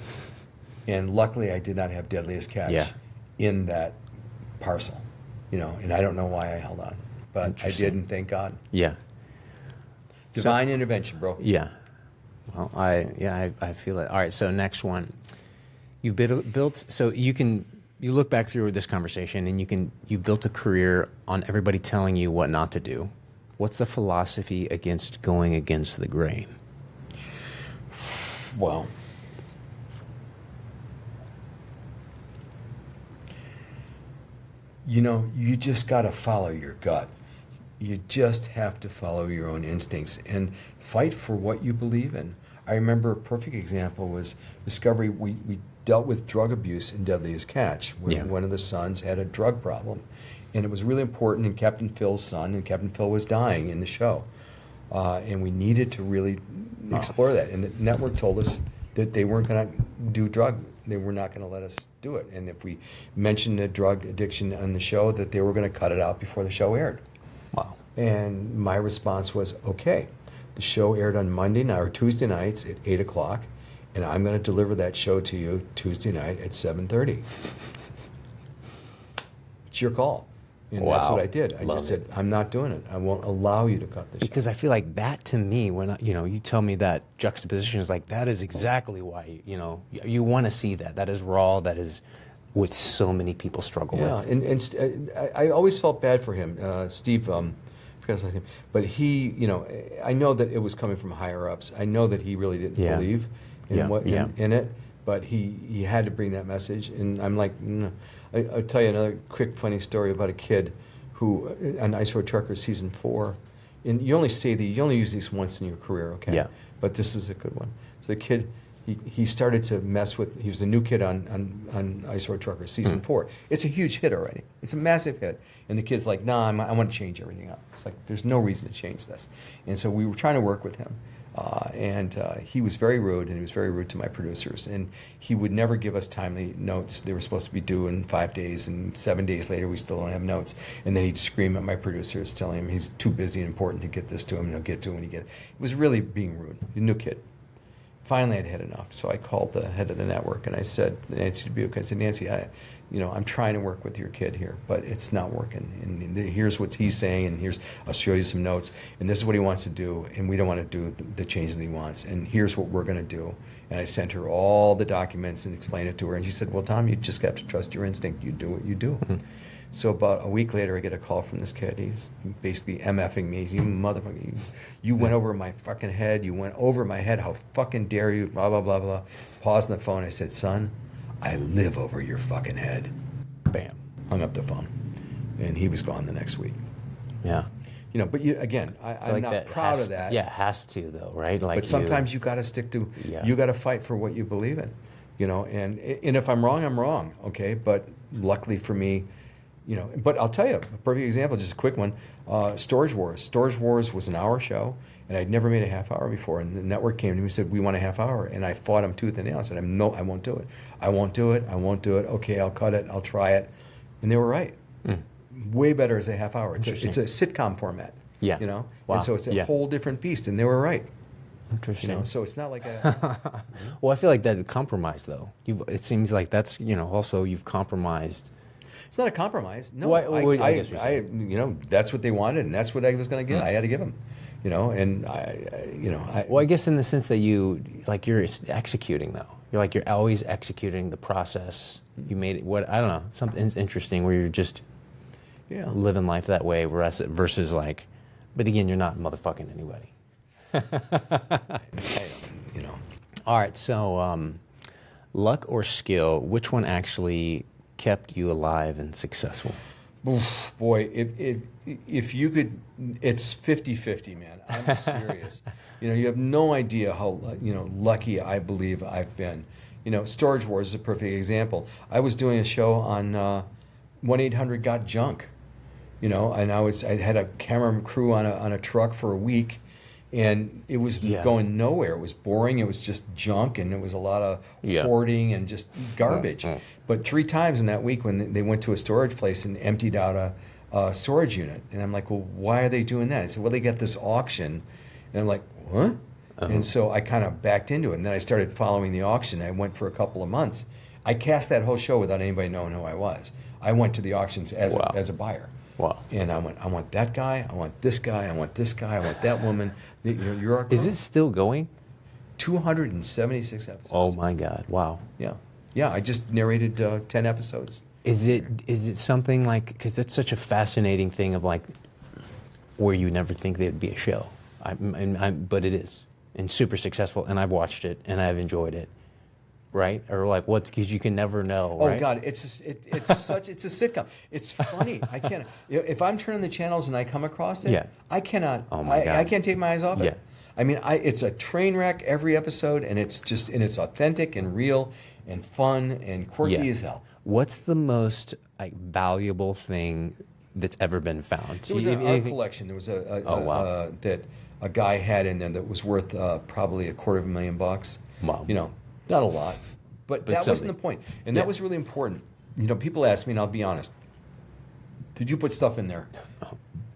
And luckily, I did not have Deadliest Catch Yeah. in that parcel, and I don't know why I held on, but I Interesting. didn't, thank God. Yeah. Divine intervention, bro. Yeah. Well, I feel it. All right. So next one, you've built. So you look back through this conversation and you've built a career on everybody telling you what not to do. What's the philosophy against going against the grain? Well, you just got to follow your gut. You just have to follow your own instincts and fight for what you believe in. I remember a perfect example was Discovery. We dealt with drug abuse in Deadliest Catch when Yeah. one of the sons had a drug problem. And it was really important in Captain Phil's son, and Captain Phil was dying in the show. And we needed to really explore that. And the network told us that they weren't going to do drug. They were not going to let us do it. And if we mentioned a drug addiction on the show, that they were going to cut it out before the show aired. Wow. And my response was, okay, the show aired on Monday night or Tuesday nights at 8 o'clock, and I'm going to deliver that show to you Tuesday night at 7:30. It's your call. And that's Wow. what I did. I Love just it. said, I'm not doing it. I won't allow you to cut the show. Because I feel like that to me, when you tell me that juxtaposition is like that is exactly why you want to see that. That is raw. That is what so many people struggle Yeah, with. and I always felt bad for him, Steve. Because of him, but he, I know that it was coming from higher ups. I know that he really didn't Yeah. believe in Yeah. Yeah. in it, but he had to bring that message. And I'm like, no. I'll tell you another quick funny story about a kid who on Ice Road Truckers season 4, and you only use these once in your career, okay? Yeah. But this is a good one. So the kid. He started to mess with. He was a new kid on Ice Road Truckers season 4. It's a huge hit already. It's a massive hit, and the kid's like, "Nah, I want to change everything up." It's like there's no reason to change this, and so we were trying to work with him. He was very rude, and he was very rude to my producers. And he would never give us timely notes. They were supposed to be due in 5 days, and 7 days later, we still don't have notes. And then he'd scream at my producers, telling him he's too busy and important to get this to him, and he'll get to it when he gets it. It was really being rude. He's a new kid. Finally, I'd had enough, so I called the head of the network, and I said, Nancy Dubuque, I said, Nancy, I'm trying to work with your kid here, but it's not working. And here's what he's saying, and I'll show you some notes, and this is what he wants to do, and we don't want to do the change that he wants, and here's what we're going to do. And I sent her all the documents and explained it to her, and she said, well, Tom, you just have to trust your instinct. You do what you do. Mm-hmm. So about a week later, I get a call from this kid. He's basically MFing me. You motherfucker, you went over my fucking head. You went over my head. How fucking dare you? Blah, blah, blah, blah. Paused on the phone. I said, son, I live over your fucking head. Bam. Hung up the phone. And he was gone the next week. Yeah. But I'm not proud of that. Yeah, it has to, though, right? Like, but sometimes you got to stick to, you got to fight for what you believe in. And if I'm wrong, I'm wrong, okay? But luckily for me, but I'll tell you, a perfect example, just a quick one, Storage Wars. Storage Wars was an hour show, and I'd never made a half hour before. And the network came to me and said, we want a half hour. And I fought them tooth and nail. I said, no, I won't do it. I won't do it. I won't do it. Okay, I'll cut it. I'll try it. And they were right. Way better as a half hour. It's a sitcom format. Yeah. Wow. And so it's a whole different beast, and they were right. Interesting. So it's not like a... Well, I feel like that compromise, though. It seems like that's, also you've compromised. It's not a compromise. No, that's what they wanted, and that's what I was going to get. I had to give them, Well, I guess in the sense that you're executing, though. You're always executing the process. You made it. I don't know. Something's interesting where you're just living life that way, versus like, but again, you're not motherfucking anybody. All right. So, luck or skill? Which one actually kept you alive and successful? Oof, boy, if you could, it's 50-50, man. I'm serious. You have no idea how lucky I believe I've been. Storage Wars is a perfect example. I was doing a show on 1-800-GOT-JUNK, and I had a camera crew on a truck for a week. And it was going nowhere. It was boring. It was just junk, and it was a lot of hoarding and just garbage. But 3 times in that week when they went to a storage place and emptied out a storage unit. And I'm like, well, why are they doing that? I said, well, they got this auction. And I'm like, what? And so I kind of backed into it. And then I started following the auction. I went for a couple of months. I cast that whole show without anybody knowing who I was. I went to the auctions as a buyer. Wow. And I want that guy, I want this guy, I want this guy, I want that woman. You're our Is it still going? 276 episodes. Oh my God. Wow. Yeah. Yeah, I just narrated 10 episodes. Is it something like, because that's such a fascinating thing of like, where you never think there'd be a show. But it is. And super successful, and I've watched it, and I've enjoyed it. Right? Or like what? Because you can never know. Oh right? God, it's a sitcom. It's funny. I can't. If I'm turning the channels and I come across it, I cannot. Oh my God. I can't take my eyes off it. I mean, it's a train wreck every episode, and it's authentic and real and fun and quirky as hell. What's the most valuable thing that's ever been found? There was an art collection. There was that a guy had in there that was worth probably $250,000. Wow. Not a lot, but that wasn't the point. And that was really important. People ask me, and I'll be honest, did you put stuff in there?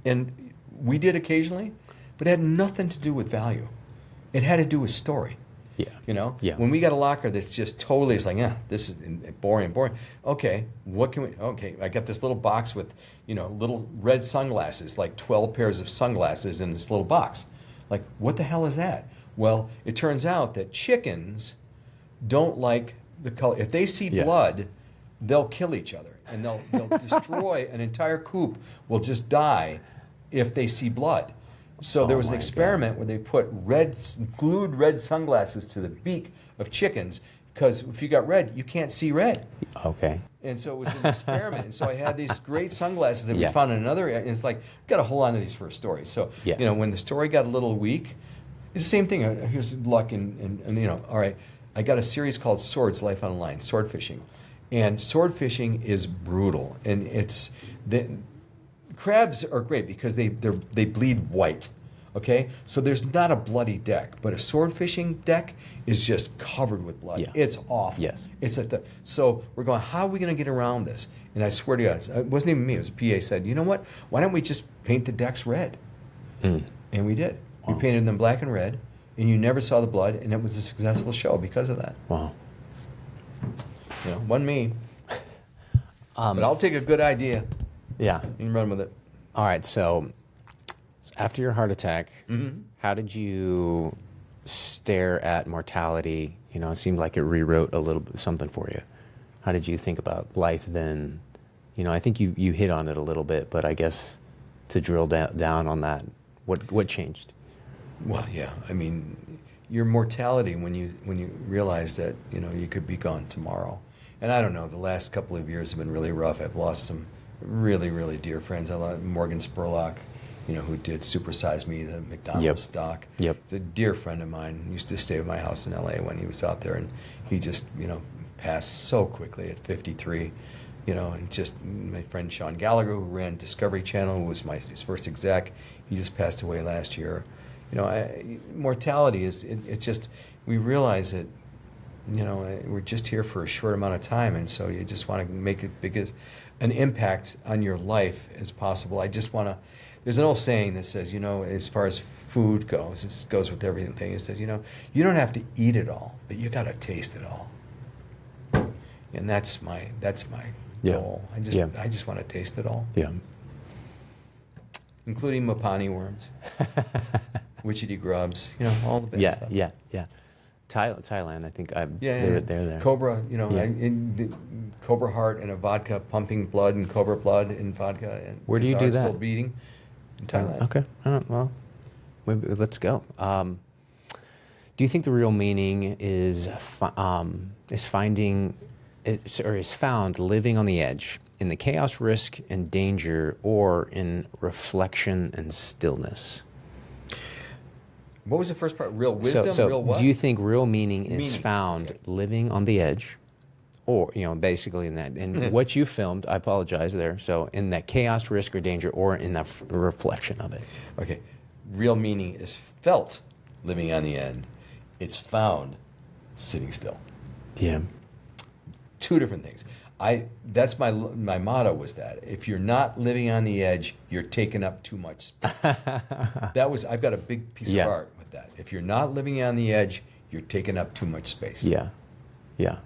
And we did occasionally, but it had nothing to do with value. It had to do with story. Yeah. When we got a locker that's just totally, it's like, this is boring. Okay, what can we, I got this little box with, little red sunglasses, like 12 pairs of sunglasses in this little box. Like, what the hell is that? Well, it turns out that chickens don't like the color. If they see blood, they'll kill each other, and they'll destroy an entire coop. Will just die if they see blood. So there was an experiment where they put glued red sunglasses to the beak of chickens, because if you got red, you can't see red. Okay. And so it was an experiment. And so I had these great sunglasses that we found in another area. And it's like, got to hold on to these for a story. So when the story got a little weak, it's the same thing. Here's luck and all right. I got a series called Swords, Life on the Line, sword fishing. And sword fishing is brutal. And crabs are great because they bleed white. Okay, so there's not a bloody deck, but a sword fishing deck is just covered with blood. Yeah. It's awful. Yes. It's so we're going, how are we going to get around this? And I swear to God, it wasn't even me. It was a PA said, you know what? Why don't we just paint the decks red? Mm. And we did. Wow. We painted them black and red, and you never saw the blood, and it was a successful show because of that. Wow. You know, wasn't me. But I'll take a good idea Yeah. and run with it. All right. So after your heart attack, Mm-hmm. how did you stare at mortality? You know, it seemed like it rewrote a little bit something for you. How did you think about life then? You know, I think you hit on it a little bit, but I guess to drill down on that, what changed? Well, yeah. I mean, your mortality when you realize that you could be gone tomorrow. And I don't know. The last couple of years have been really rough. I've lost some really, really dear friends. I lost Morgan Spurlock, who did Super Size Me, the McDonald's doc. Yep. He's a dear friend of mine. He used to stay at my house in L.A. when he was out there, and he just passed so quickly at 53. And just my friend Sean Gallagher, who ran Discovery Channel, who was his first exec, he just passed away last year. Mortality is it just, we realize that we're just here for a short amount of time, and so you just want to make as big as an impact on your life as possible. I just want to. There's an old saying that says, as far as food goes, it goes with everything. It says, you don't have to eat it all, but you got to taste it all. And that's my Yeah. goal. I just want to taste it all, Yeah. including Mapani worms, witchetty grubs, all the bad Yeah. stuff. Yeah. Thailand, I think Yeah. they're there. Cobra, Yeah. the Cobra heart and a vodka pumping blood and Cobra blood in vodka. And Where do his you do heart's that? Still beating in Thailand. Okay. All right. Well, let's go. Do you think the real meaning is found living on the edge, in the chaos, risk, and danger, or in reflection and stillness? What was the first part? Real wisdom? So Real what? do you think real meaning is Meaning, found okay. living on the edge, or basically in that, in what you filmed? I apologize there. So in that chaos, risk, or danger, or in that reflection of it. Okay. Real meaning is felt living on the end. It's found sitting still. Yeah. Two different things. That's my motto was that if you're not living on the edge, you're taking up too much space. I've got a big piece Yeah. of art with that. If you're not living on the edge, you're taking up too much space. Yeah. Yeah.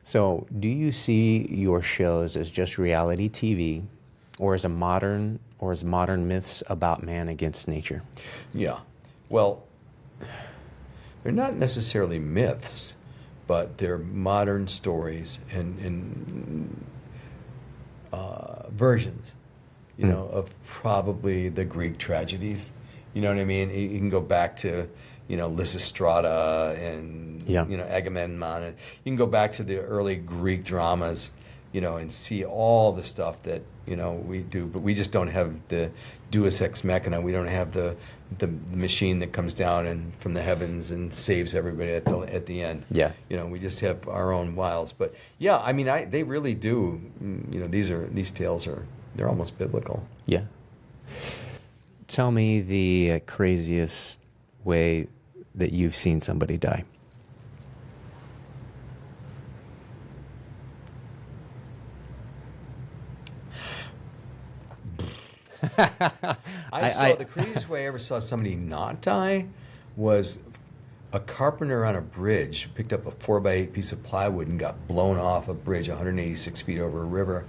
So, do you see your shows as just reality TV, or as modern myths about man against nature? Yeah. Well, they're not necessarily myths, but they're modern stories and versions, of probably the Greek tragedies. You know what I mean? You can go back to, Lysistrata and, Yeah. Agamemnon. And you can go back to the early Greek dramas, and see all the stuff that, we do. But we just don't have the Deus Ex Machina. We don't have the machine that comes down and from the heavens and saves everybody at the end. Yeah. We just have our own wiles. But yeah, I mean, they really do. These tales they're almost biblical. Yeah. Tell me the craziest way that you've seen somebody die. I saw the craziest way I ever saw somebody not die was a carpenter on a bridge picked up a 4x8 piece of plywood and got blown off a bridge 186 feet over a river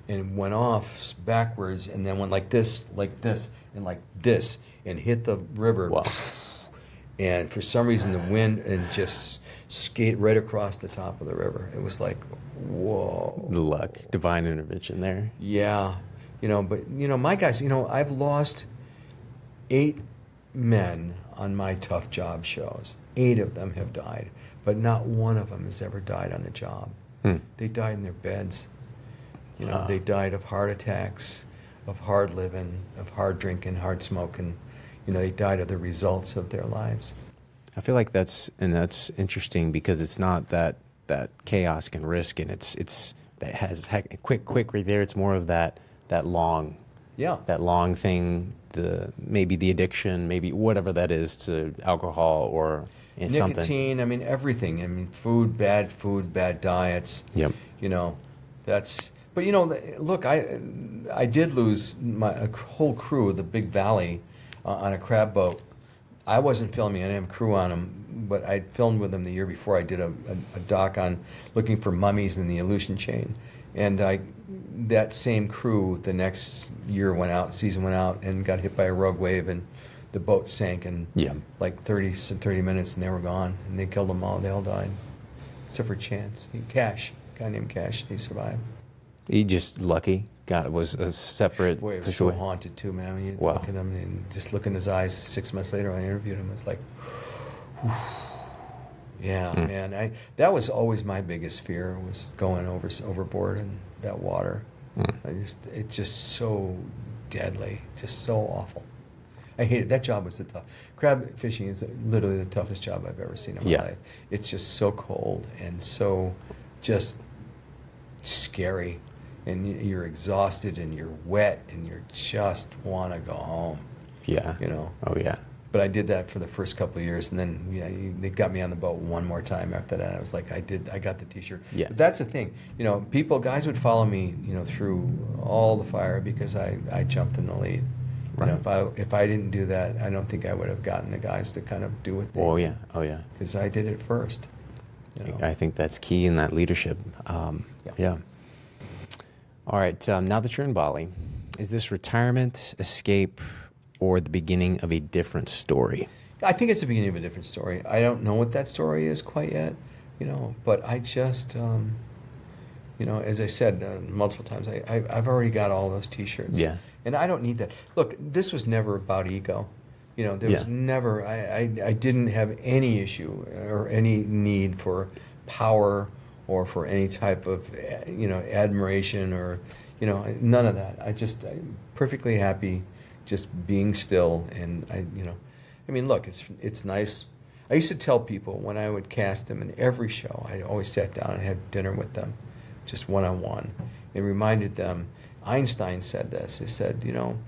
and went off backwards and then went like this, and like this, and hit the river. Wow. And for some reason, the wind and just skate right across the top of the river. It was like, whoa. The luck, divine intervention there. Yeah. But, my guys, I've lost 8 men on my tough job shows. 8 of them have died, but not one of them has ever died on the job. They died in their beds. They died of heart attacks, of hard living, of hard drinking, hard smoking. They died of the results of their lives. I feel like that's interesting because it's not that chaos and risk, and it's that has quick right there. It's more of that long, Yeah. That long thing, maybe the addiction, maybe whatever that is to alcohol or something. Nicotine, I mean, everything. I mean, food, bad diets. Yep. You know, but you know, look, I did lose a whole crew of the Big Valley on a crab boat. I wasn't filming, I didn't have a crew on them, but I filmed with them the year before. I did a doc on looking for mummies in the Aleutian chain. And that same crew the next year season went out and got hit by a rogue wave, and the boat sank in like 30 minutes, and they were gone. And they killed them all. They all died, except for Chance. Cash, a guy named Cash, he survived. He just lucky. God, it was a separate. Boy, it was so haunted too, man. When you Wow. look at him and just look in his eyes 6 months later, I interviewed him. It's like, whew. Yeah, man. That was always my biggest fear, was going overboard in that water. It's just so deadly, just so awful. I hate it. That job was the tough. Crab fishing is literally the toughest job I've ever seen in my life. It's just so cold and so just scary, and you're exhausted and you're wet and you just want to go home. Yeah. You know. Oh yeah. But I did that for the first couple of years, and then they got me on the boat one more time after that. I was like, I got the T-shirt. Yeah. But that's the thing, you know, guys would follow me, you know, through all the fire because I jumped in the lead. Right. You know, if I didn't do that, I don't think I would have gotten the guys to kind of do what they. Oh yeah. Oh yeah. Because I did it first. You know? I think that's key in that leadership. Yeah. All right. Now that you're in Bali, is this retirement, escape, or the beginning of a different story? I think it's the beginning of a different story. I don't know what that story is quite yet, you know, but I just, you know, as I said multiple times, I've already got all those T-shirts. Yeah. And I don't need that. Look, this was never about ego. You know, there was never, I didn't have any issue or any need for power or for any type of, you know, admiration or, you know, none of that. I'm perfectly happy just being still. And I mean, look, it's nice. I used to tell people when I would cast them in every show, I always sat down and had dinner with them, just one-on-one, and reminded them, Einstein said this, he said, you know,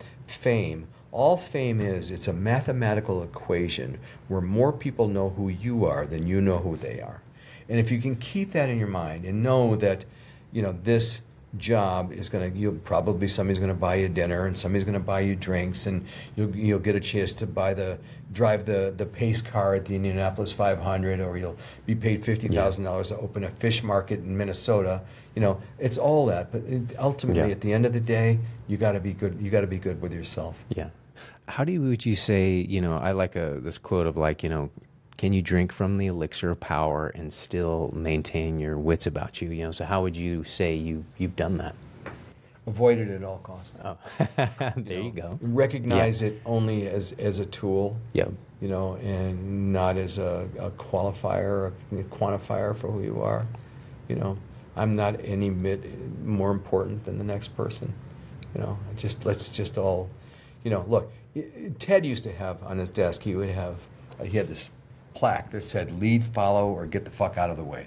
all fame is, it's a mathematical equation where more people know who you are than you know who they are. And if you can keep that in your mind and know that, you know, this job is somebody's going to buy you dinner, and somebody's going to buy you drinks, and you'll get a chance to drive the pace car at the Indianapolis 500, or you'll be paid $50,000 to open a fish market in Minnesota. You know, it's all that, but ultimately at the end of the day, you got to be good. You got to be good with yourself. Yeah. Would you say, you know, I like this quote of like, you know, can you drink from the elixir of power and still maintain your wits about you? You know, so how would you say you've done that? Avoid it at all costs. Oh, there you go. Recognize it only as a tool. Yeah. You know, and not as a qualifier, a quantifier for who you are. You know, I'm not any bit more important than the next person. You know, let's just all, you know, look. Ted used to have on his desk. He had this plaque that said lead, follow, or get the fuck out of the way.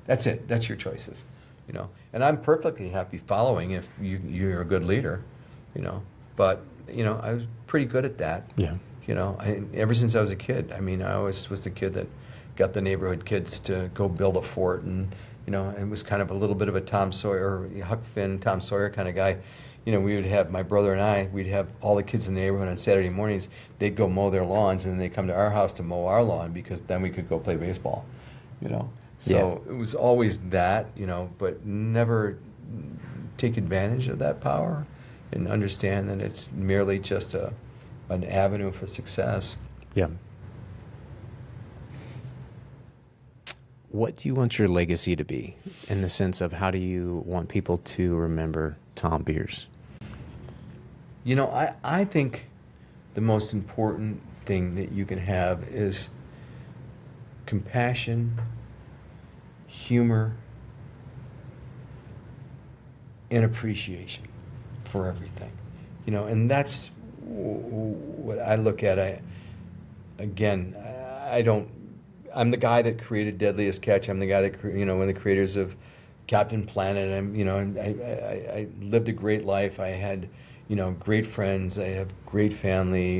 That's it. That's your choices, you know. And I'm perfectly happy following if you're a good leader, you know. But, you know, I was pretty good at that. Yeah. You know, ever since I was a kid. I mean, I always was the kid that got the neighborhood kids to go build a fort, and, you know, it was kind of a little bit of a Tom Sawyer, Huck Finn, Tom Sawyer kind of guy. You know, we would have, my brother and we'd have all the kids in the neighborhood on Saturday mornings. They'd go mow their lawns, and then they'd come to our house to mow our lawn, because then we could go play baseball, you know. So it was always that, you know, but never take advantage of that power and understand that it's merely just an avenue for success. Yeah. What do you want your legacy to be, in the sense of how do you want people to remember Thom Beers? You know, I think the most important thing that you can have is compassion, humor, and appreciation for everything. You know, and that's what I look at. I'm the guy that created Deadliest Catch. I'm the guy that, you know, one of the creators of Captain Planet. I lived a great life. I had, great friends. I have great family.